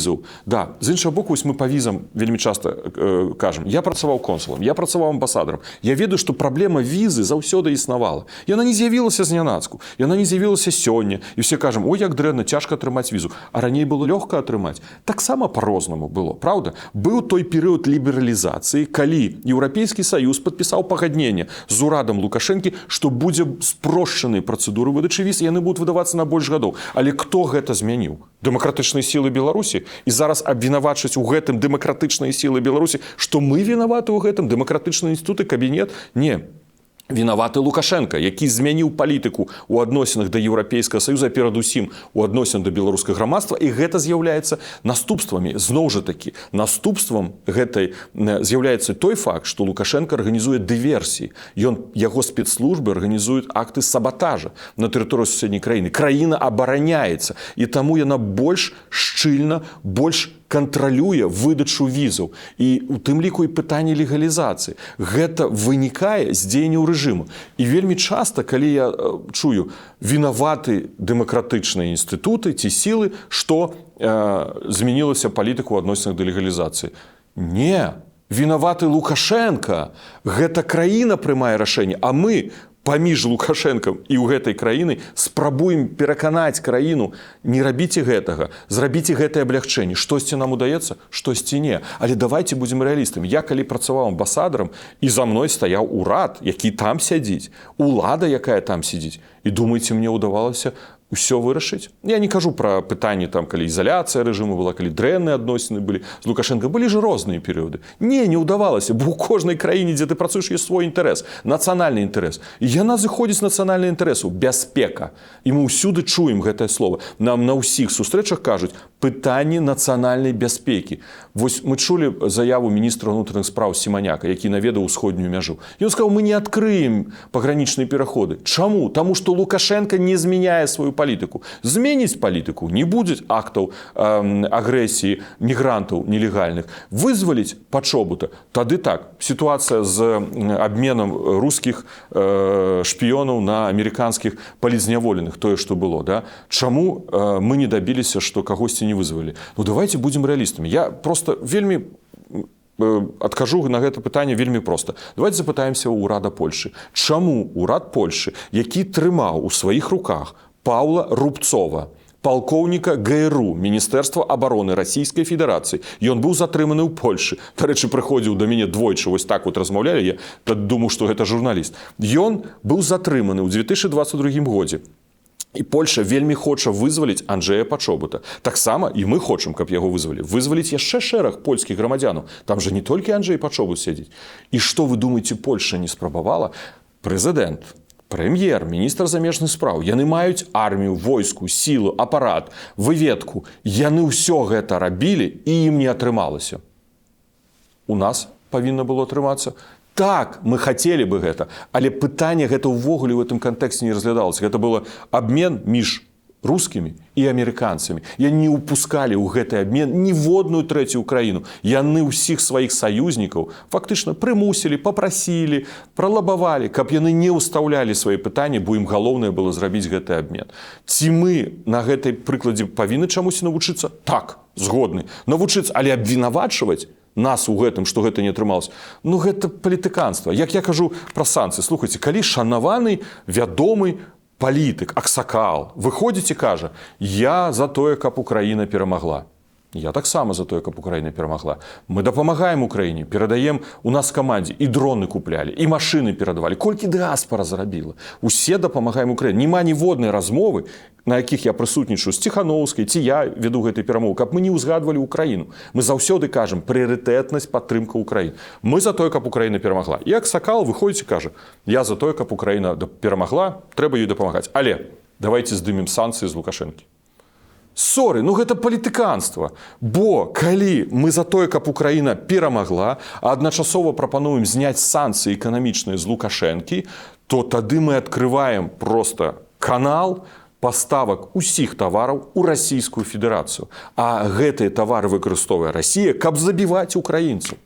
Да, з іншага боку, вось мы па візам вельмі часта кажам. Я працаваў консулам, я працаваў амбасадарам. Я ведаю, што праблема візы заўсёды існавала. Яна не з'явілася знянацку, яна не з'явілася сёння. І все кажам, ой, як дрэнна, цяжка атрымаць візу. А раней было лёгка атрымаць. Таксама па-рознаму было, правда? Быў той перыяд лібералізацыі, калі Еўрапейскі Саюз падпісаў пагадненне з урадам Лукашэнкі, што будзе спрошчаныя працэдуры выдачы віз, і яны будуць выдавацца на больш гадоў. Але хто гэта змяніў? Дэмакратычныя сілы Беларусі? І зараз абвінавачваць у гэтым дэмакратычныя сілы Беларусі, што мы вінаваты ў гэтым, дэмакратычныя інстытуты, кабінет? Не. Вінаваты Лукашенко, які змяніў палітыку ў адносінах да Еўрапейскага Саюза, перадусім у адносінах да беларускага грамадства, і гэта з'яўляецца наступствамі. Зноў жа такі, наступствам гэтай з'яўляецца той факт, што Лукашенко арганізуе дыверсіі. Яго спецслужбы арганізуюць акты сабатажа на тэрыторыі суседняй краіны. Краіна абараняецца, і таму яна больш шчыльна, больш кантралюе выдачу візаў. І у тым ліку і пытанне легалізацыі. Гэта вынікае з дзеянняў рэжыму. І вельмі часта, калі я чую вінаваты дэмакратычныя інстытуты ці сілы, што змянілася палітыка ў адносінах да легалізацыі. Не, вінаваты Лукашенко. Гэта краіна прымае рашэнне, а мы паміж Лукашэнкам і ў гэтай краіны спрабуем пераканаць краіну, не рабіце гэтага, зрабіце гэтае аблягчэнне. Штосьці нам удаецца, штосьці не. Але давайте будзем рэалістамі. Я калі працаваў амбасадарам, і за мной стаяў урад, які там сядзіць, улада, якая там сядзіць. І думаеце, мне ўдавалася ўсё вырашыць? Я не кажу пра пытанне, там, калі ізаляцыя рэжыму была, калі дрэнныя адносіны былі з Лукашенко. Былі ж розныя перыяды. Не ўдавалася, бо ў кожнай краіне, дзе ты працуеш, ёсць свой інтарэс, нацыянальны інтарэс. І яна зыходзіць з нацыянальнага інтарэсу, бяспека. І мы ўсюды чуем гэтае слово. Нам на ўсіх сустрэчах кажуць пытанне нацыянальнай бяспекі. Вось мы чулі заяву міністра ўнутраных спраў Сіманяка, які наведаў усходнюю мяжу. Ён сказаў, мы не адкрыем пагранічныя пераходы. Чаму? Таму што Лукашенко не змяняе сваю палітыку. Зменіць палітыку, не будзе актаў агрэсіі мігрантаў нелегальных. Вызваліць пачобута. Тады так, сітуацыя з абменам рускіх шпіёнаў на амерыканскіх палітзняволеных, тое, што было. Да? Чаму мы не дабіліся, што кагосьці не вызвалі? Ну, давайте будзем рэалістамі. Я просто вельмі адкажу на гэта пытанне вельмі проста. Давайте запытаемся ў ўрада Польшы. Чаму ўрад Польшы, які трымаў у сваіх руках Паўла Рубцова, палкоўніка ГРУ, Міністэрства абароны Расійскай Федэрацыі. Ён быў затрыманы ў Польшы. Дарэчы, прыходзіў да мяне двойчы, вось так вот размаўлялі, я думаю, што гэта журналіст. Ён быў затрыманы ў 2022 годзе. І Польша вельмі хоча вызваліць Анджэя Пачобута. Таксама і мы хочам, каб яго вызвалі. Вызваліць яшчэ шэраг польскіх грамадзянаў. Там жа не толькі Анджэй Пачобут сядзіць. І што вы думаеце, Польша не спрабавала? Прэзідэнт, прэм'ер, міністр замежных спраў, яны маюць армію, войску, сілу, апарат, выведку. Яны ўсё гэта рабілі, і ім не атрымалася. У нас павінна было атрымацца. Так, мы хацелі бы гэта, але пытанне гэта ўвогуле ў гэтым кантэксце не разглядалася. Гэта было абмен між рускімі і амерыканцамі. Яны не ўпускалі ў гэты абмен ніводную трэцюю краіну. Яны ўсіх сваіх саюзнікаў фактычна прымусілі, папрасілі, пралабавалі, каб яны не ўстаўлялі свае пытанні, бо ім галоўнае было зрабіць гэты абмен. Ці мы на гэтай прыкладзе павінны чамусьці навучыцца? Так, згодны. Навучыцца, але абвінавачваць нас у гэтым, што гэта не атрымалася. Ну, гэта палітыканства. Як я кажу пра санкцыі, слухайце, калі шанаваны, вядомы палітык, Аксакал, выходзіць і кажа, я за тое, каб Украіна перамагла. Я таксама за тое, каб Украіна перамагла. Мы дапамагаем Украіне, перадаем у нас камандзе, і дроны куплялі, і машыны перадавалі. Колькі дыаспара зрабіла. Усе дапамагаем Украіне. Нема ніводнай размовы, на якіх я прысутнічаю з Ціхановскай, ці я веду гэтай перамовы, каб мы не ўзгадвалі Украіну. Мы заўсёды кажам прыярытэтнасць падтрымка Украіны. Мы за тое, каб Украіна перамагла. І Аксакал выходзіць і кажа, я за тое, каб Украіна перамагла, трэба ёй дапамагаць. Але давайте здымем санкцыі з Лукашэнкі. Соры, ну гэта палітыканства. Бо калі мы за тое, каб Украіна перамагла, а адначасова прапануем зняць санкцыі эканамічныя з Лукашэнкі, то тады мы адкрываем проста канал паставак усіх тавараў у Расійскую Федэрацыю. А гэтыя тавары выкарыстоўвае Расія, каб забіваць украінцаў.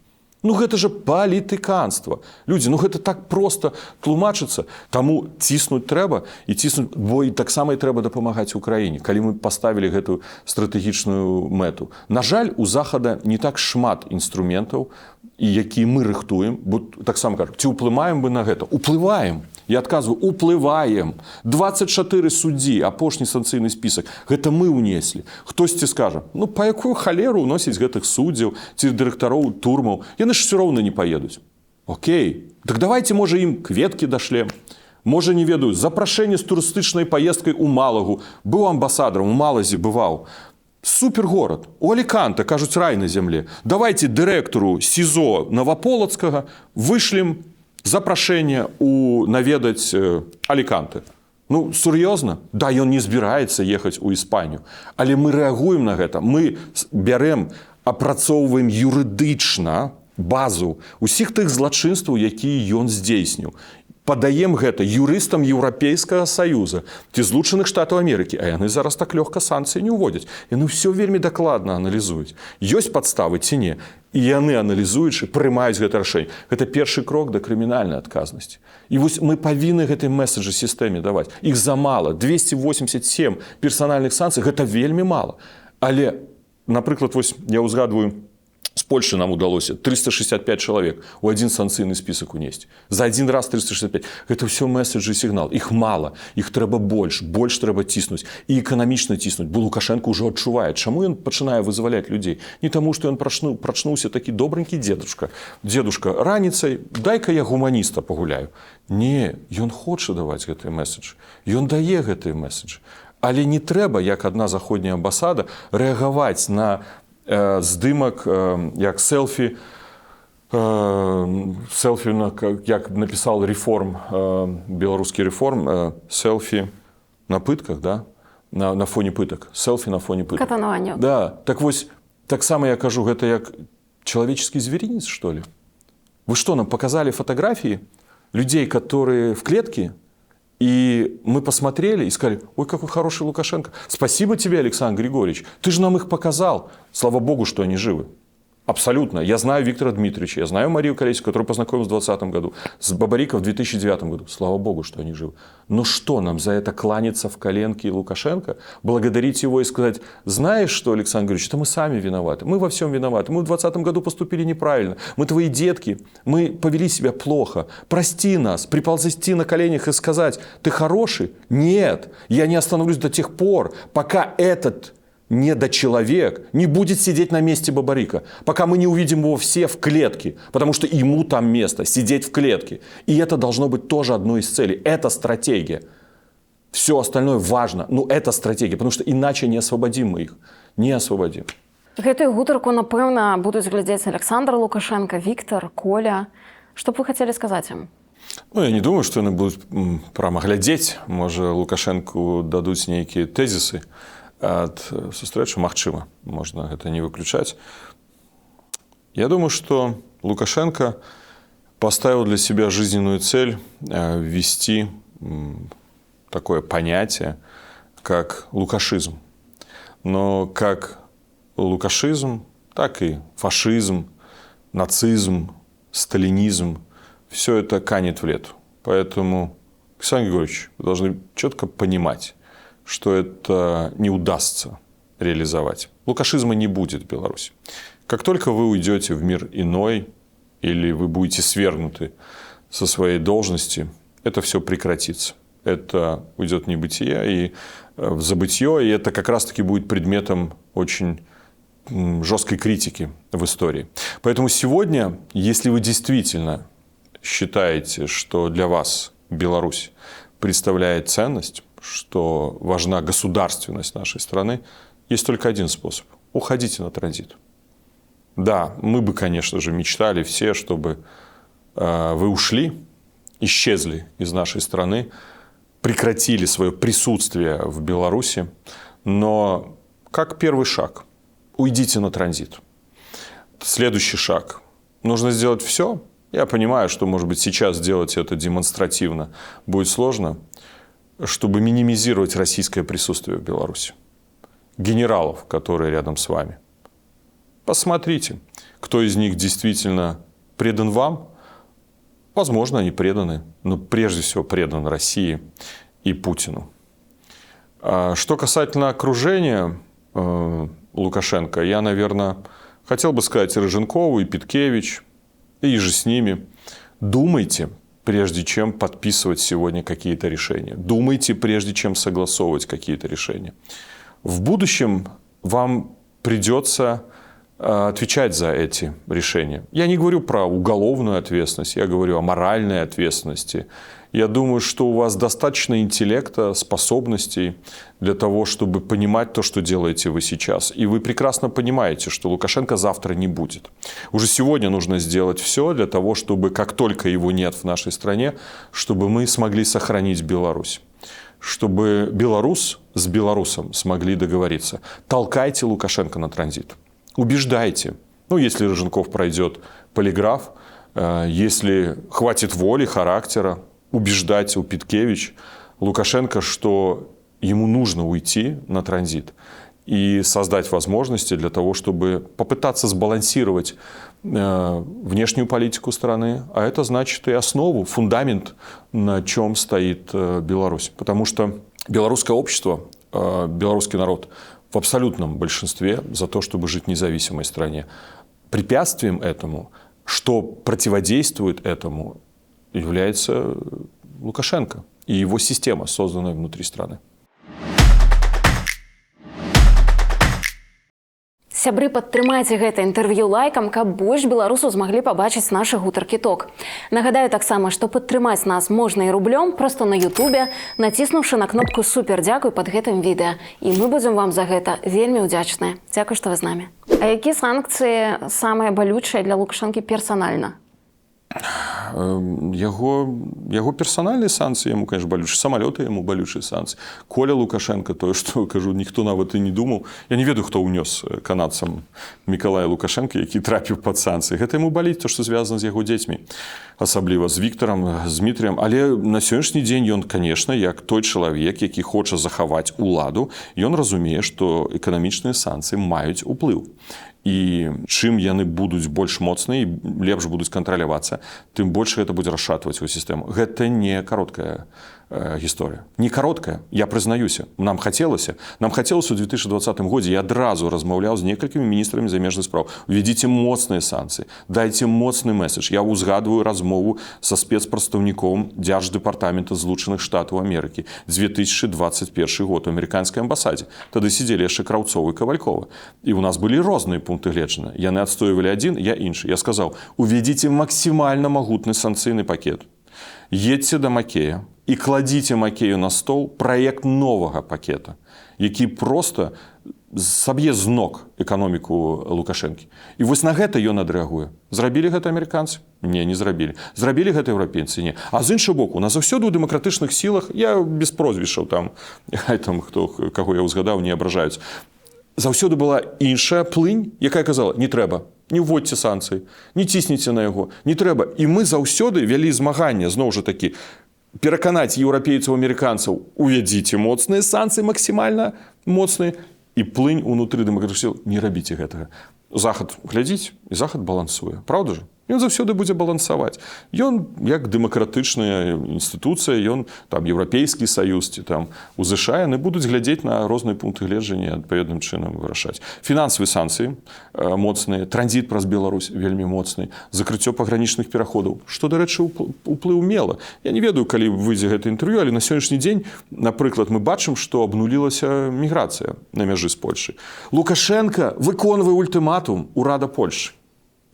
Ну гэта же палітыканства. Людзі, ну гэта так проста тлумачыцца. Таму ціснуць трэба, і ціснуць, бо і таксама і трэба дапамагаць Украіне, калі мы паставілі гэтую стратэгічную мэту. На жаль, у Захада не так шмат інструментаў, і якія мы рыхтуем, бо таксама кажу, ці ўплываем мы на гэта? Уплываем. Я адказваю, уплываем. 24 суддзі, апошні санкцыйны спісак. Гэта мы ўнеслі. Хтосьці скажа, ну па якую халеру ўносіць гэтых суддзяў ці дырэктароў турмаў? Яны ж все роўна не паедуць. Окей. Так давайте, можа, ім кветкі дашлем. Можа, не ведаю, запрашэнне з турыстычнай паездкай у Малагу. Быў амбасадарам, у Малазе бываў. Супергорад. У Аліканта, кажуць, рай на зямле. Давайте дырэктару СІЗО Новополацкага вышлем запрашэнне наведаць Аліканты. Ну, сур'ёзна? Да, ён не збіраецца ехаць у Іспанію. Але мы рэагуем на гэта. Мы бярем, апрацоўваем юрыдычна базу усіх тых злачынстваў, якія ён здзейсніў. Падаем гэта юрыстам Еўрапейскага Саюза ці Злучаных Штатаў Амерыкі, а яны зараз так лёгка санкцыі не ўводзяць. Яны ўсё вельмі дакладна аналізуюць. Ёсць падставы ці не? І яны, аналізуючы, прымаюць гэта рашэнне. Гэта першы крок да крымінальнай адказнасці. І вось мы павінны гэтай месаджы сістэме даваць. Іх замала. 287 персанальных санкцый – гэта вельмі мала. Але, напрыклад, вось я ўзгадваю, з Польшы нам удалося 365 чалавек у адзін санкцыйны спісак унесці. За адзін раз 365. Гэта ўсё месаджы і сігнал. Іх мала. Іх трэба больш трэба ціснуць. І эканамічна ціснуць. Бо Лукашенко ўжо адчувае, чаму ён пачынае вызваляць людзей. Не таму, што ён прачнуўся такі добренькі дзедушка. Дзедушка, раніцай дай-ка я гуманіста пагуляю. Не, ён хоча даваць гэты месадж. Ён дае гэты месадж. Але не трэба, як адна заходняя амбасада, рэагаваць на здымак, як селфі, як напісаў Рэформ, беларускі Рэформ, селфі на пытках, да? На фоне пытак. Селфі на фоне пытак. Катанаванне. Да, так вось, таксама я кажу, гэта як чалавеческі зверінец, што ли? Вы што, нам показали фотографии людей, которые в клетке? И мы посмотрели и сказали, ой, какой хороший Лукашенко. Спасибо тебе, Александр Григорьевич. Ты же нам их показал. Слава Богу, что они живы. Абсолютно. Я знаю Виктора Дмитриевича, я знаю Марию Колесникову, которую познакомился в 2020 году, с Бабарико в 2009 году. Слава богу, что они живы. Но что нам за это кланяться в коленки Лукашенко, благодарить его и сказать: знаешь что, Александр Григорьевич, это мы сами виноваты, мы во всем виноваты, мы в 2020 году поступили неправильно, мы твои детки, мы повели себя плохо, прости нас, приползти на коленях и сказать: ты хороший? Нет, я не остановлюсь до тех пор, пока этот недочеловек не будет сидеть на месте Бабарико, пока мы не увидим его все в клетке, потому что ему там место, сидеть в клетке. И это должно быть тоже одной из целей. Это стратегия. Все остальное важно, но это стратегия, потому что иначе не освободим мы их. Не освободим. Гэтую гутарку, напэўна, будуць глядзець Александр Лукашенко, Виктор, Коля. Что б вы хотели сказать им? Ну, я не думаю, что они будут прямо глядзець. Можа, Лукашенку дадуць нейкія тэзісы ад сустрэчы, магчыма, можна гэта не выключаць. Я думаю, что Лукашенко поставил для себя жизненную цель ввести такое понятие, как лукашизм. Но как лукашизм, так и фашизм, нацизм, сталинизм – все это канет в лету. Поэтому, Александр Григорьевич, вы должны четко понимать, что это не удастся реализовать. Лукашизма не будет в Беларуси. Как только вы уйдете в мир иной или вы будете свергнуты со своей должности, это все прекратится. Это уйдет в небытие и в забытье, и это как раз-таки будет предметом очень жесткой критики в истории. Поэтому сегодня, если вы действительно считаете, что для вас Беларусь представляет ценность, что важна государственность нашей страны, есть только один способ – уходите на транзит. Да, мы бы, конечно же, мечтали все, чтобы вы ушли, исчезли из нашей страны, прекратили свое присутствие в Беларуси, но как первый шаг – уйдите на транзит. Следующий шаг – нужно сделать все. Я понимаю, что, может быть, сейчас сделать это демонстративно будет сложно, чтобы минимизировать российское присутствие в Беларуси. Генералов, которые рядом с вами. Посмотрите, кто из них действительно предан вам. Возможно, они преданы, но прежде всего предан России и Путину. Что касательно окружения Лукашенко, я, наверное, хотел бы сказать Рыженкову и Питкевич, и же с ними: думайте, прежде чем подписывать сегодня какие-то решения. Думайте, прежде чем согласовывать какие-то решения. В будущем вам придется отвечать за эти решения. Я не говорю про уголовную ответственность, я говорю о моральной ответственности. Я думаю, что у вас достаточно интеллекта, способностей для того, чтобы понимать то, что делаете вы сейчас. И вы прекрасно понимаете, что Лукашенко завтра не будет. Уже сегодня нужно сделать все для того, чтобы, как только его нет в нашей стране, чтобы мы смогли сохранить Беларусь. Чтобы белорус с белорусом смогли договориться. Толкайте Лукашенко на транзит. Убеждайте. Ну, если Рыженков пройдет полиграф, если хватит воли, характера, убеждать у Питкевич Лукашенко, что ему нужно уйти на транзит и создать возможности для того, чтобы попытаться сбалансировать внешнюю политику страны, а это значит и основу, фундамент, на чем стоит Беларусь. Потому что белорусское общество, белорусский народ в абсолютном большинстве за то, чтобы жить в независимой стране. Препятствием этому, что противодействует этому, является Лукашенко и его система, созданная внутри страны. Сябры, падтрымайце гэта інтэрв'ю лайкам, каб больш беларусаў змаглі пабачыць нашы гутаркі ток. Нагадаю таксама, што падтрымаць нас можна і рублём, проста на Ютубе, націснуўшы на кнопку «Супер дзякуй» пад гэтым відэа. І мы будзем вам за гэта вельмі ўдзячныя. Дзякуй, што вы з намі. А якія санкцыі самыя балючыя для Лукашэнкі персанальна? Яго персональные санкции, ему, конечно, болючие. Самолеты ему болючие санкции. Коля Лукашенко, то, что, кажу, ніхто нават і не думал. Я не ведаю, хто унес канадцам Миколая Лукашенко, які трапіў пад санкцыі. Гэта ему баліць, то, што звязана з яго дзецьмі. Асабліва з Вікторам, з Дмітрыем. Але на сённяшні дзень ён, конечно, як той чалавек, які хоча захаваць уладу, ён разумее, што эканамічныя санкцыі маюць уплыў. І чым яны будуць больш моцныя і лепш будуць кантралявацца, тым больш гэта будзе расшатваць сваю сістэму. Гэта не кароткая гісторыя. Не кароткая, я прызнаюся. Нам хацелася ў 2020 годзе, я адразу размаўляў з некалькімі міністрамі замежных спраў. Увядзіце моцныя санкцыі, дайце моцны месседж. Я узгадваю размову са спецпрадстаўніком Дзярждэпартамента Злучаных Штатаў Амерыкі 2021 год у амерыканскай амбасадзе. Тады сидзелі яшчэ Краўцова і Кавалькова. І ў нас былі розныя пункты гледжання. Яны адстойвалі адзін, я іншы. Я сказаў, увядзіце максімальна магутны санкцыйны пакет. Едьце да Макея і кладзіце Макею на стол праект новага пакета, які проста саб'е з ног эканоміку Лукашэнкі. І вось на гэта ён адрэагуе. Зрабілі гэта амерыканцы? Не зрабілі. Зрабілі гэта еўрапейцы? Не. А з іншага боку, у нас заўсёды ў дэмакратычных сілах, я без прозвішчаў там, каго я ўзгадаў, не абражаюць, заўсёды была іншая плынь, якая казала, не трэба, не ўводзьце санкцыі, не цісніце на яго, не трэба. І мы заўсёды вялі змагання, зноў жа такі, пераканаць еўрапейцаў, амерыканцаў, увядзіце моцныя санкцыі, максімальна моцныя, і плынь унутры дэмакратычных сіл, не рабіце гэтага. Захад глядзіць, і захад балансуе. Праўда ж? Ён заўсёды будзе балансаваць. Ён, як дэмакратычная інстытуцыя, ён, там, Еўрапейскі саюз, ці там, у ЗША, яны будуць глядзець на розныя пункты гледжання, адпаведным чынам вырашаць. Фінансавыя санкцыі моцныя, транзіт праз Беларусь вельмі моцны, закрыццё пагранічных пераходаў, што, дарэчы, уплыў мела. Я не ведаю, калі выйдзе гэта інтэрв'ю, але на сённяшні дзень, напрыклад, мы бачым, што абнулілася міграцыя на мяжы з Польшай. Лукашенка выконвае ультыматум урада Польшы.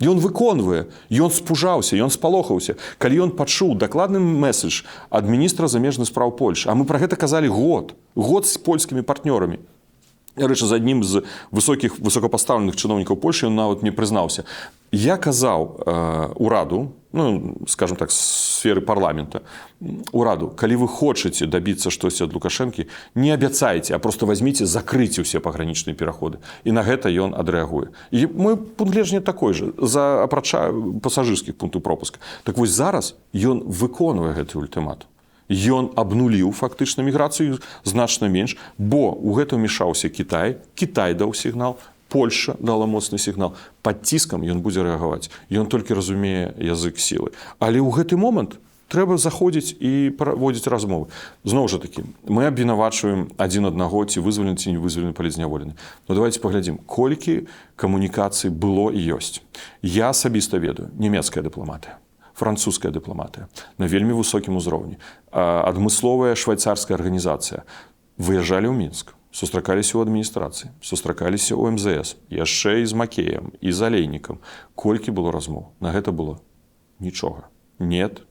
Ён выконвае, ён спужаўся, ён спалохаўся. Калі ён пачуў дакладны месседж ад міністра замежных спраў Польшы, а мы пра гэта казалі год з польскімі партнёрамі. Рэчы, з аднім з высокапастаўленых чыноўнікаў Польшы ён нават не прызнаўся. Я казаў ураду, скажем так, з сферы парламента, ураду, калі вы хочаце дабіцца штосьці ад Лукашэнкі, не абяцайце, а просто возьміце, закрыйце ўсе пагранічныя пераходы. І на гэта ён адрэагуе. І мой пункт гледжання такой же, апрача пасажырскіх пунктаў пропуска. Так вось зараз ён выконвае гэты ультыматум. Ён абнуліў фактычна міграцыю значна менш, бо ў гэта ўмешаўся Кітай, Кітай даў сігнал, Польша дала моцны сігнал. Пад ціскам ён будзе рэагаваць. Ён толькі разумее язык сілы. Але ў гэты момант трэба заходзіць і праводзіць размовы. Зноў жа такі, мы абвінавачваем адзін аднаго, ці вызвалены, ці не вызвалены палітзняволены. Но давайте паглядзім, колькі камунікацый было і ёсць. Я асабіста ведаю, нямецкая дыпламатыя, французская дыпламатыя на вельмі высокім узроўні. Адмысловая швайцарская арганізацыя выязджалі ў Мінск, сустракаліся ў адміністрацыі, сустракаліся ў МЗС, яшчэ і з Макеем, і з Алейнікам. Колькі было размоў? На гэта было нічога. Нет.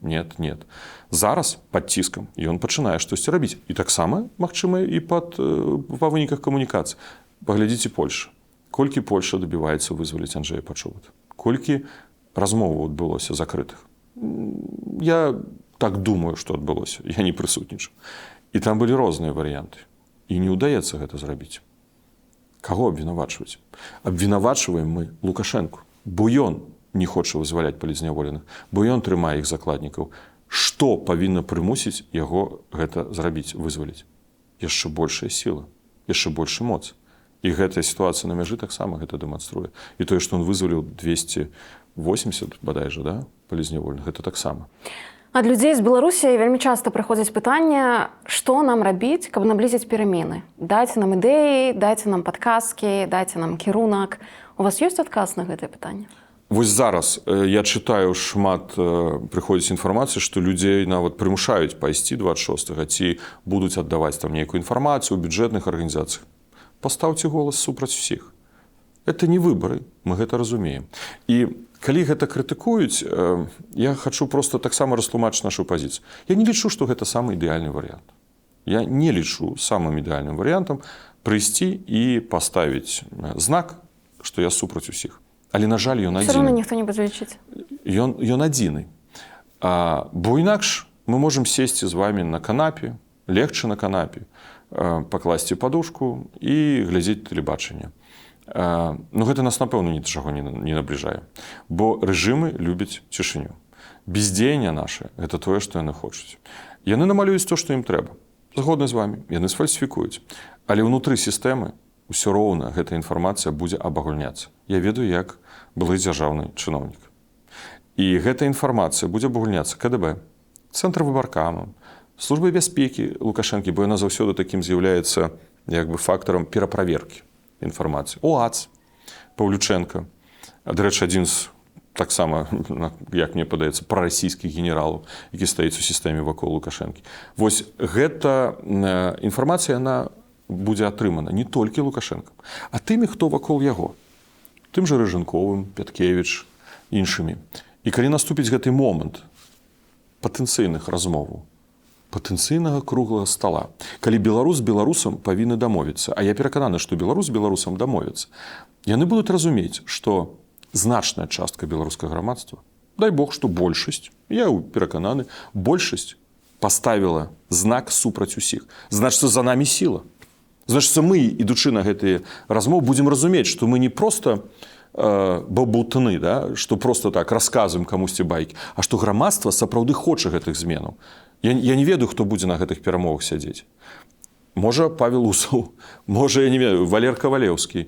Зараз пад ціскам ён пачынае штосьці рабіць. І таксама, магчыма, і па выніках камунікацый. Паглядзіце Польшу. Колькі Польша дабіваецца вызваліць Анджэя Пачулата? Колькі размоваў адбылося закрытых? Я так думаю, што адбылося. Я не прысутнічаў. І там былі розныя варыянты. І не ўдаецца гэта зрабіць. Каго абвінавачваць? Абвінавачваем мы Лукашэнку, бо ён не хоча вызваляць палітзняволеных, бо ён трымае іх закладнікаў. Што павінна прымусіць яго гэта зрабіць, вызваліць? Яшчэ большая сіла, яшчэ большы моц. І гэтая сітуацыя на мяжы таксама гэта дэманструе. І тое, што ён вызваліў 280, бадай жа, да, палітзняволеных, гэта таксама. Ад людзей з Беларусі вельмі часта прыходзіць пытанне, што нам рабіць, каб наблізіць перамены. Дайце нам ідэі, дайце нам падказкі, дайце нам кірунак. У вас ёсць адказ на гэтае пытанне? Вось зараз я чытаю шмат, прыходзіць інфармацыя, што людзей нават прымушаюць пайсці 26-га, ці будуць аддаваць там нейкую інфармацыю ў бюджэтных арганізацыях. Пастаўце голас супраць усіх. Это не выбары, мы гэта разумеем. І калі гэта крытыкуюць, я хачу проста таксама растлумачыць нашу пазіцыю. Я не лічу, што гэта самы ідэальны варыянт. Я не лічу самым ідэальным варыянтам прыйсці і паставіць знак, што я супраць усіх. Але, на жаль, ён адзіны. Все равно ніхто не будзе лічыць. Ён адзіны. Бо інакш мы можам сесці з вамі на канапе, легчы на канапе, пакласці падушку і глядзець тэлебачанне. Но гэта нас, напэўна, ні да чаго не набліжае. Бо рэжымы любяць цішыню. Бездзеянне наша – гэта тое, што яны хочуць. Яны намалююць то, што ім трэба. Згодна з вамі, яны сфальсіфікуюць. Але ўнутры сістэмы ўсё роўна гэта інфармацыя будзе абагульняцца. Я ведаю, як былы дзяржаўны чыноўнік. І гэта інфармацыя будзе абагульняцца КДБ, Цэнтр выбаркама, службай бяспекі Лукашэнкі, бо яна заўсёды такім з'яўляецца як бы фактарам пераправеркі інфармацыі. ОАЦ, Паўлючэнка, дарэчы, адзін з таксама, як мне падаецца, прарасійскіх генералаў, які стаіць у сістэме вакол Лукашэнкі. Вось гэта інфармацыя, яна будзе атрымана не толькі Лукашэнкам, а тымі, хто вакол яго. Тым жа Рэжанковым, Пяткевіч, іншымі. І калі наступіць гэты момант патэнцыйных размоваў, патэнцыйнага круглага стала, калі беларус з беларусам павінны дамовіцца, а я перакананы, што беларус з беларусам дамовіцца, яны будуць разумець, што значная частка беларускага грамадства, дай Бог, што большасць, я перакананы, большасць паставіла знак супраць усіх. Значыцца, за намі сіла. Значыцца, мы, ідучы на гэтыя размовы, будзем разумець, што мы не проста бабутаны, да? Што проста так расказваем камусьці байкі, а што грамадства сапраўды хоча гэтых зменаў. Я не ведаю, хто будзе на гэтых перамовах сядзець. Можа, Павел Усаў, можа, я не ведаю, Валер Кавалеўскі,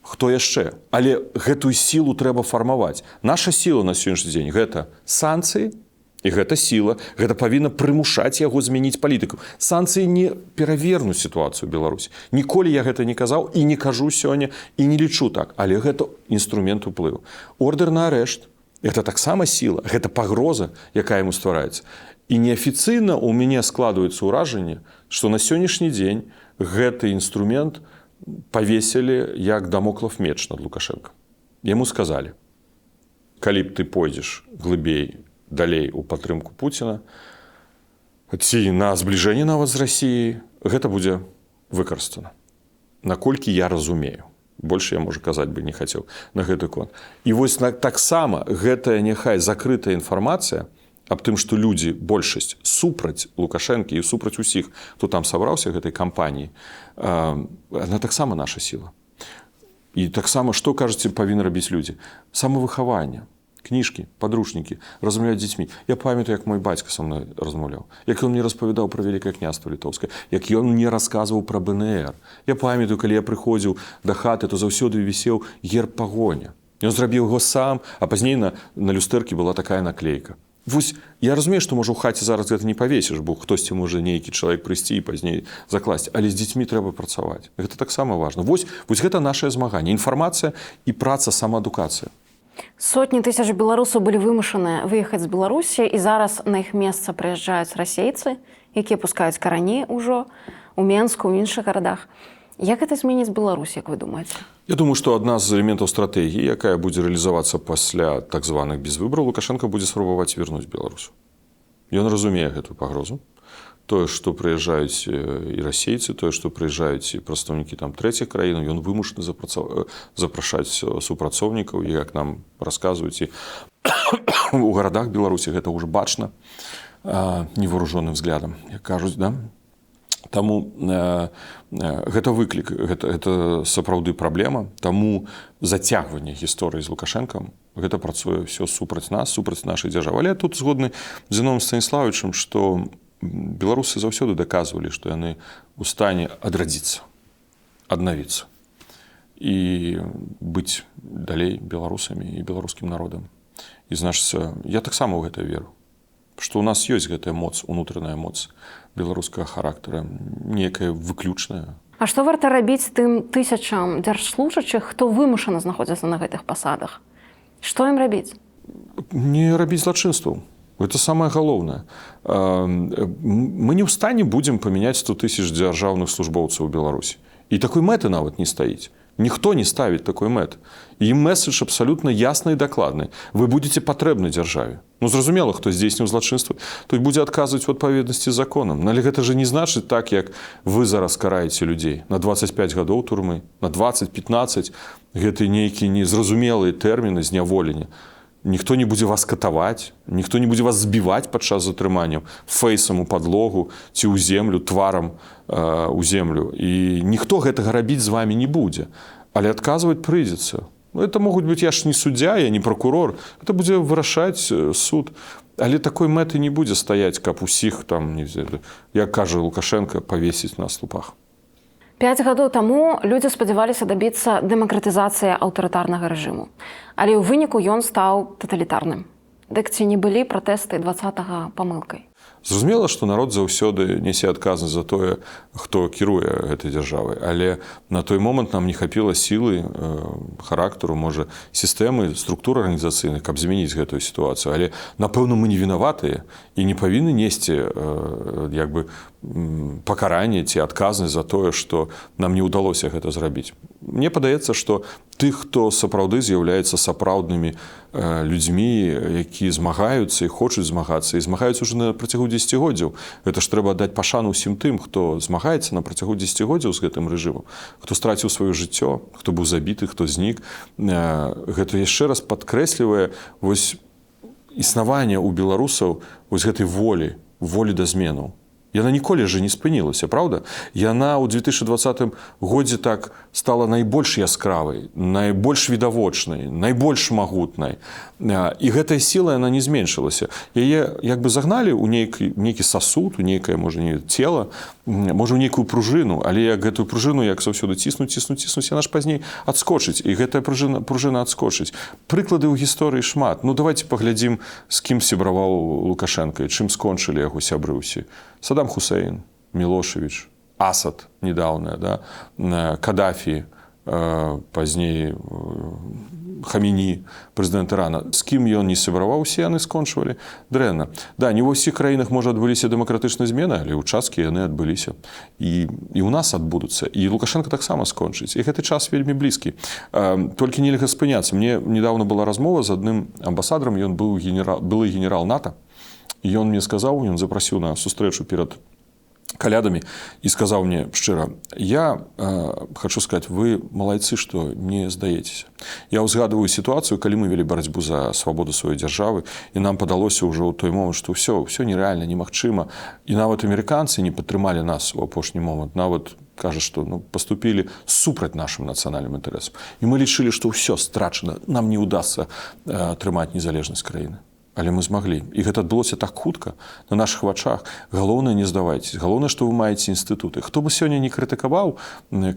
хто яшчэ. Але гэтую сілу трэба фармаваць. Наша сіла на сённяшні дзень – гэта санкцыі, і гэта сіла. Гэта павінна прымушаць яго змяніць палітыку. Санкцыі не перавернуць сітуацыю ў Беларусі. Ніколі я гэта не казаў і не кажу сёння, і не лічу так. Але гэта інструмент уплыву. Ордэр на арышт – гэта таксама сіла, гэта пагроза, якая яму ствараецца. І неафіцыйна ў мяне складваецца ўражанне, што на сённяшні дзень гэты інструмент павесілі як дамоклав меч над Лукашэнкам. Яму сказалі, калі б ты пойдзеш глыбей, далей у падтрымку Пуціна, ці на збліжэнне нават з Расіяй, гэта будзе выкарыстана. Наколькі я разумею. Больше я, можа, казаць бы не хацеў на гэты конт. І вось таксама гэтая няхай закрытая інфармацыя аб тым, што людзі, большасць, супраць Лукашэнкі і супраць усіх, хто там сабраўся гэтай кампаніі, она таксама наша сіла. І таксама, што, кажаце, павінны рабіць людзі? Самавыхаванне, кніжкі, падручнікі, размаўляць з дзецьмі. Я памятаю, як мой бацька са мной размаўляў, як ён мне распавядаў пра Вялікае княства Літоўскае, як ён мне расказваў пра БНР. Я памятаю, калі я прыходзіў да хаты, то заўсёды вісеў герб пагоня. Ён зрабіў яго сам, а пазней на люстэркі была такая наклейка. Вось я разумею, што, можа, у хаце зараз гэта не павесіш, бо хтосьці можа нейкі чалавек прыйсці і пазней закласці, але з дзецьмі трэба працаваць. Гэта таксама важна. Вось гэта нашае змаганне. Інфармацыя і праца, самаадукацыя. Сотні тысяч беларусаў былі вымушаныя выехаць з Беларусі, і зараз на іх месца прыязджаюць расейцы, якія пускаюць карані ўжо у Менску, у іншых гарадах. Як гэта зменіць Беларусь, як вы думаеце? Я думаю, што адна з элементаў стратэгіі, якая будзе рэалізавацца пасля так званых безвыбараў, Лукашенко будзе спрабаваць вярнуць Беларусу. Ён разумее гэтую пагрозу. Тое, што прыязджаюць і расейцы, тое, што прыязджаюць і прадстаўнікі там трэціх краін, ён вымушаны запрашаць супрацоўнікаў, і як нам расказваюць, і у гарадах Беларусі гэта ўжо бачна невооружёным взглядам, як кажуць, да? Таму гэта выклік, гэта сапраўды праблема, таму зацягванне гісторыі з Лукашэнкам, гэта працуе ўсё супраць нас, супраць нашай дзяржавы. Але тут згодны з Зіновым Станіславовичам, што беларусы заўсёды даказвалі, што яны ў стане адрадзіцца, аднавіцца і быць далей беларусамі і беларускім народам. І значыцца, я таксама ў гэта веру, што ў нас ёсць гэтая моц, унутраная моц беларускага характара, некая выключная. А што варта рабіць тым тысячам дзяржслужачых, хто вымушана знаходзіцца на гэтых пасадах? Што ім рабіць? Не рабіць злачынстваў. Гэта самае галоўнае. Мы не ў стане будзем памяняць 100 тысяч дзяржаўных службоўцаў у Беларусі. І такой мэты нават не стаіць. Ніхто не ставіць такой мэты. І месседж абсалютна ясны і дакладны. Вы будзеце патрэбны дзяржаве. Ну, зразумела, хто здзейсніў злачынства, той будзе адказваць у адпаведнасці з законам. Але гэта ж не значыць так, як вы зараз караеце людзей. На 25 гадоў турмы, на 20-15 гэты нейкі незразумелыя тэрміны зняволення. Ніхто не будзе вас катаваць, ніхто не будзе вас збіваць падчас затрымання фэйсам у падлогу ці ў землю, тварам у землю. І ніхто гэтага рабіць з вамі не будзе. Але адказваць прыйдзецца. Ну, это могуць быць, я ж не суддзя, я не прокурор. Гэта будзе вырашаць суд. Але такой мэты не будзе стаяць, каб усіх там, як кажа Лукашенко, павесіць на слупах. 5 гадоў таму людзі спадзяваліся дабіцца дэмакратызацыі аўтарытарнага рэжыму. Але ў выніку ён стаў таталітарным. Дык ці не былі пратэсты 20-го памылкай? Зразумела, што народ заўсёды нясе адказнасць за тое, хто кіруе гэтай дзяржавай. Але на той момант нам не хапіла сілы, характару, можа, сістэмы, структур арганізацыйных, каб змяніць гэтую сітуацыю. Але, напэўна, мы не вінаватыя і не павінны несці пакаранне ці адказнасць за тое, што нам не ўдалося гэта зрабіць. Мне падаецца, што тых, хто сапраўды з'яўляецца сапраўднымі людзьмі, які змагаюцца і хочуць змагацца, і змагаюцца ўжо на працягу дзесяцігоддзяў. Гэта ж трэба аддаць пашану ўсім тым, хто змагаецца на працягу дзесяцігоддзяў з гэтым рэжымам, хто страціў сваё жыццё, хто быў забіты, хто знік. Гэта яшчэ раз падкрэслівае існаванне ў беларусаў гэтай волі да зменаў. Яна ніколі же не спынілася, правда? Яна ў 2020 годзе так стала найбольш яскравай, найбольш відавочнай, найбольш магутнай. І гэтая сіла, яна не зменшылася. Яе загналі ў нейкі сасуд, у нейкае, можа, не цела, можа, у нейкую пружыну, але як гэтую пружыну, як заўсёды ціснуць, яна ж пазней адскочыць, і гэтая пружына адскочыць. Прыклады ў гісторыі шмат. Ну, давайте паглядзім, з кім сябраваў Лукашенка і чым скончылі яго сябры ўсе. Саддам Хусейн, Мілошевіч, Асад недаўна, да? Кадафі, пазней Хаміні, прэзідэнт Ірана. З кім ён не сябраваў, усе яны скончвалі дрэнна. Да, не ва ўсіх краінах, можа, адбыліся дэмакратычныя змены, але ўчасткі яны адбыліся. І ў нас адбудуцца. І Лукашенко таксама скончыць. І гэты час вельмі блізкі. Толькі нельга спыняцца. Мне недавно была размова з адным амбасадарам, ён быў былы генерал НАТО. І ён мне сказаў, ён запрасіў на сустрэчу перад калядамі і сказаў мне шчыра: я хочу сказаць, вы малайцы, што не здаецеся. Я ўзгадываю сітуацыю, калі мы вялі барацьбу за свабоду сваёй дзяржавы, і нам падалося ўжо ў той момант, што ўсё нерэальна, немагчыма. І нават амерыканцы не падтрымалі нас у апошні момант. Нават кажа, што паступілі супраць нашым нацыянальным інтарэсам. І мы лічылі, што ўсё страчана, нам не ўдасца трымаць незалежнасць краіны. Але мы змаглі. І гэта адбылося так хутка, на нашых вачах. Галоўнае, не здавайцесь. Галоўнае, што вы маеце інстытуты. Хто бы сёння не крытыкаваў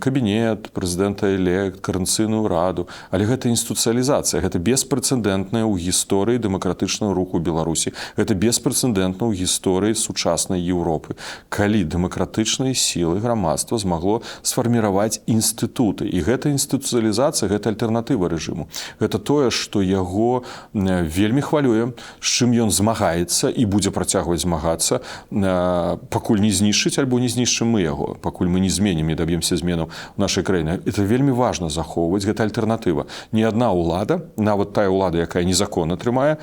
кабінет, прэзідэнта-элект, Коордынацыйную раду, але гэта інстытуцыялізацыя. Гэта беспрэцэдэнтная ў гісторыі дэмакратычнага руху Беларусі. Гэта беспрэцэдэнтна ў гісторыі сучаснай Еўропы. Калі дэмакратычныя сілы грамадства змагло сфарміраваць інстытуты. І гэта інстытуцыялізацыя, гэта альтэрнатыва рэжыму. Гэта тое, што яго вельмі хвалюе, з чым ён змагаецца і будзе працягваць змагацца, пакуль не знішчыць альбо не знішчым мы яго, пакуль мы не зменім, не даб'емся зменаў у нашай краіне. Это вельмі важна захоўваць, гэта альтэрнатыва. Ні адна ўлада, нават тая ўлада, якая незаконна трымае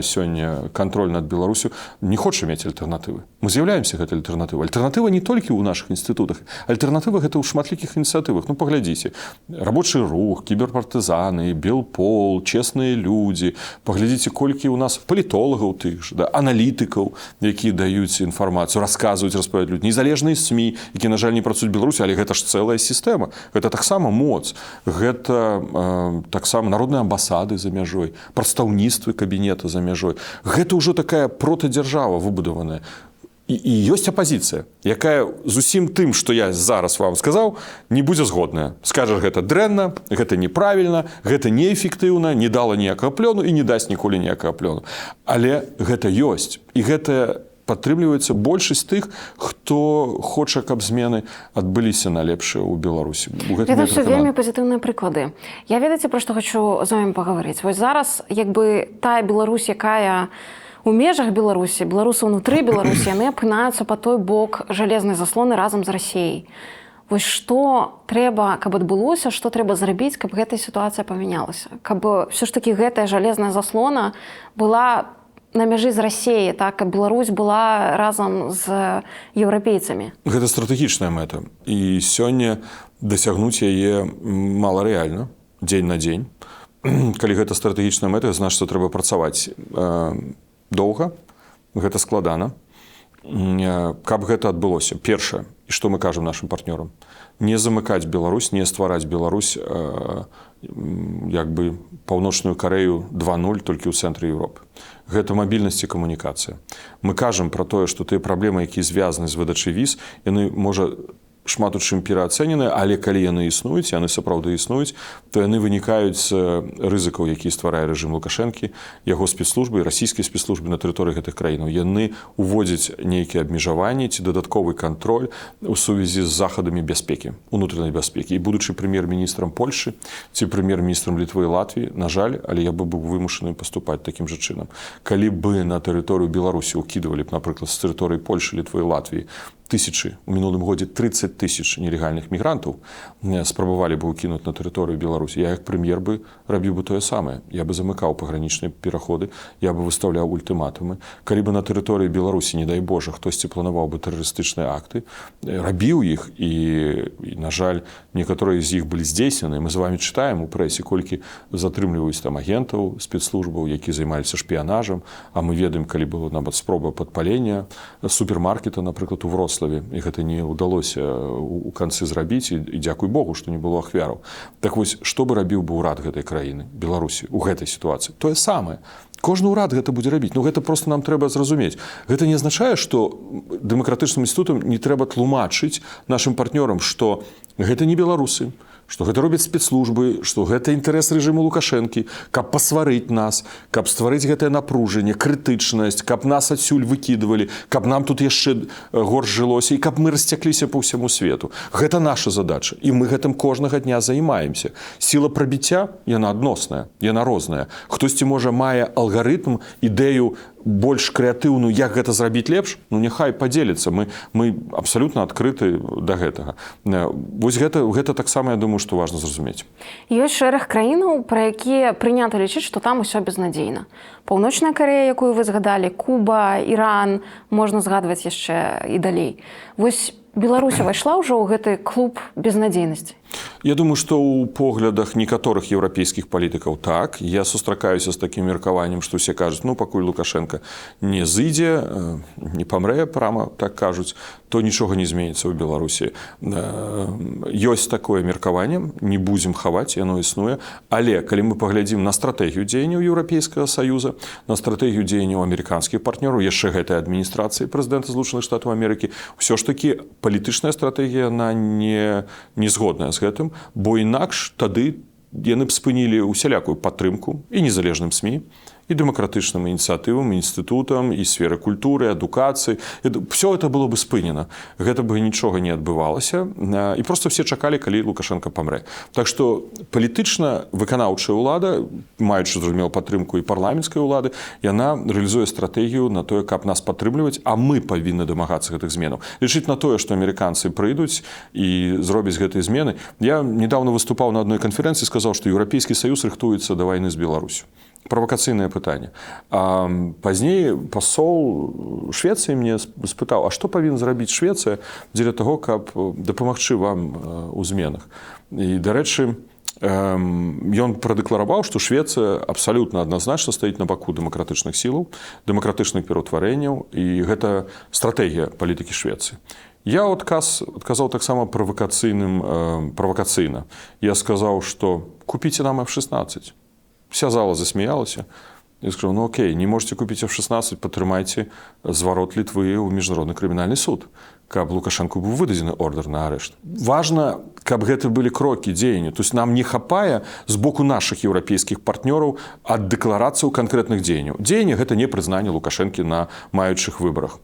сёння кантроль над Беларусю, не хоча мець альтэрнатывы. Мы з'яўляемся гэтай альтэрнатывай. Альтэрнатыва не толькі ў нашых інстытутах. Альтэрнатыва гэта ў шматлікіх ініцыятывах. Ну, паглядзіце. Рабочы рух, кіберпартызаны, Белпол, честныя людзі. Паглядзіце, колькі ў нас палітолагаў тых ж, аналітыкаў, якія даюць інфармацыю, расказваюць, распавядаюць людзі. Незалежныя СМІ, якія, на жаль, не працуюць у Беларусі, але гэта ж цэлая сістэма. Гэта таксама моц. Гэта таксама народныя амбасады за мяжой, прадстаўніцтвы кабінета за мяжой. Гэта ўжо такая протадзяржава выбудаваная. І ёсць апазіцыя, якая з усім тым, што я зараз вам сказаў, не будзе згодная. Скажа, гэта дрэнна, гэта неправільна, гэта неэфектыўна, не дала ніякага плёну і не дасць ніколі ніякага плёну. Але гэта ёсць. І гэта падтрымліваецца большасць тых, хто хоча, каб змены адбыліся на лепшае ў Беларусі. Гэта ўсё вельмі пазітыўныя прыклады. Я ведаеце, пра што хачу з вамі пагаварыць. Вось зараз, тая Беларусь, якая у межах Беларусі, беларусы ўнутры Беларусі, яны апынаюцца па той бок жалезнай заслоны разам з Расіяй. Вось што трэба, каб адбылося, што трэба зрабіць, каб гэтая сітуацыя памянялася? Каб ўсё ж такі гэтая жалезная заслона была на мяжы з Расіяй, так, каб Беларусь была разам з еўрапейцамі. Гэта стратэгічная мэта. І сёння дасягнуць яе мала рэальна, дзень на дзень. Калі гэта стратэгічная мэта, значыць, трэба працаваць доўга, гэта складана. каб гэта адбылося. Першае, і што мы кажам нашым партнёрам, не замыкаць Беларусь, не ствараць Беларусь як бы Паўночную Карэю 2.0 толькі ў цэнтры Еўропы. Гэта мабільнасць і камунікацыя. Мы кажам пра тое, што тыя праблемы, якія звязаны з выдачай віз, яны, можа, шмат у чым пераацэнены, але калі яны існуюць, яны сапраўды існуюць, то яны вынікаюць з рызыкаў, які стварае рэжым Лукашэнкі, яго спецслужбы, расійскія спецслужбы на тэрыторыі гэтых краінаў. Яны уводзяць нейкія абмежаванні ці дадатковы кантроль у сувязі з захадамі бяспекі, унутранай бяспекі. І будучы прэм'ер-міністрам Польшы ці прэм'ер-міністрам Літвы і Латвіі, на жаль, але я бы быў вымушаны паступаць такім жа чынам. Калі бы на тэрыторыю Беларусі ўкідывалі б, напрыклад, з тэрыторыі Польшы, Літвы і Латвіі тысячы, у мінулым годзе 30 тысяч нелегальных мігрантаў спрабавалі бы ўкінуць на тэрыторыю Беларусі. Я як прэм'ер бы рабіў бы тое самае. Я бы замыкаў пагранічныя пераходы, я бы выстаўляў ультыматумы. Калі бы на тэрыторыі Беларусі, не дай Божа, хтосьці планаваў бы тэрарыстычныя акты, рабіў іх, і на жаль, некаторыя з іх былі здзейснены. Мы з вами чытаем у прэсе, колькі затрымліваюць там агентаў, спецслужбаў, які займаліся шпіянажам, а мы ведаем, калі была нават спроба падпалення супермаркета, напрыклад, у Вроцлаве, і гэта не ўдалося у канцы зрабіць, і дзякуй Богу, што не было ахвяраў. Так вось, што бы рабіў бы ўрад гэтай краіны, Беларусі, у гэтай сітуацыі? Тое самае. Кожны ўрад гэта будзе рабіць. Ну, гэта проста нам трэба зразумець. Гэта не азначае, што дэмакратычным інстытутам не трэба тлумачыць нашым партнёрам, што гэта не беларусы, што гэта робяць спецслужбы, што гэта інтарэс рэжыму Лукашэнкі, каб пасварыць нас, каб стварыць гэтае напружанне, крытычнасць, каб нас адсюль выкідывалі, каб нам тут яшчэ горш жылося, і каб мы расцякліся па ўсяму свету. Гэта наша задача, і мы гэтым кожнага дня займаемся. Сіла прабіцця, яна адносная, яна розная. Хтосьці, можа, мае алгарытм, ідэю больш крэатыўную, як гэта зрабіць лепш, ну няхай падзеліцца. Мы абсалютна адкрыты да гэтага. Вось гэта таксама, я думаю, што важна зразумець. Ёсць шэраг краінаў, пра якія прынята лічыць, што там усё безнадзейна. Паўночная Карэя, якую вы згадалі, Куба, Іран, можна згадваць яшчэ і далей. Вось Беларусь увайшла ўжо ў гэты клуб безнадзейнасці? Я думаю, што ў поглядах некаторых еўрапейскіх палітыкаў так. Я сустракаюся з такім меркаваннем, што ўсе кажуць, ну, пакуль Лукашенко не зыдзе, не памрэ, прама так кажуць, то нічога не зменіцца ў Беларусі. Ёсць такое меркаванне, не будзем хаваць, яно існуе. Але калі мы паглядзім на стратэгію дзеянняў Еўрапейскага Саюза, на стратэгію дзеянняў амерыканскіх партнёраў, яшчэ гэтай адміністрацыі прэзідэнта Злучаных Штатаў Амерыкі, ўсё ж такі палітычная стратэгія, яна не згодная з гэтым, бо інакш тады яны б спынілі усялякую падтрымку і незалежным СМІ, і дэмакратычным ініцыятывам, інстытутам, і сферы культуры, адукацыі. Все это было бы спынена. Гэта бы нічога не адбывалася. І проста все чакалі, калі Лукашенко памрэ. Так што палітычна выканаўчая ўлада, маючы, зразумела, падтрымку і парламенцкай улады, яна рэалізуе стратэгію на тое, каб нас падтрымліваць, а мы павінны дамагацца гэтых зменаў. Лічыць на тое, што амерыканцы прыйдуць і зробяць гэтыя змены. Я недавно выступаў на адной канферэнцыі, сказаў, што Еўрапейскі Саюз рыхтуецца да вайны з Беларусю. Правакацыйнае пытанне. А пазней пасол Швецыі мне спытаў, а што павінна зрабіць Швецыя дзеля таго, каб дапамагчы вам у зменах. І, дарэчы, ён прадэклараваў, што Швецыя абсалютна адназначна стаіць на баку дэмакратычных сілаў, дэмакратычных пераўтварэнняў, і гэта стратэгія палітыкі Швецыі. Я адказаў таксама правакацыйна. Я сказаў, што купіце нам F-16. Вся зала засмеялася. Я сказал, ну окей, не можете купить F-16, падтрымайце зварот Літвы ў міжнародны крымінальны суд, каб Лукашэнку быў выдадзены ордер на арышт. Важна, каб гэта былі крокі дзеяння. То есть нам не хапае з боку нашых еўрапейскіх партнёраў ад дэкларацыяў канкрэтных дзеянняў. Дзеянне гэта не прызнанне Лукашэнкі на маючых выбарах,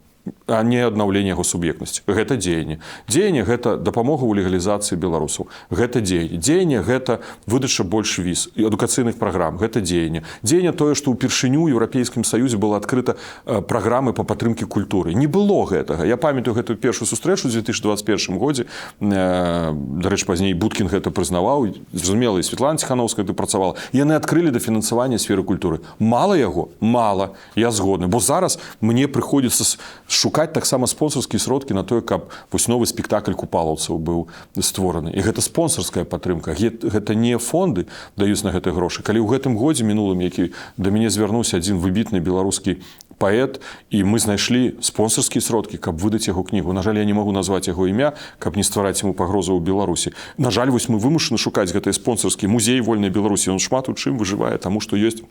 а не аднаўленне яго суб'ектнасці. Гэта дзеянне. Дзеянне гэта дапамога ў легалізацыі беларусаў. Гэта дзеянне. Дзеянне гэта выдача больш віз і адукацыйных праграм. Гэта дзеянне. Дзеянне тое, што ўпершыню ў Еўрапейскім Саюзе была адкрыта праграмы па падтрымкі культуры. Не было гэтага. Я памятаю гэтую першую сустрэчу ў 2021 годзе. Дарэчы, пазней Будкін гэта прызнаваў. Зразумела, і Светлана Ціхановская гэта працавала. Яны адкрылі дафінансаванне сферы культуры. Мала яго? Мала. Я згодны. Бо зараз мне прыходзіцца шукаць таксама спонсарскія сродкі на тое, каб вось новы спектакль купалаўцаў быў створаны. І гэта спонсарская падтрымка. Гэта не фонды даюць на гэтыя грошы. Калі ў гэтым годзе мінулым, які да мяне звярнуўся адзін выбітны беларускі паэт, і мы знайшлі спонсарскія сродкі, каб выдаць яго кнігу. На жаль, я не магу назваць яго імя, каб не ствараць яму пагрозу ў Беларусі. На жаль, вось мы вымушаны шукаць гэтыя спонсарскія. Музей вольнай Беларусі, ён шмат у чым выжывае, таму што ёсць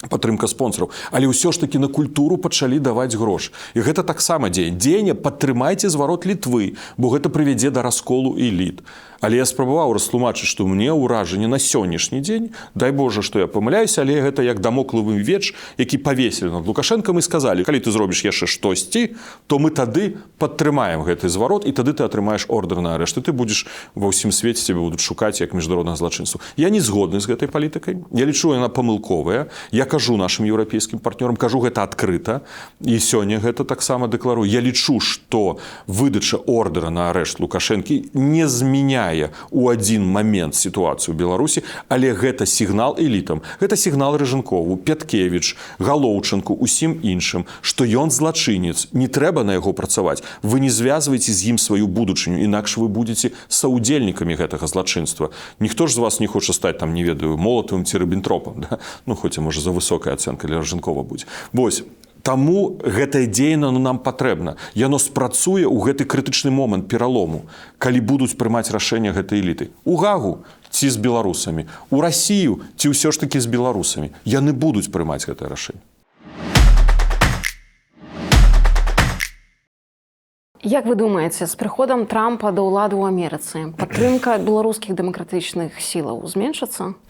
падтрымка спонсараў. Але ўсё ж такі на культуру пачалі даваць грош. І гэта таксама дзеянне падтрымайце зварот Літвы, бо гэта прывядзе да расколу эліт. Але я спрабаваў растлумачыць, што мне ўражанне на сённяшні дзень, дай Божа, што я памыляюся, але гэта як дамоклавы меч, які павесілі над Лукашэнкам і сказалі, калі ты зробіш яшчэ штосьці, то мы тады падтрымаем гэты зварот, і тады ты атрымаеш ордэр на арышт. І ты будзеш ва ўсім свеце, цябе будуць шукаць як міжнароднага злачынства. Я не згодны з гэтай палітыкай. Я лічу, яна памылковая. Я кажу нашым еўрапейскім партнёрам, кажу гэта адкрыта, і сёння гэта таксама дэкларую. Я лічу, што выдача ордэра на арышт Лукашэнкі не змяняе у адзін момент сітуацыю ў Беларусі, але гэта сігнал элітам. Гэта сігнал Рэжанкову, Пяткевіч, Галоўчынку, усім іншым, што ён злачынец, не трэба на яго працаваць. Вы не звязваеце з ім сваю будучыню, інакш вы будзеце саўдзельнікамі гэтага злачынства. Ніхто ж з вас не хоча стаць, там, не ведаю, Молатавым ці Рыббентропам, да? Ну, хоць, можа, за высокая ацэнка для Рэжанкова будзе. Вось. Таму гэтае дзеянне нам патрэбна. Яно спрацуе ў гэты крытычны момант пералому, калі будуць прымаць рашэнне гэтай эліты. У Гагу ці з беларусамі, у Расію ці ўсё ж такі з беларусамі. Яны будуць прымаць гэтае рашэнне. Як вы думаеце, з прыходам Трампа да ўлады ў Амерыцы падтрымка беларускіх дэмакратычных сілаў зменшыцца?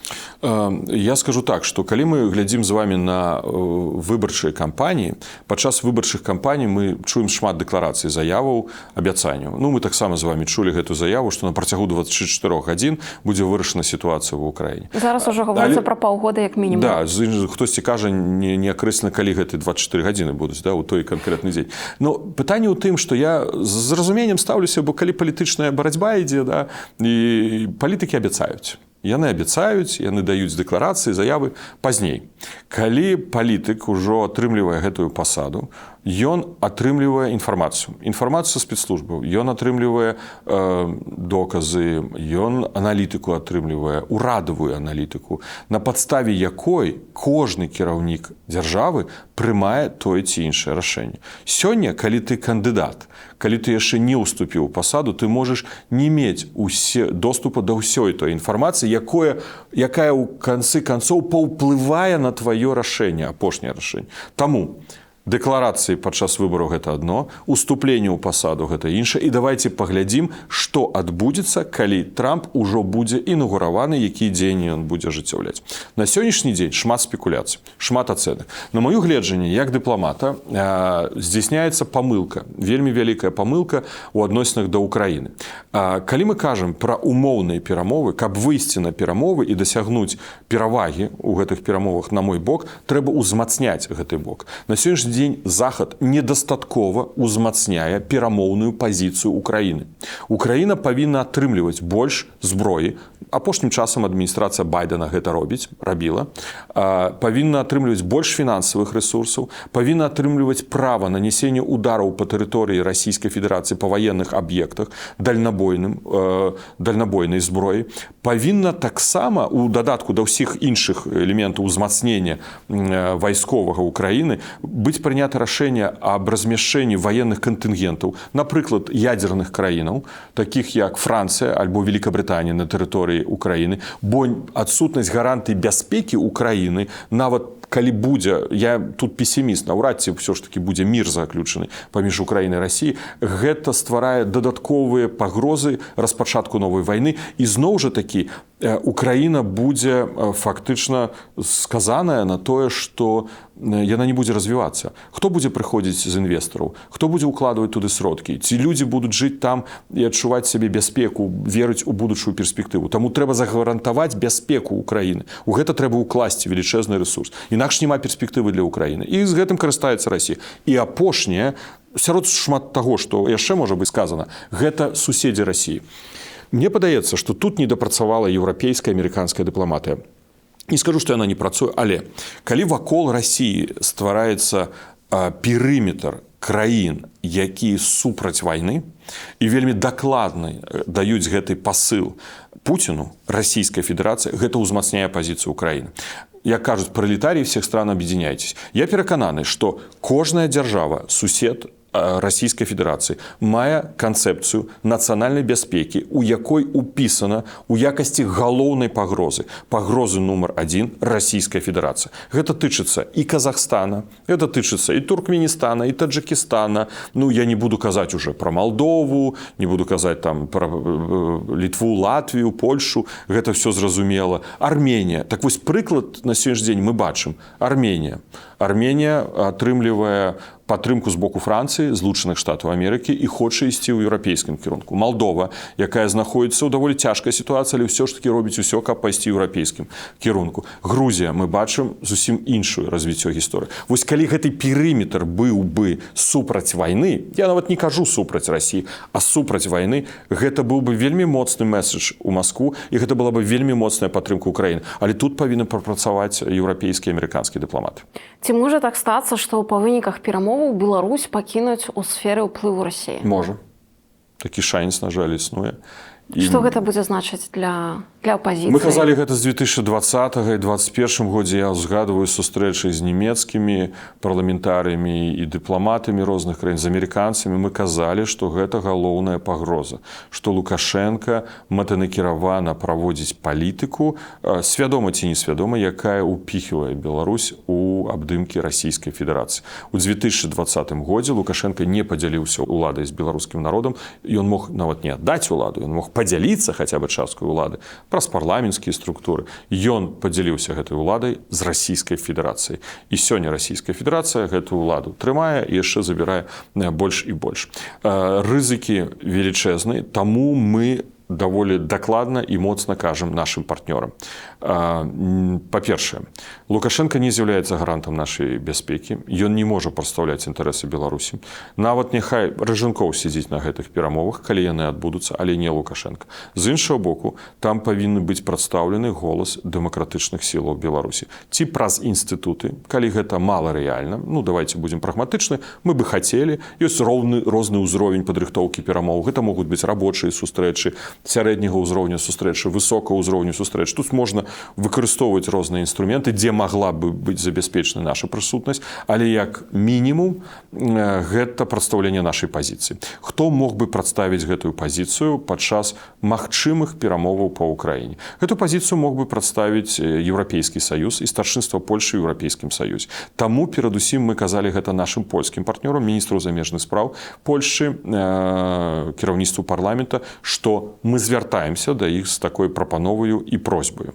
Я скажу так, што калі мы глядзім з вами на выбарчыя кампаніі, падчас выбарчых кампаній мы чуем шмат дэкларацый, заяваў, абяцанняў. Ну, мы таксама з вами чулі гэту заяву, што на працягу 24 гадзін будзе вырашана сітуацыя ў Украіне. Зараз ужо гаворыцца пра паўгода як мінімум. Да, хтосьці кажа не акрэслена, калі гэты 24 гадзіны будуць, да, у той канкрэтны дзень. Но пытанне ў тым, што я з разуменнем стаўлюся, бо калі палітычная барацьба ідзе, да, і палітыкі абяцаюць. Яны абяцаюць, яны даюць дэкларацыі, заявы пазней. Калі палітык ужо атрымлівае гэтую пасаду, ён атрымлівае інфармацыю. Інфармацыю спецслужбаў, ён атрымлівае доказы, ён аналітыку атрымлівае, урадавую аналітыку, на падставе якой кожны кіраўнік дзяржавы прымае тое ці іншае рашэнне. Сёння, калі ты кандыдат, калі ты яшчэ не ўступіў у пасаду, ты можаш не мець доступу да ўсёй той інфармацыі, якая ў канцы канцоў паўплывае на тваё рашэнне, апошняе рашэнне. Таму дэкларацыі падчас выбараў гэта адно, уступленне ў пасаду гэта іншае. І давайце паглядзім, што адбудзецца, калі Трамп ужо будзе інаўгураваны, якія дзеянні ён будзе ажыццяўляць. На сённяшні дзень шмат спекуляцый, шмат ацэнак. На маё гледжанне, як дыпламата, здзяйсняецца памылка, вельмі вялікая памылка ў адносінах да Ўкраіны. Калі мы кажам пра умоўныя перамовы, каб выйсці на перамовы і дасягнуць перавагі ў гэтых перамовах на мой бок, трэба ўзмацняць гэты бок. На сённяшні дзень Захад недастаткова ўзмацняе перамоўную пазіцыю Украіны. Украіна павінна атрымліваць больш зброі. Апошнім часам адміністрацыя Байдена гэта рабіла. Павінна атрымліваць больш фінансавых рэсурсаў, павінна атрымліваць права нанясення удараў па тэрыторыі Расійскай Федэрацыі па ваенных аб'ектах, дальнабойнай зброі. Павінна таксама, у дадатку да ўсіх іншых элементаў узмацнення вайсковага Украіны, быць прынята рашэнне аб размяшчэнні ваенных кантынгентаў, напрыклад, ядзерных краінаў, такіх як Францыя альбо Великабрытанія на тэрыторыі Украіны, бо адсутнасць гарантый бяспекі Украіны, нават калі будзе, я тут песіміст, наўрад ці ўсё ж такі будзе мір заключаны паміж Украінай і Расіяй, гэта стварае дадатковыя пагрозы распачатку новай вайны. І зноў жа такі, Украіна будзе фактычна сказаная на тое, што яна не будзе развівацца. Хто будзе прыходзіць з інвестараў? Хто будзе ўкладваць туды сродкі? Ці людзі будуць жыць там і адчуваць сабе бяспеку, верыць у будучую перспектыву? Таму трэба загарантаваць бяспеку Украіны. У гэта трэба ўкласці велічэзны рэсурс. Інакш няма перспектывы для Украіны. І з гэтым карыстаецца Расія. І апошняе, сярод шмат таго, што яшчэ можа быць сказана, гэта суседзі Расіі. Мне падаецца, што тут недапрацавала еўрапейская, амерыканская дыпламатыя. Не скажу, што яна не працуе, але калі вакол Расіі ствараецца перыметр краін, якія супраць вайны, і вельмі дакладна даюць гэты пасыл Пуціну, Расійская Федэрацыя, гэта ўзмацняе пазіцыю Украіны. як кажуць пролетарии всех стран, объединяйтесь. Я перакананы, што кожная дзяржава, сусед Расійскай Федэрацыі мае канцэпцыю нацыянальнай бяспекі, у якой упісана у якасці галоўнай пагрозы нумар 1 Расійская Федэрацыя. Гэта тычыцца і Казахстана, гэта тычыцца і Туркменістана, і Таджикістана. Ну, я не буду казаць уже про Молдову, не буду казаць там про Літву, Латвію, Польшу. Гэта все зразумела. Арменія. Так вось прыклад на сённяшні дзень мы бачым. Арменія. Арменія атрымлівае падтрымку з боку Францыі, Злучаных Штатаў Амерыкі і хоча ісці ў еўрапейскім кірунку. Молдова, якая знаходзіцца ў даволі цяжкай сітуацыі, але ўсё ж такі робіць усё, каб пайсці ў еўрапейскім кірунку. Грузія, мы бачым зусім іншую развіццё гісторыі. Вось калі гэты перыметр быў бы супраць вайны, я нават не кажу супраць Расіі, а супраць вайны, гэта быў бы вельмі моцны месседж у Маскву, і гэта была бы вельмі моцная падтрымка ўкраіны. Але тут павінны прапрацаваць еўрапейскія і амерыканскія дыпламаты. Ці можа так стацца, што па выніках перамоваў Беларусь пакінуць у сферы ўплыву Расіі? Можа. Такі шанец, на жаль, існуе. Што гэта будзе значыць для апазіцыі? Мы казалі гэта з 2020 і 2021 годзе. Я узгадываю сустрэчы з нямецкімі парламентарыямі і дыпламатамі розных краін, з амерыканцамі. Мы казалі, што гэта галоўная пагроза, што Лукашенко мэтанакіравана праводзіць палітыку, свядома ці несвядома, якая ўпіхівае Беларусь у абдымкі Расійскай Федэрацыі. У 2020 годзе Лукашенко не падзяліўся уладай з беларускім народам, ён мог нават не аддаць уладу, ён мог падзяліцца хаця бы часткай улады праз парламенцкія структуры. Ён падзяліўся гэтай уладай з Расійскай Федэрацыяй. І сёння Расійская Федэрацыя гэтую уладу трымае і яшчэ забірае больш і больш. Рызыкі велічэзныя, таму мы даволі дакладна і моцна кажам нашым партнёрам. Па-першае, Лукашенко не з'яўляецца гарантам нашай бяспекі. Ён не можа прадстаўляць інтарэсы Беларусі. Нават няхай Ражынкоў сядзіць на гэтых перамовах, калі яны адбудуцца, але не Лукашенко. З іншага боку, там павінны быць прадстаўлены голас дэмакратычных сілаў Беларусі. Ці праз інстытуты, калі гэта мала рэальна, ну давайте будзем прагматычны, мы бы хацелі, ёсць розны ўзровень падрыхтоўкі перамоў. Гэта могуць быць рабочыя сустрэчы, сярэдняга ўзроўню сустрэчы, высокага ўзроўню сустрэч. Тут можна выкарыстоўваць розныя інструменты, дзе магла бы быць забяспечана наша прысутнасць, але як мінімум гэта прадстаўленне нашай пазіцыі. Хто мог бы прадставіць гэтую пазіцыю падчас магчымых перамоваў па Ўкраіне? Гэту пазіцыю мог бы прадставіць Еўрапейскі саюз і старшынства Польшы ў Еўрапейскім саюзе. Таму перадусім мы казалі гэта нашым польскім партнёрам, міністру замежных спраў Польшчы, кіраўніцтву парламента, што мы звяртаемся да іх з такой прапановаю і просьбаю.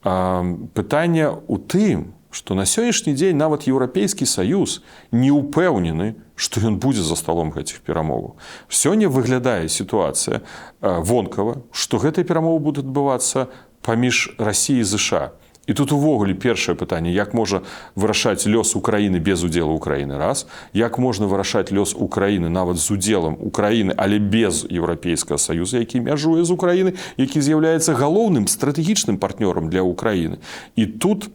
Пытанне ў тым, што на сённяшні дзень нават Еўрапейскі саюз не ўпэўнены, што ён будзе за сталом гэтых перамоваў. Сёння выглядае сітуацыя вонкава, што гэтыя перамовы будуць адбывацца паміж Расіяй і ЗША. І тут увогуле першае пытанне, як можа вырашаць лёс Украіны без удзелу Украіны, раз. Як можна вырашаць лёс Украіны нават з удзелам Украіны, але без Еўрапейскага саюза, які мяжуе з Украіны, які з'яўляецца галоўным стратэгічным партнёрам для Украіны. І тут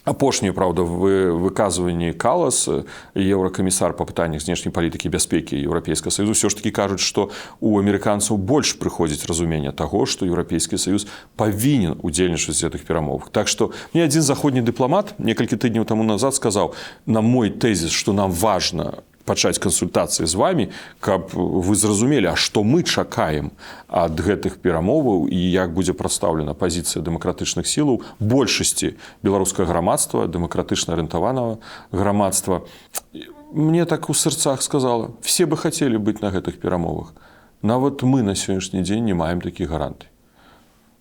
апошнія, праўда, выказванні Калас, еўракамісар па пытаннях знешняй палітыкі і бяспекі Еўрапейскага саюзу, ўсё ж такі кажуць, што у амерыканцаў больш прыходзіць разуменне таго, што Еўрапейскі саюз павінен удзельнічаць у гэтых перамовах. Так што мне адзін заходні дыпламат некалькі тыдняў таму назад сказаў на мой тэзіс, што нам важна пачаць кансультацыі з вамі, каб вы зразумелі, а што мы чакаем ад гэтых перамоваў і як будзе прадстаўлена пазіцыя дэмакратычных сілаў большасці беларускага грамадства, дэмакратычна арыентаванага грамадства. Мне так у сэрцах сказала, все бы хацелі быць на гэтых перамовах. Нават мы на сённяшні дзень не маем такіх гарантый.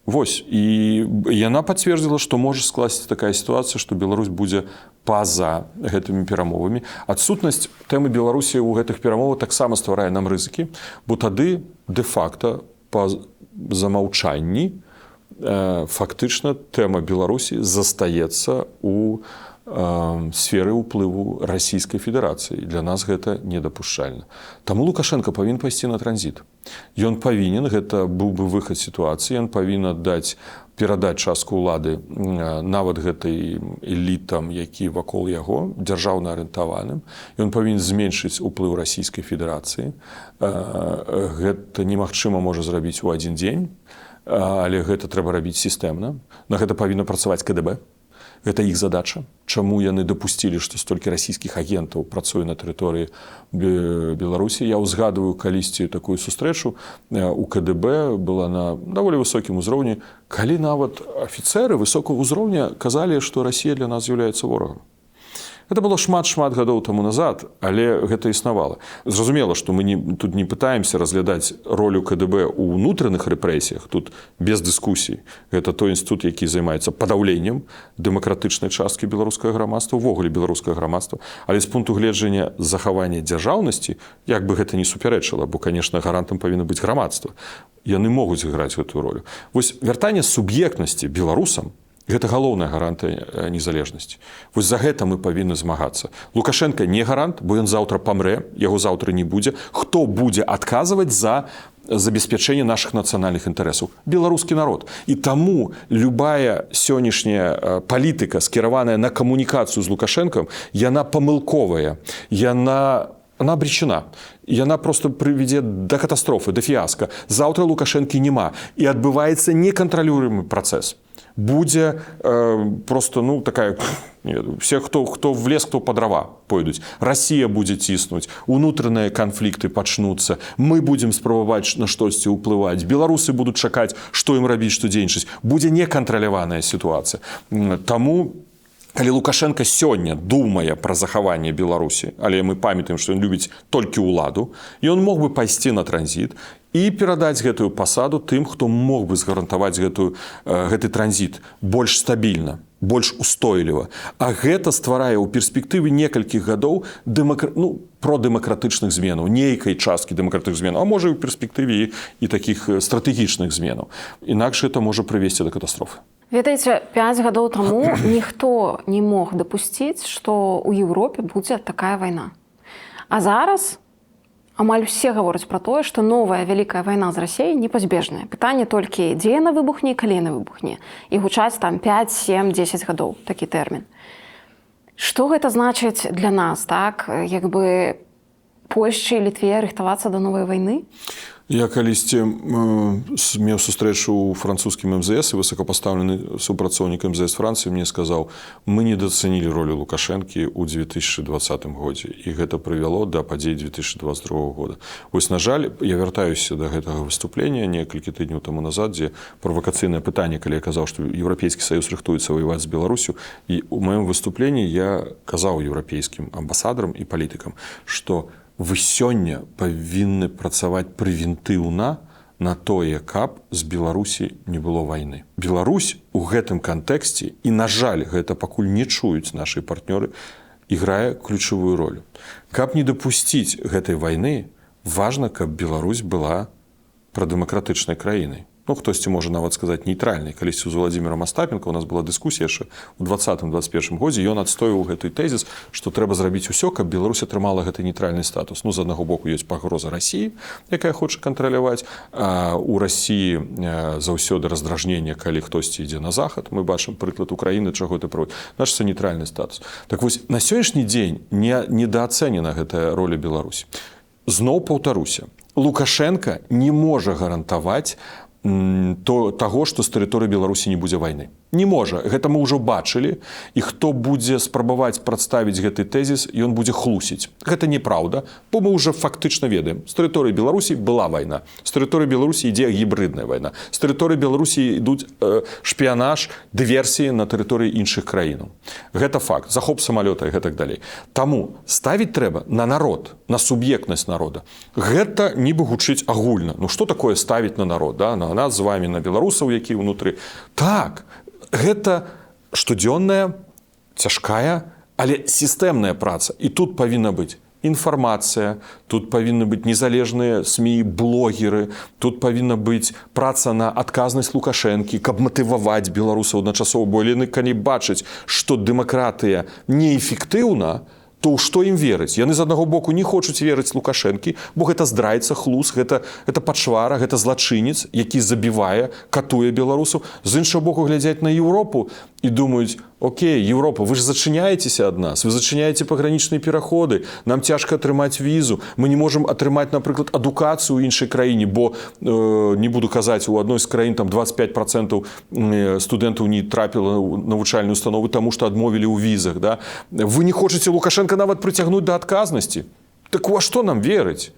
Вось, і яна пацвердзіла, што можа скласціся такая сітуацыя, што Беларусь будзе па-за гэтымі перамовамі. Адсутнасць тэмы Беларусі ў гэтых перамовах таксама стварае нам рызыкі, бо тады дэ-факта па замаўчанні фактычна тэма Беларусі застаецца ў сферы ўплыву Расійскай Федэрацыі. Для нас гэта недапушчальна. Таму Лукашенко павінен пайсці на транзіт. Ён павінен, гэта быў бы выхад сітуацыі, ён павінен перадаць частку ўлады нават гэтай элітам, які вакол яго, дзяржаўна арыентаваным. Ён павінен зменшыць уплыў Расійскай Федэрацыі. Гэта немагчыма можа зрабіць у адзін дзень, але гэта трэба рабіць сістэмна. На гэта павінна працаваць КДБ. Гэта іх задача. Чаму яны дапусцілі, што столькі расійскіх агентаў працуе на тэрыторыі Беларусі. Я ўзгадываю калісьці такую сустрэчу у КДБ, была на даволі высокім узроўні, калі нават афіцэры высокага ўзроўня казалі, што Расія для нас з'яўляецца ворагам. Гэта было шмат гадоў таму назад, але гэта існавала. Зразумела, што мы тут не пытаемся разглядаць ролю КДБ ў унутраных рэпрэсіях, тут без дыскусій. Гэта той інстытут, які займаецца падаўленнем дэмакратычнай часткі беларускага грамадства, увогуле беларускага грамадства, але з пункту гледжання захавання дзяржаўнасці, як бы гэта не супярэчыла, бо, канешне, гарантам павінна быць грамадства. Яны могуць іграць гэтую ролю. Вось вяртанне суб'ектнасці беларусам гэта галоўная гарантыя незалежнасці. Вось за гэта мы павінны змагацца. Лукашенко не гарант, бо ён заўтра памрэ, яго заўтра не будзе. Хто будзе адказваць за забеспячэнне нашых нацыянальных інтарэсаў? Беларускі народ. І таму любая сённяшняя палітыка, скіраваная на камунікацыю з Лукашенком, яна памылковая, яна обречена. Яна просто прывядзе да катастрофы, да фіаска. Заўтра Лукашэнкі няма. І адбываецца некантралюемы працэс. Будзе просто, такая, все, хто в лес, хто па дрова пойдуць. Расія будзе ціснуць, унутраныя канфлікты пачнуцца, мы будзем спрабаваць на штосьці ўплываць, беларусы будуць чакаць, што ім рабіць, што дзейнічаць. Будзе некантраляваная сітуацыя. Таму, калі Лукашенко сёння думае пра захаванне Беларусі, але мы памятаем, што ён любіць толькі ўладу, ён мог бы пайсці на транзіт і перадаць гэтую пасаду тым, хто мог бы згарантаваць гэты транзіт больш стабільна, больш устойліва. А гэта стварае ў перспектыве некалькіх гадоў продэмакратычных зменаў, нейкай часткі дэмакратычных зменаў, а можа і ў перспектыве і такіх стратэгічных зменаў. Інакш гэта можа прывесці да катастрофы. Ведаеце, 5 гадоў таму ніхто не мог дапусціць, што ў Еўропе будзе такая вайна. А зараз амаль усе гавораць пра тое, што новая вялікая вайна з Расіяй непазбежная. Пытанне толькі, дзе яна выбухне і калі яна выбухне. І гучаць там 5, 7, 10 гадоў, такі тэрмін. Што гэта значыць для нас, так? Як бы Польшчы і Літве рыхтавацца да новай вайны? Я калісьці меў сустрэчу ў французскім МЗС, і высокапастаўлены супрацоўнік МЗС Францыі мне сказаў, мы недацэнілі ролю Лукашэнкі ў 2020 годзе, і гэта прывяло да падзей 2022 года. Вось, на жаль, я вяртаюся да гэтага выступлення некалькі тыдняў таму назад, дзе правакацыйнае пытанне, калі я казаў, што Еўрапейскі Саюз рыхтуецца ваяваць з Беларусю, і ў маім выступленні я казаў еўрапейскім амбасадарам і палітыкам, што вы сёння павінны працаваць прэвентыўна на тое, каб з Беларусі не было вайны. Беларусь у гэтым кантэксце, і, на жаль, гэта пакуль не чуюць нашы партнёры, іграе ключавую ролю. Каб не дапусціць гэтай вайны, важна, каб Беларусь была прадэмакратычнай краінай. Хтосьці можа нават сказаць нейтральнай. Калісьці з Владзімірам Астапенко у нас была дыскусія яшчэ ў 2020-2021 годзе, ён адстойваў гэты тэзіс, што трэба зрабіць усё, каб Беларусь атрымала гэты нейтральны статус. З аднаго боку ёсць пагроза Расіі, якая хоча кантраляваць, а у Расіі заўсёды раздражненне, калі хтосьці ідзе на захад. Мы бачым прыклад Украіны, чаго гэта прыводзіць. Наш нейтральны статус. Так вось, на сённяшні дзень недаацэнена гэтая роля Беларусі. Зноў паўтаруся, Лукашенко не можа гарантаваць таго, што з тэрыторыі Беларусі не будзе вайны. Не можа. Гэта мы ўжо бачылі, і хто будзе спрабаваць прадставіць гэты тэзіс, ён будзе хлусіць. Гэта неправда, бо мы ўжо фактычна ведаем. З тэрыторыі Беларусі была вайна. З тэрыторыі Беларусі ідзе гібридная вайна. З тэрыторыі Беларусі ідуць шпіянаж, дыверсіі на тэрыторыі іншых краінаў. Гэта факт. Захоп самалёта і гэтак далей. Таму ставіць трэба на народ, на суб'ектнасць народа. Гэта нібы гучыць агульна. Што такое ставіць на народ, да? На нас з вамі, на беларусаў, які ўнутры. Так, гэта штодзённая, цяжкая, але сістэмная праца. І тут павінна быць інфармацыя, тут павінны быць незалежныя СМІ, блогеры, тут павінна быць праца на адказнасць Лукашэнкі, каб матываваць беларусаў адначасова, бо яны калі бачаць, што дэмакратыя неэфектыўна, то што ім верыць? Яны з аднаго боку не хочуць верыць Лукашэнкі, бо гэта здрайца, хлус, гэта пачвара, гэта злачынец, які забівае, катуе беларусаў. З іншага боку глядзяць на Еўропу і думаюць, Окей, Европа, вы же зачиняетеся ад нас, вы зачиняете пагранічныя пераходы, нам цяжка атрымаць візу, мы не можам атрымаць, напрыклад, адукацыю ў іншай краіне, бо, не буду казаць, у адной з краін там 25% студэнтаў не трапіла ў навучальную установу, таму што адмовілі ў візах. Да? Вы не хочаце Лукашенка нават прыцягнуць да адказнасці. Так у што нам верыць?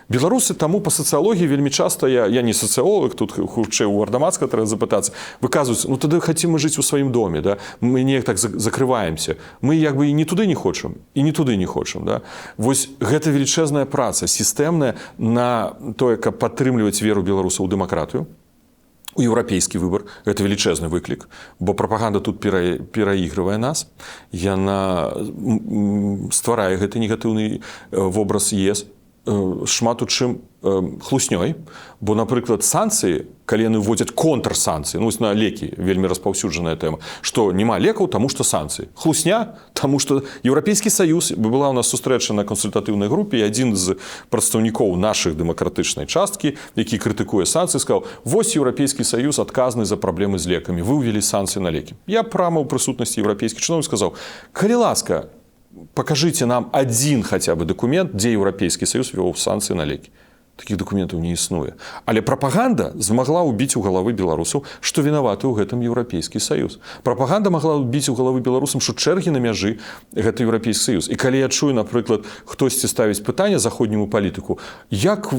Беларусы таму па сацыялогіі вельмі часта, я не сацыолог, тут хутчэй у Ардамацка трэба запытацца, выказваюцца, ну тады хацім мы жыць у сваім доме, да? Мы неяк так закрываемся. Мы як бы і не туды не хочам, і не туды не хочам. Да? Вось гэта велічэзная праца, сістэмная на тое, каб падтрымліваць веру беларусаў у дэмакратыю, у еўрапейскі выбар, гэта велічэзны выклік, бо прапаганда тут пераігрывае нас, яна стварае гэты негатыўны вобраз ЕС, шмат у чым хлуснёй, бо, напрыклад, санкцыі, калі яны вводзяць контрсанкцыі, ну, на лекі, вельмі распаўсюджаная тэма, што няма лекаў, таму што санкцыі. Хлусня, таму што Еўрапейскі Саюз, была ў нас сустрэча на кансультатыўнай групе, і адзін з прадстаўнікоў нашых дэмакратычнай часткі, які крытыкуе санкцыі, сказаў, вось Еўрапейскі Саюз адказны за праблемы з лекамі, вы ўвялі санкцыі на лекі. Я прама ў прысутнасці еўрапейскіх чыноўнікаў сказаў, калі ласка, покажите нам один хотя бы документ, где Еўрапейскі Саюз ввёў санкцыі на лекі. Такіх дакументаў не існуе. Але прапаганда змагла ўбіць у галавы беларусаў, што вінаваты ў гэтым Еўрапейскі Саюз. Прапаганда магла ўбіць у галавы беларусам, што чэргі на мяжы гэта Еўрапейскі Саюз. І калі я чую, напрыклад, хтосьці ставіць пытанне заходняму палітыку,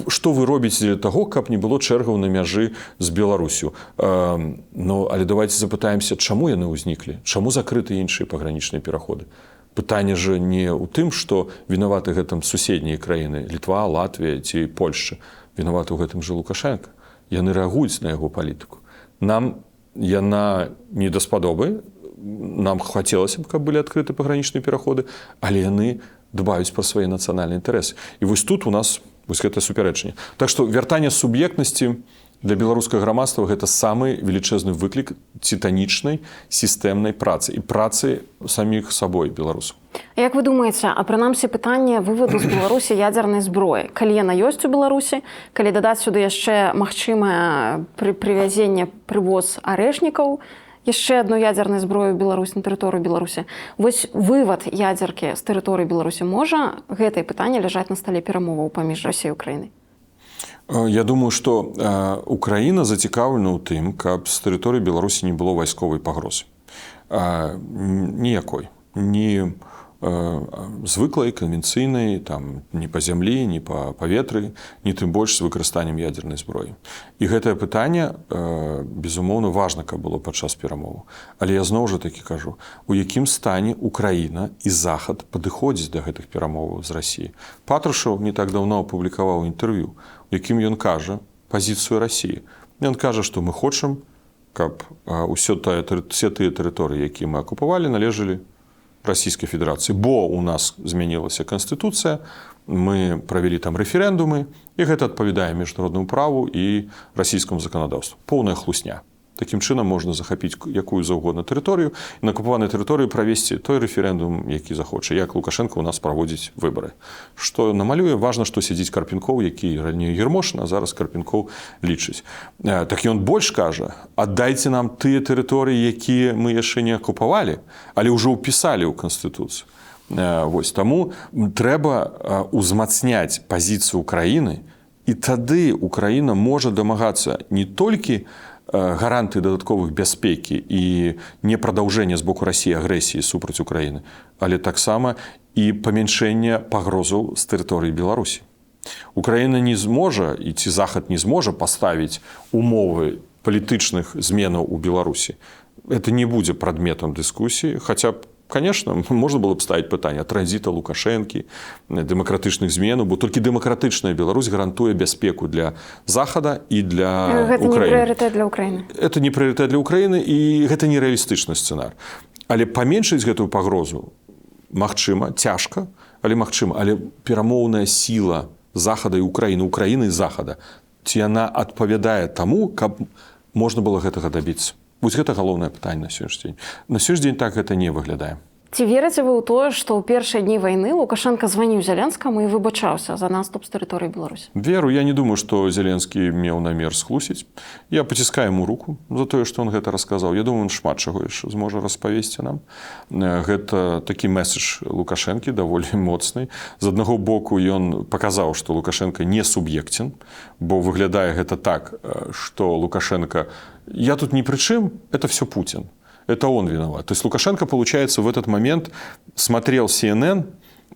што вы робіце для таго, каб не было чэргаў на мяжы з Беларусю? Але давайте запытаемся, чаму яны ўзніклі? Чаму закрыты іншыя пагранічныя пераходы? Пытанне же не ў тым, што вінаваты гэтым суседнія краіны, Літва, Латвія ці Польшча. Вінаваты ў гэтым же Лукашенко. Яны рэагуюць на яго палітыку. Нам яна не даспадобы, нам хацелася б, каб былі адкрыты пагранічныя пераходы, але яны дбаюць пра свае нацыянальныя інтарэсы. І вось тут у нас вось гэтае супярэчанне. Так што вяртанне суб'ектнасці для беларускага грамадства гэта самы велічэзны выклік титанічнай сістэмнай працы і працы саміх сабой беларусаў. Як вы думаеце, а прынамсі пытанне вываду з Беларусі ядзернай зброі, калі яна ёсць у Беларусі, калі дадаць сюды яшчэ магчымае прывязенне, прывоз арэшнікаў, яшчэ адну ядзерную зброю Беларусь на тэрыторыю Беларусі. Вось вывад ядзеркі з тэрыторыі Беларусі можа гэтае пытанне ляжаць на стале перамоваў паміж Расіяй і Украінай? Я думаю, што Украіна зацікаўлена ў тым, каб з тэрыторыі Беларусі не было вайсковай пагрозы. Ніякой. Ні звыклай, канвенцыйнай, ні па зямлі, ні па паветры, ні тым больш з выкарыстаннем ядзернай зброі. І гэтае пытанне, безумоўна, важна, каб было падчас перамоваў. Але я зноў жа такі кажу, у якім стане Украіна і Захад падыходзіць да гэтых перамоваў з Расіяй. Патрушаў не так даўно апублікаваў інтэрв'ю, у якім ён кажа пазіцыю Расіі. Ён кажа, што мы хочам, каб усе тыя тэрыторыі, якія мы акупавалі, належалі Расійскай Федэрацыі. Бо у нас змянілася Канстытуцыя, мы правялі там рэферэндумы, і гэта адпавядае міжнароднаму праву і расійскаму заканадаўству. Поўная хлусня. Такім чынам можна захапіць якую заўгодна тэрыторыю і на акупаванай тэрыторыі правесці той рэферэндум, які захоча, як Лукашенко у нас праводзіць выбары. Што намалюе, важна, што сядзіць Карпенкоў, які раней Ермошин, а зараз Карпенкоў лічыць. Так ён больш кажа, аддайце нам тыя тэрыторыі, якія мы яшчэ не акупавалі, але ўжо ўпісалі ў Канстытуцыю. Вось, таму трэба узмацняць пазіцыю Украіны, і тады Украіна можа дамагацца не толькі гаранты дадатковых бяспекі і непрадаўжэння з боку Расіі агрэсіі супраць Украіны, але таксама і памяншэння пагрозаў з тэрыторыі Беларусі. Украіна не зможа, і ці Захад не зможа паставіць умовы палітычных зменаў у Беларусі. Это не будзе прадметам дыскусіі, хаця б, конечно, можна было б ставіць пытанне транзіта Лукашэнкі, дэмакратычных зменаў, бо толькі дэмакратычная Беларусь гарантуе бяспеку для Захада і для Гэта Украіны. не прыярытэт для Украіны. Это не прыярытэт для Украіны, і гэта нерэалістычны сцэнар. Але паменшыць гэтую пагрозу магчыма, цяжка, але магчыма. Але перамоўная сіла Захада і Украіны, Украіны і Захада, ці яна адпавядае таму, каб можна было гэтага дабіцца. Вось гэта галоўнае пытанне на сённяшні дзень. На сённяшні дзень так гэта не выглядае. Ці верыце вы ў тое, што ў першыя дні вайны Лукашенко званіў Зеленскаму і выбачаўся за наступ з тэрыторыі Беларусі? Веру, я не думаю, што Зеленскі меў намер схлусіць. Я паціскаю яму руку за тое, што он гэта расказаў. Я думаю, он шмат чаго яшчэ зможа распавесці нам. Гэта такі месседж Лукашэнкі, даволі моцны. З аднаго боку, ён паказаў, што Лукашенко не суб'ектен, бо выглядае гэта так, што Лукашенко «я тут ни при чым, это все Путин». Это он виноват. То есть Лукашенко, получается, в этот момент смотрел CNN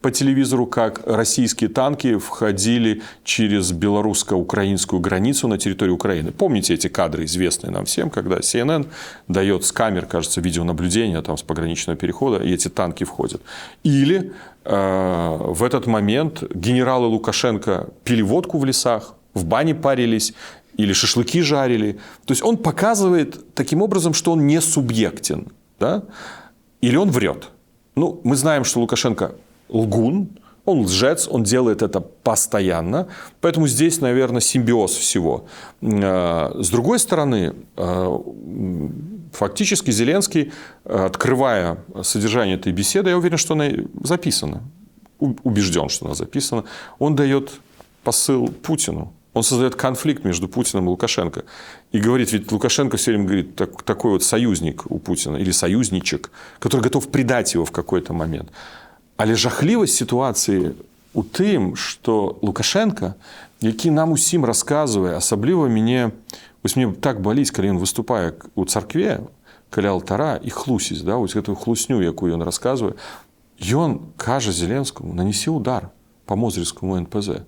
по телевизору, как российские танки входили через белорусско-украинскую границу на территорию Украины. Помните эти кадры, известные нам всем, когда CNN дает с камер, кажется, видеонаблюдение там, с пограничного перехода, и эти танки входят. Или в этот момент генералы Лукашенко пили водку в лесах, в бане парились, или шашлыки жарили. То есть он показывает таким образом, что он не субъектен. Да? Или он врет. Ну, мы знаем, что Лукашенко лгун, он лжец, он делает это постоянно. Поэтому здесь, наверное, симбиоз всего. С другой стороны, фактически Зеленский, открывая содержание этой беседы, я уверен, что она записана, убежден, что она записана, он дает посыл Путину. Он создает конфликт между Путиным и Лукашенко. И говорит, ведь Лукашенко все время говорит, такой вот союзник у Путина, или союзничек, который готов предать его в какой-то момент. Але жахливость ситуации у тым, что Лукашенко, який нам усім рассказывае, асабліва мне так баліць, калі ён выступае у царкве, каля алтара і хлусіць, да, вось гэтую хлусню, якую ён расказвае, ён кажа Зеленскому, нанесі удар по Мозырскому НПЗ.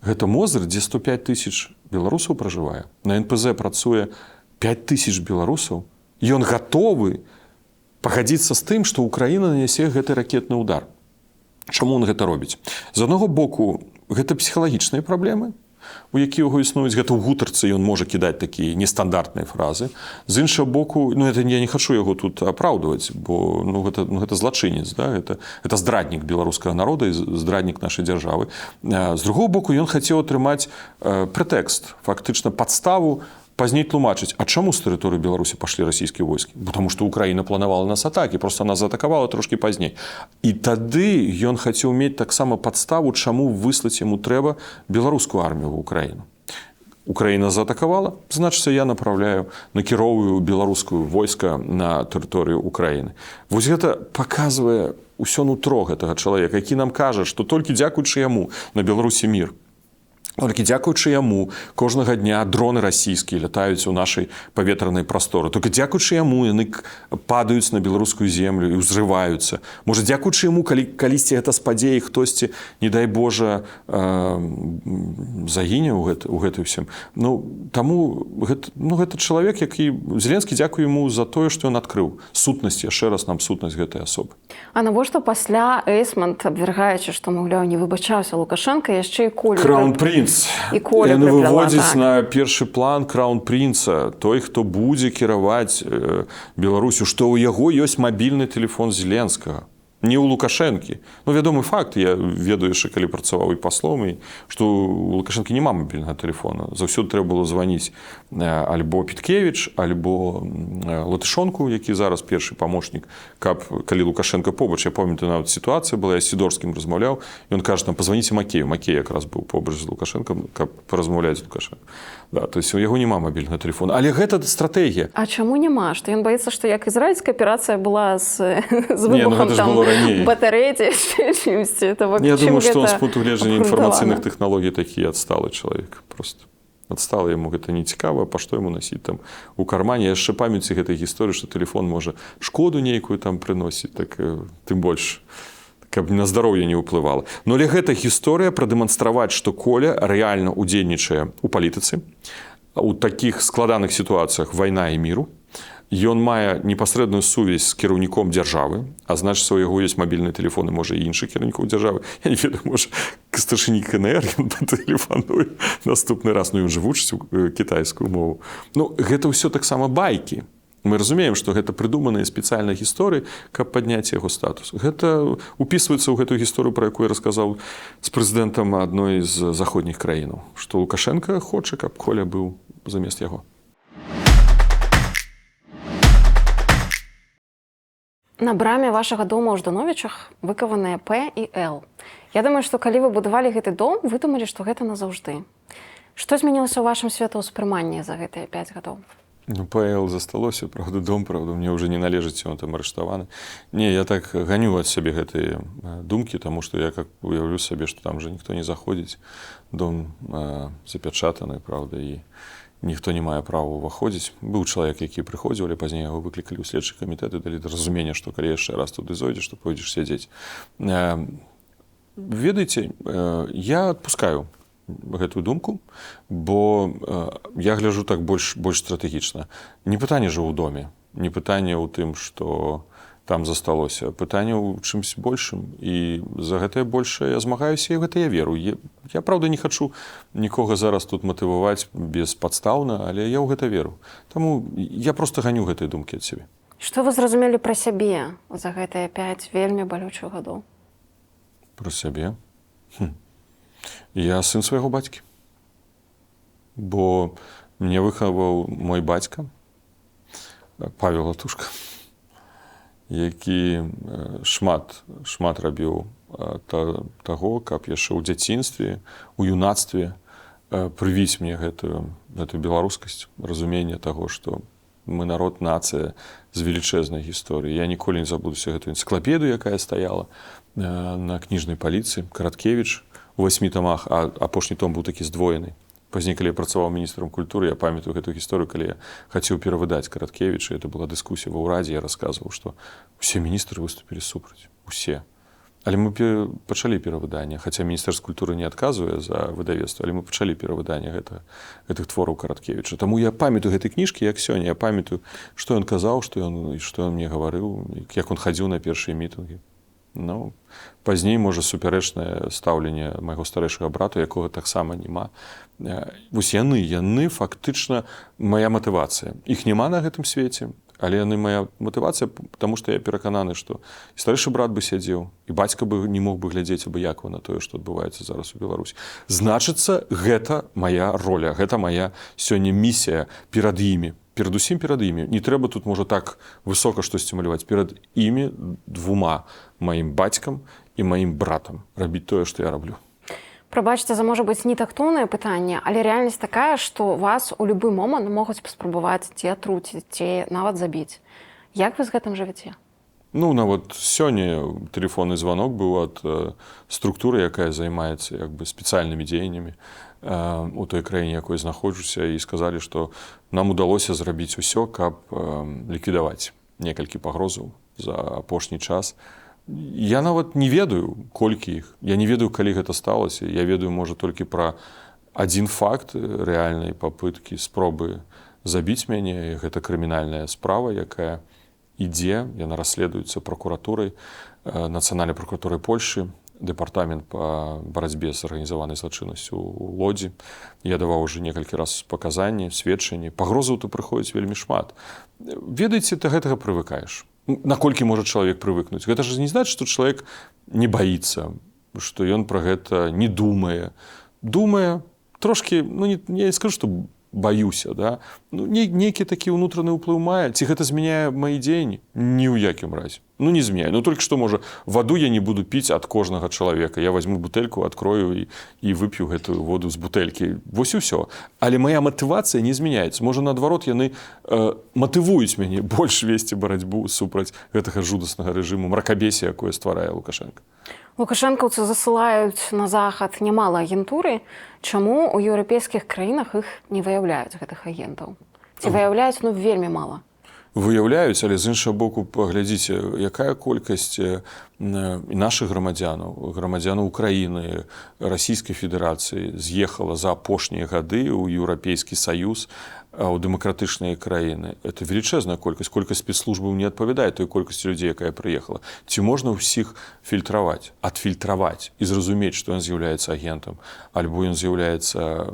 Гэта Мозыр, дзе 105 тысяч беларусаў пражывае. На НПЗ працуе 5 тысяч беларусаў. Ён гатовы пагадзіцца з тым, што Украіна нанясе гэты ракетны удар. Чаму он гэта робіць? З аднаго боку, гэта псіхалагічныя праблемы, у які яго існуюць. Гэта ў гутарцы ён можа кідаць такія нестандартныя фразы. З іншага боку, я не хачу яго тут апраўдваць, бо гэта злачынец, да? Это здраднік беларускага народа і здраднік нашай дзяржавы. З другого боку, ён хацеў атрымаць прэтэкст, фактычна падставу, пазней тлумачыць, а чаму з тэрыторыі Беларусі пашлі расійскія войскі? Потому што Украіна планавала нас атакі, проста нас заатакавала трошкі пазней. І тады ён хацеў мець таксама падставу, чаму выслаць яму трэба беларускую армію ў Украіну. Украіна заатакавала, значыцца, я направляю, накіроўваю беларускую войска на тэрыторыю Украіны. Вось гэта паказвае ўсё нутро гэтага чалавека, які нам кажа, што толькі дзякуючы яму на Беларусі мір. Толькі дзякуючы яму кожнага дня дроны расійскія лятаюць у нашай паветранай прасторы. Толькі дзякуючы яму яны падаюць на беларускую землю і ўзрываюцца. Можа, дзякуючы яму, калісьці гэта спадзеі, хтосьці, не дай Божа, загіне ў гэтым усім. Таму гэта чалавек, які Зеленскі, дзякую яму за тое, што ён адкрыў сутнасць, яшчэ раз нам сутнасць гэтай асобы. А навошта пасля Эйсмонт, абвяргаючы, што, маўляў, не выбачаўся Лукашенко, яшчэ і Колю... Краун-прынц. Яны выводзяць на першы план краун-прынца, той, хто будзе кіраваць Беларусю, што ў яго ёсць мабільны тэлефон Зеленскага. Не ў Лукашэнкі. Вядомы факт, я ведаю яшчэ, калі працаваў і паслом, што у Лукашэнкі няма мабільнага тэлефона. Заўсёды трэба было званіць альбо Піткевіч, альбо Латышонку, які зараз першы памочнік, калі Лукашенко побач. Я памятаю, нават сітуацыя была, я з Сідорскім размаўляў, і ён кажа, пазваніце Макею. Макей якраз быў побач з Лукашэнкам, каб паразмаўляць з Лукашэнкам. Да, то есть у яго няма мабільнага тэлефона. Але гэта стратэгія. А чаму няма? Што ён баіцца, што як ізраільская аперацыя была з выбухам там батарэі чымсьці? Я думаю, што он з пункту гледжання інфармацыйных тэхналогій такі адсталы чалавек. Просто адстала яму гэта не цікава, па што яму насіць там у кармане. Я яшчэ памяці гэтай гісторыі, што тэлефон можа шкоду нейкую там прыносіць, так тым больш, каб на здароўе не ўплывала. Но але гэта гісторыя прадэманстраваць, што Коля рэальна удзельнічае ў палітыцы, у такіх складаных сітуацыях вайна і міру. Ён мае непасрэдную сувязь з кіраўніком дзяржавы, а значыцца, у яго ёсць мабільныя тэлефоны, можа, і іншых кіраўнікоў дзяржавы. Я не ведаю, можа, старшыні КНР ён патэлефануе наступны раз, ён жа вучыць кітайскую мову. Гэта ўсё таксама байкі. Мы разумеем, што гэта прыдуманыя спецыяльныя гісторыі, каб падняць яго статус. Гэта упісваецца ў гэтую гісторыю, пра якую я расказаў з прэзідэнтам адной з заходніх краінаў, што Лукашенко хоча, каб Коля быў замест яго. На браме вашага дома ў Ждановічах выкаваныя П і Л. Я думаю, што калі вы будавалі гэты дом, вы думалі, што гэта назаўжды. Што змянілася ў вашым светаўспрыманні за гэтыя 5 гадоў? Ну, ПЛ засталося, правда, дом, правда, мне ўжо не належыць, он там арыштаваны. Не, я так ганю ад сябе гэтыя думкі, таму што я как уяўлю сабе, што там же ніхто не заходзіць, дом запячатаны, правда, і ніхто не мае права ўваходзіць. Быў чалавек, які прыходзіў, але пазней яго выклікалі ў следчы камітэт і далі разумення, што калі яшчэ раз туды зойдзеш, то пойдзеш сядзець. Ведаеце, я адпускаю гэтую думку, бо я гляджу так больш стратэгічна. Не пытанне жа ў доме, не пытанне ў тым, што там засталося, пытанне ў чымсь большым, і за гэтае большае я змагаюся, і гэта я веру. Я правда, не хачу нікога зараз тут матываваць беспадстаўна, але я ў гэта веру. Таму я проста ганю гэтыя думкі ад сябе. Што вы зразумелі пра сябе за гэтыя 5 вельмі балючых гадоў? Пра сябе? Я сын свайго бацькі. Бо мне выхаваў мой бацька, Павел Латушка, які шмат рабіў таго, каб яшчэ ў дзяцінстве, у юнацтве прывіць мне гэтую беларускасць, разуменне таго, што мы народ, нацыя з велічэзнай гісторыяй. Я ніколі не забудуся гэтую энцыклапедыю, якая стаяла на кніжнай паліцы, Караткевіч, у 8 томах, а апошні том быў такі здвоены. Пазней, калі я працаваў міністрам культуры, я памятаю гэтую гісторыю, калі я хацеў перавыдаць Караткевіча, это была дыскусія ва ўрадзе, я расказваў, што усе міністры выступілі супраць, усе. Але мы пачалі перавыданне, хаця міністэрства культуры не адказвае за выдавецтва, але мы пачалі перавыданне гэтых твораў Караткевіча. Таму я памятаю гэтай кніжкі, як сёння, я памятаю, што ён казаў, што ён мне гаварыў, як ён хадзіў на першыя мітынгі. Ну, пазней, можа, супярэчнае стаўленне майго старэйшага брата, якога таксама няма. Вось яны фактычна мая матывацыя. Іх няма на гэтым свеце, але яны мая матывацыя, таму што я перакананы, што і старэйшы брат бы сядзеў, і бацька бы не мог бы глядзець абыякова на тое, што адбываецца зараз у Беларусі. Значыцца, гэта мая роля, гэта мая сёння місія перад імі. Перадусім перад імі. Не трэба тут, можа, так высока штосьці маляваць. Перад імі двума, маім бацькам і маім братам, рабіць тое, што я раблю. Прабачце за, можа быць, не тактоўнае пытанне, але рэальнасць такая, што вас у любы момант могуць паспрабаваць ці атруціць, ці нават забіць. Як вы з гэтым жывяце? Ну, нават сёння тэлефонны званок быў ад структуры, якая займаецца як бы спецыяльнымі дзеяннямі у той краіне, якой знаходжуся, і сказалі, што нам удалося зрабіць усё, каб ліквідаваць некалькі пагрозаў за апошні час. Я нават не ведаю, колькі іх. Я не ведаю, калі гэта сталася. Я ведаю, можа, толькі пра адзін факт рэальнай папыткі, спробы забіць мяне. Гэта крымінальная справа, якая ідзе, яна расследуецца пракуратурай, нацыянальнай пракуратурай Польшы, дэпартамент па барацьбе з арганізаванай злачыннасцю ў Лодзі. Я даваў уже некалькі раз паказанні, сведчанні. Пагрозаў тут прыходзіць вельмі шмат. Ведаеце, ты гэтага прывыкаеш. Наколькі можа чалавек прывыкнуць? Гэта ж не значыць, што чалавек не баіцца, што ён пра гэта не думае. Думае, трошкі, ну не скажу, што баюся, да? Ну, нейкі такі ўнутраны ўплыў мае. Ці гэта змяняе мае дзеянні? Ні ў якім разе. Ну, не змяняе. Ну, толькі што, можа, ваду я не буду піць ад кожнага чалавека. Я возьму бутэльку, адкрою і вып'ю гэтую воду з бутэлькі. Вось і ўсё. Але мая матывацыя не змяняецца. Можа, наадварот, яны матывуюць мяне больш весці барацьбу супраць гэтага жудаснага рэжыму, мракабесія, якое стварае Лукашенка. Лукашэнкаўцы засылаюць на захад нямала агентуры. Чаму ў еўрапейскіх краінах іх не выяўляюць, гэтых агентаў? Ці выяўляюць, ну, вельмі мала? Выяўляюць, але з іншага боку, паглядзіце, якая колькасць нашых грамадзянаў Украіны, Расійскай Федэрацыі з'ехала за апошнія гады ў Еўрапейскі Саюз, у дэмакратычныя краіны. Это велічэзная колькасць. Колькасць спецслужбаў не адпавядае той колькасці людзей, якая прыехала. Ці можна ўсіх фільтраваць, адфільтраваць і зразумець, што ён з'яўляецца агентам, альбо ён з'яўляецца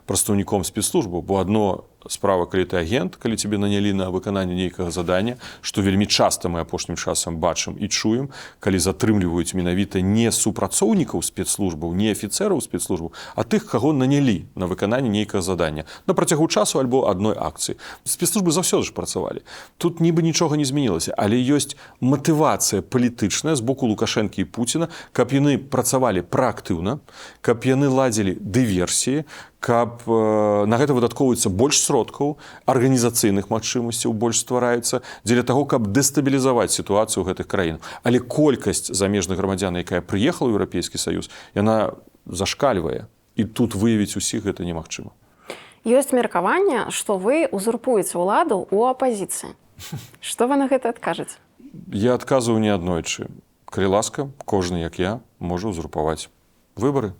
прадстаўніком спецслужбаў, бо адно справа, калі ты агент, калі тебе нанялі на выкананне нейкага задання, што вельмі часта мы апошнім часам бачым і чуем, калі затрымліваюць менавіта не супрацоўнікаў спецслужбаў, не афіцэраў спецслужбаў, а тых, каго нанялі на выкананне нейкага задання на працягу часу альбо адной акцыі. Спецслужбы заўсёды ж працавалі. Тут нібы нічога не змянілася, але ёсць матывацыя палітычная з боку Лукашэнкі і Пуціна, каб яны працавалі праактыўна, каб яны ладзілі дыверсіі, каб на гэта выдаткоўваецца больш сродкаў, арганізацыйных магчымасцяў больш ствараюцца, дзеля таго, каб дэстабілізаваць сітуацыю ў гэтых краінах. Але колькасць замежных грамадзян, якая прыехала ў Еўрапейскі Саюз, яна зашкальвае. І тут выявіць усіх гэта немагчыма. Ёсць меркаванне, што вы узурпуеце ўладу ў апазіцыі. Што вы на гэта адкажаце? Я адказваў неаднойчы. Калі ласка, кожны, як я, можа ўзурпаваць выбары.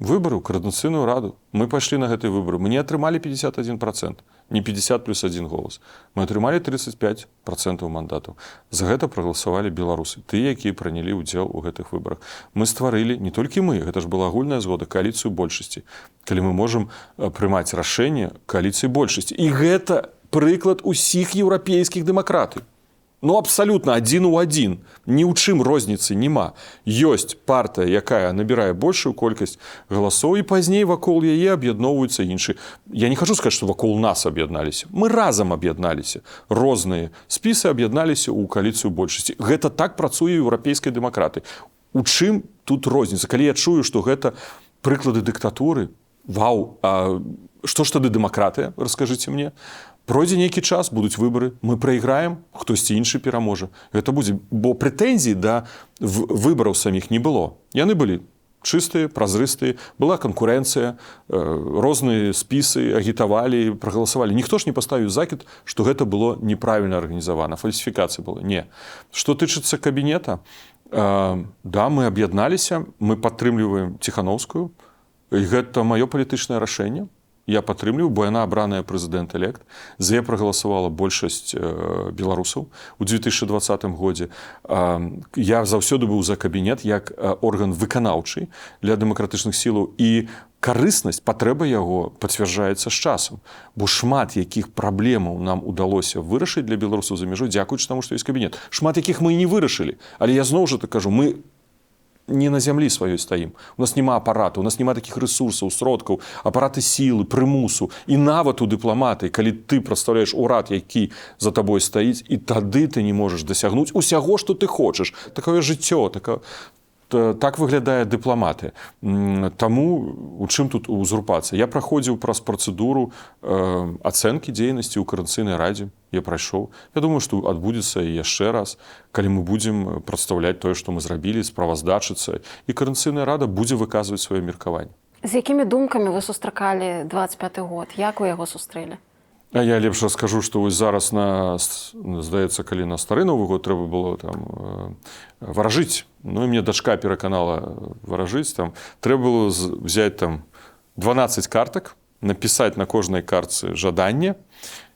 Выбары ў Коардынацыйную раду. Мы пайшлі на гэтыя выбары. Мы не атрымалі 51%, не 50 плюс 1 голас. Мы атрымалі 35% мандатаў. За гэта прагаласавалі беларусы, тыя, якія прынялі ўдзел у гэтых выбарах. Мы стварылі, не толькі мы, гэта ж была агульная згода, кааліцыю большасці. Калі мы можам прымаць рашэнне кааліцыі большасці. І гэта прыклад усіх еўрапейскіх дэмакратый. Ну, абсалютна адзін у адзін. Ні ў чым розніцы няма. Ёсць партыя, якая набірае большую колькасць галасоў, і пазней вакол яе аб'ядноўваюцца іншыя. Я не хачу сказаць, што вакол нас аб'ядналіся. Мы разам аб'ядналіся. Розныя спісы аб'ядналіся ў кааліцыю большасці. Гэта так працуе еўрапейскай дэмакраты. У чым тут розніца? Калі я чую, што гэта прыклады дыктатуры, вау, а што ж тады дэмакратыя, раскажыце мне? Пройдзе нейкі час, будуць выбары, мы прайграем, хтосьці іншы пераможа. Гэта будзе, бо прэтэнзій да выбараў саміх не было. Яны былі чыстыя, празрыстыя, была канкурэнцыя, розныя спісы агітавалі, прагаласавалі. Ніхто ж не паставіў закід, што гэта было неправільна арганізавана, фальсіфікацыя была. Не. Што тычыцца кабінета, да, мы аб'ядналіся, мы падтрымліваем Ціханаўскую, і гэта маё палітычнае рашэнне. Я падтрымліваю, бо яна абраная прэзідэнт-элект. За яе прагаласавала большасць беларусаў у 2020 годзе. Я заўсёды быў за кабінет як орган выканаўчы для дэмакратычных сілаў. І карыснасць, патрэба яго пацвярджаецца з часам. Бо шмат якіх праблемаў нам удалося вырашыць для беларусаў за мяжой, дзякуючы таму, што ёсць кабінет. Шмат якіх мы і не вырашылі. Але я зноў жа так кажу, мы не на зямлі сваёй стаім. У нас няма апарату, у нас няма такіх рэсурсаў, сродкаў, апараты сілы, прымусу. І нават у дыпламатыі, калі ты прадстаўляеш урад, які за табой стаіць, і тады ты не можаш дасягнуць усяго, што ты хочаш. Такое жыццё, так выглядае дыпламатыя. Таму у чым тут узурпацыя? Я праходзіў праз працэдуру ацэнкі дзейнасці ў Коардынацыйнай радзе. Я прайшоў. Я думаю, што адбудзецца і яшчэ раз, калі мы будзем прадстаўляць тое, што мы зрабілі, справаздачыцца, і Коардынацыйная рада будзе выказваць сваё меркаванне. З якімі думкамі вы сустракалі 25-й год? Як вы яго сустрэлі? А я лепш раскажу, што вось зараз, здаецца, калі на стары Новы год трэба было там варажыць. Ну, і мне дачка пераканала варажыць. Там трэба было взяць там 12 картак, напісаць на кожнай картцы жаданне,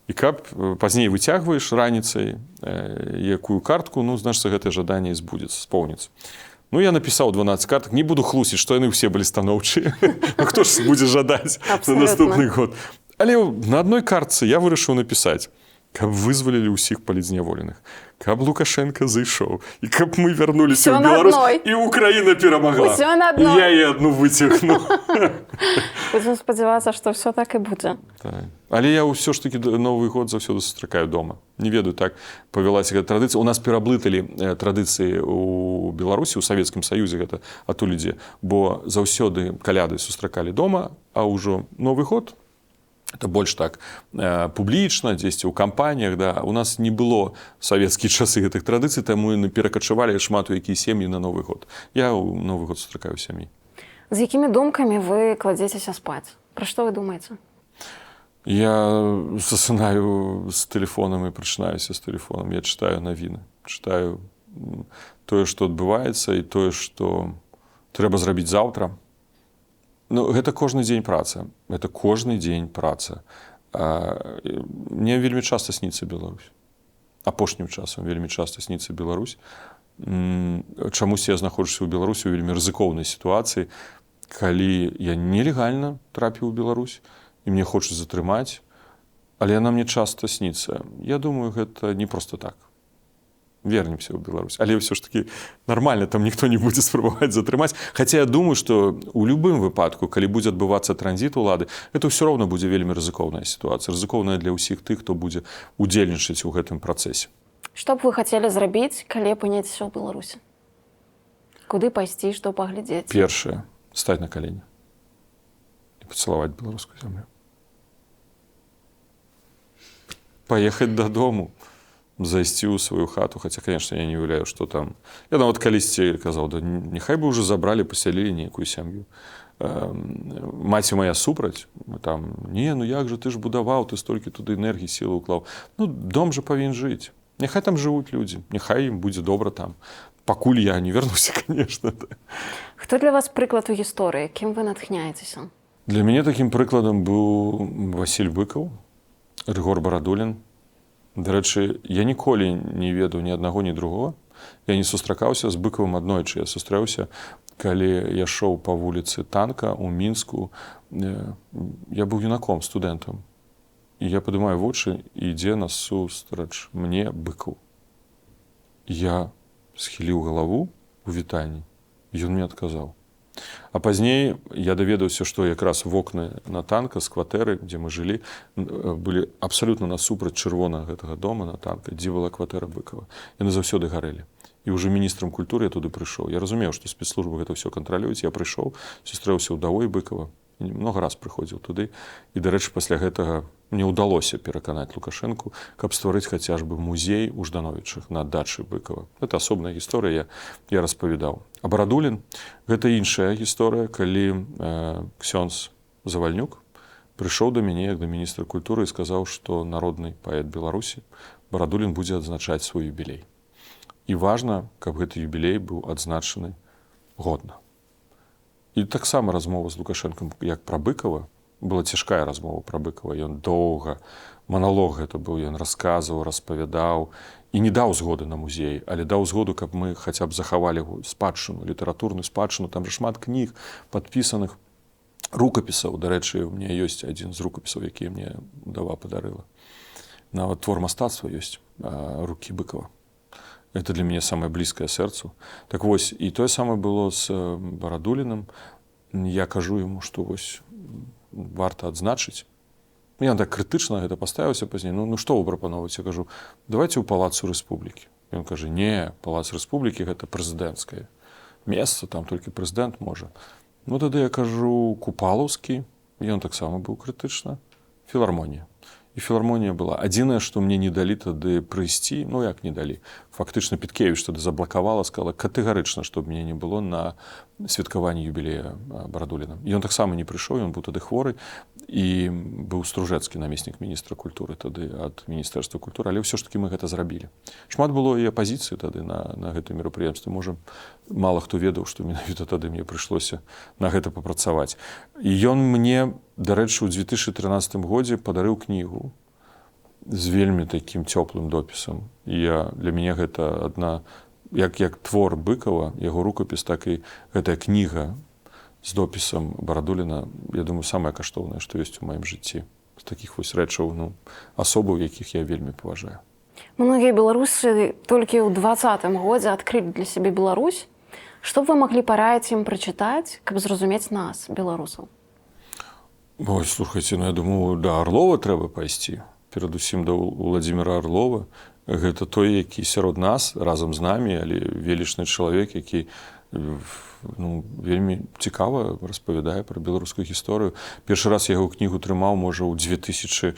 і каб пазней выцягваеш раніцай якую картку, ну, значыцца, гэтае жаданне збудзецца, споўніцца. Ну, я напісаў 12 картак, не буду хлусіць, што яны ўсе былі станоўчыя. Хто ж будзе жадаць на наступны год? Але на адной картцы я вырашыў напісаць, каб вызвалілі ўсіх палітзняволеных, каб Лукашенко зайшоў, і каб мы вярнуліся ў Беларусь, і Украіна перамагла. І я яе адну выцягну. Будзем спадзявацца, што ўсё так і будзе. Але я ўсё ж такі Новы год заўсёды сустракаю дома. Не ведаю, так павялася гэта традыцыя. У нас пераблыталі традыцыі ў Беларусі, у Савецкім Саюзе гэта адтуль ідзе, бо заўсёды каляды сустракалі дома, а ўжо Новы год это больш так публічна, дзесьці ў кампаніях, да. У нас не было савецкія часы гэтых традыцый, таму мы перакачавалі шмат у якія сем'і на Новы год. Я ў Новы год сустракаю сям'і. З якімі думкамі вы кладзецеся спаць? Пра што вы думаеце? Я засынаю з тэлефонам і прачынаюся з тэлефонам. Я чытаю навіны, чытаю тое, што адбываецца, і тое, што трэба зрабіць заўтра. Ну, гэта кожны дзень праца. Гэта кожны дзень праца. Мне вельмі часта сніцца Беларусь. Апошнім часам вельмі часта сніцца Беларусь. Чамусь я знаходжуся ў Беларусі ў вельмі рызыкоўнай сітуацыі, калі я нелегальна трапіў у Беларусь, і мне хочуць затрымаць, але яна мне часта сніцца. Я думаю, гэта не проста так. Вернемся ў Беларусь. Але ўсё ж такі нармальна, там ніхто не будзе спрабаваць затрымаць. Хаця я думаю, што ў любым выпадку, калі будзе адбывацца транзіт улады, гэта ўсё роўна будзе вельмі рызыкоўная сітуацыя. Рызыкоўная для ўсіх тых, хто будзе удзельнічаць у гэтым працэсе. Што б вы хацелі зрабіць, калі апыняцеся ў Беларусі? Куды пайсці, што паглядзець? Першае, стаць на калені і пацалаваць беларускую зямлю. Паехаць дадому, зайсці ў сваю хату, хаця, конечно, я не уяўляю, што там. Я нават калісьці казаў, да няхай бы ўжо забралі, пасялілі нейкую сям'ю. Маці моя супраць, там, не, ну як же, ты ж будаваў, ты столькі туды энергіі, сілы ўклаў. Ну, дом же павінен жыць. Няхай там жывуць людзі, няхай ім будзе добра там. Пакуль я не вернуся, конечно. Хто для вас прыклад у гісторыі? Кім вы натхняецеся? Для мяне такім прыкладам быў Васіль Быкаў, Рыгор Барадулін. Дарэчы, я ніколі не ведаў ні аднаго, ні другого. Я не сустракаўся з Быкавым аднойчы. Я сустрэўся, калі я шоў па вуліцы Танка ў Мінску. Я быў юнаком, студэнтам. І я падымаю вочы, і ідзе насустрач мне Быкаў. Я схіліў галаву у вітанні, і ён мне адказаў. А пазней я даведаўся, што якраз вокны на Танка з кватэры, дзе мы жылі, былі абсалютна насупраць чырвонага гэтага дома на Танка, дзе была кватэра Быкава. Яны заўсёды гарэлі. І ўжо міністрам культуры я туды прыйшоў. Я разумеў, што спецслужбы гэта ўсё кантралююць. Я прыйшоў, сустрэўся ўдавой Быкава. Много раз прыходзіў туды. І, дарэчы, пасля гэтага мне ўдалося пераканаць Лукашэнку, каб стварыць хаця ж бы музей у Ждановічах на дачы Быкава. Гэта асобная гісторыя, я распавядаў. А Барадулін – гэта іншая гісторыя, калі ксёндз Завальнюк прыйшоў да мяне, як да міністра культуры, і сказаў, што народны паэт Беларусі Барадулін будзе адзначаць свой юбілей. І важна, каб гэты юбілей быў адзначаны годна. І таксама размова з Лукашэнкам, як пра Быкава, была цяжкая размова пра Быкава. Ён доўга, маналог гэта быў, ён расказваў, распавядаў і не даў згоды на музей, але даў згоду, каб мы хаця б захавалі спадчыну, літаратурную спадчыну. Там же шмат кніг, падпісаных, рукапісаў. Дарэчы, у меня ёсць адзін з рукапісаў, які мне удава падарыла. Нават твор мастацтва ёсць рукі Быкава. Это для мяне самае блізкае сэрцу. Так вось, і тое самае было з Барадуліным. Я кажу яму, што вось варта адзначыць. Я так крытычна гэта паставіўся пазней. Ну што вы прапановваеце? Я кажу, давайце ў Палацу Рэспублікі. Ён кажа, не, Палац Рэспублікі гэта прэзідэнцкае месца, там толькі прэзідэнт можа. Ну тады я кажу, Купалаўскі, ён таксама быў крытычна, філармонія. І філармонія была. Адзінае, што мне не далі тады прыйсці, ну як не далі, фактычна Піткевіч тады заблакавала, сказала катэгарычна, што мне не было на святкаванні юбілея Барадуліна. Ён таксама не прыйшоў, ён быў тады хворы, і быў Стружэцкі, намеснік міністра культуры тады ад Міністэрства культуры, але ўсё ж такі мы гэта зрабілі. Шмат было і апазіцыі тады на гэтым мерапрыемстве. Можа, мала хто ведаў, што менавіта тады мне прыйшлося на гэта папрацаваць. І ён мне, дарэчы, у 2013 годзе падарыў кнігу з вельмі такім цёплым допісам. Для мяне гэта адна, як твор Быкава, яго рукапіс, так і гэтая кніга з допісам Барадуліна, я думаю, самае каштоўнае, што ёсць у маім жыцці. З такіх вось рэчаў, асобаў, якіх я вельмі паважаю. Многія беларусы толькі ў 2020 годзе адкрылі для сябе Беларусь. Што б вы маглі параіць ім прачытаць, каб зразумець нас, беларусаў? Ой, слухайце, я думаю, да Арлова трэба пайсці. Перадусім да Уладзіміра Арлова. Гэта той, які сярод нас, разам з намі, але велічны чалавек, які вельмі цікава распавядае пра беларускую гісторыю. Першы раз я яго кнігу трымаў, можа, у 2003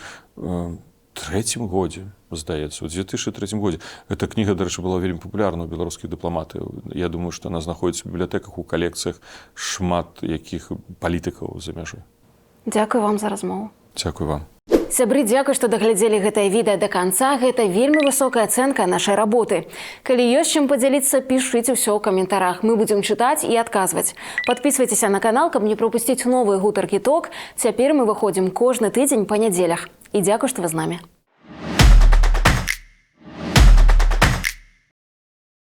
годзе, здаецца, у 2003 годзе. Эта кніга, дарэчы, была вельмі папулярна ў беларускіх дыпламатаў. Я думаю, што яна знаходзіцца ў бібліятэках, у калекцыях шмат якіх палітыкаў за мяжой. Дзякуй вам за размову. Дзякуй вам. Сябры, дзякуй, што даглядзелі гэтае відэа да канца. Гэта вельмі высокая ацэнка нашай работы. Калі ёсць чым падзяліцца, пішыце ўсё ў каментарах. Мы будзем чытаць і адказваць. Падпісвайцеся на канал, каб не прапусціць новыя гутаркі ток. Цяпер мы выходзім кожны тыдзень па нядзелях. І дзякуй, што вы з намі.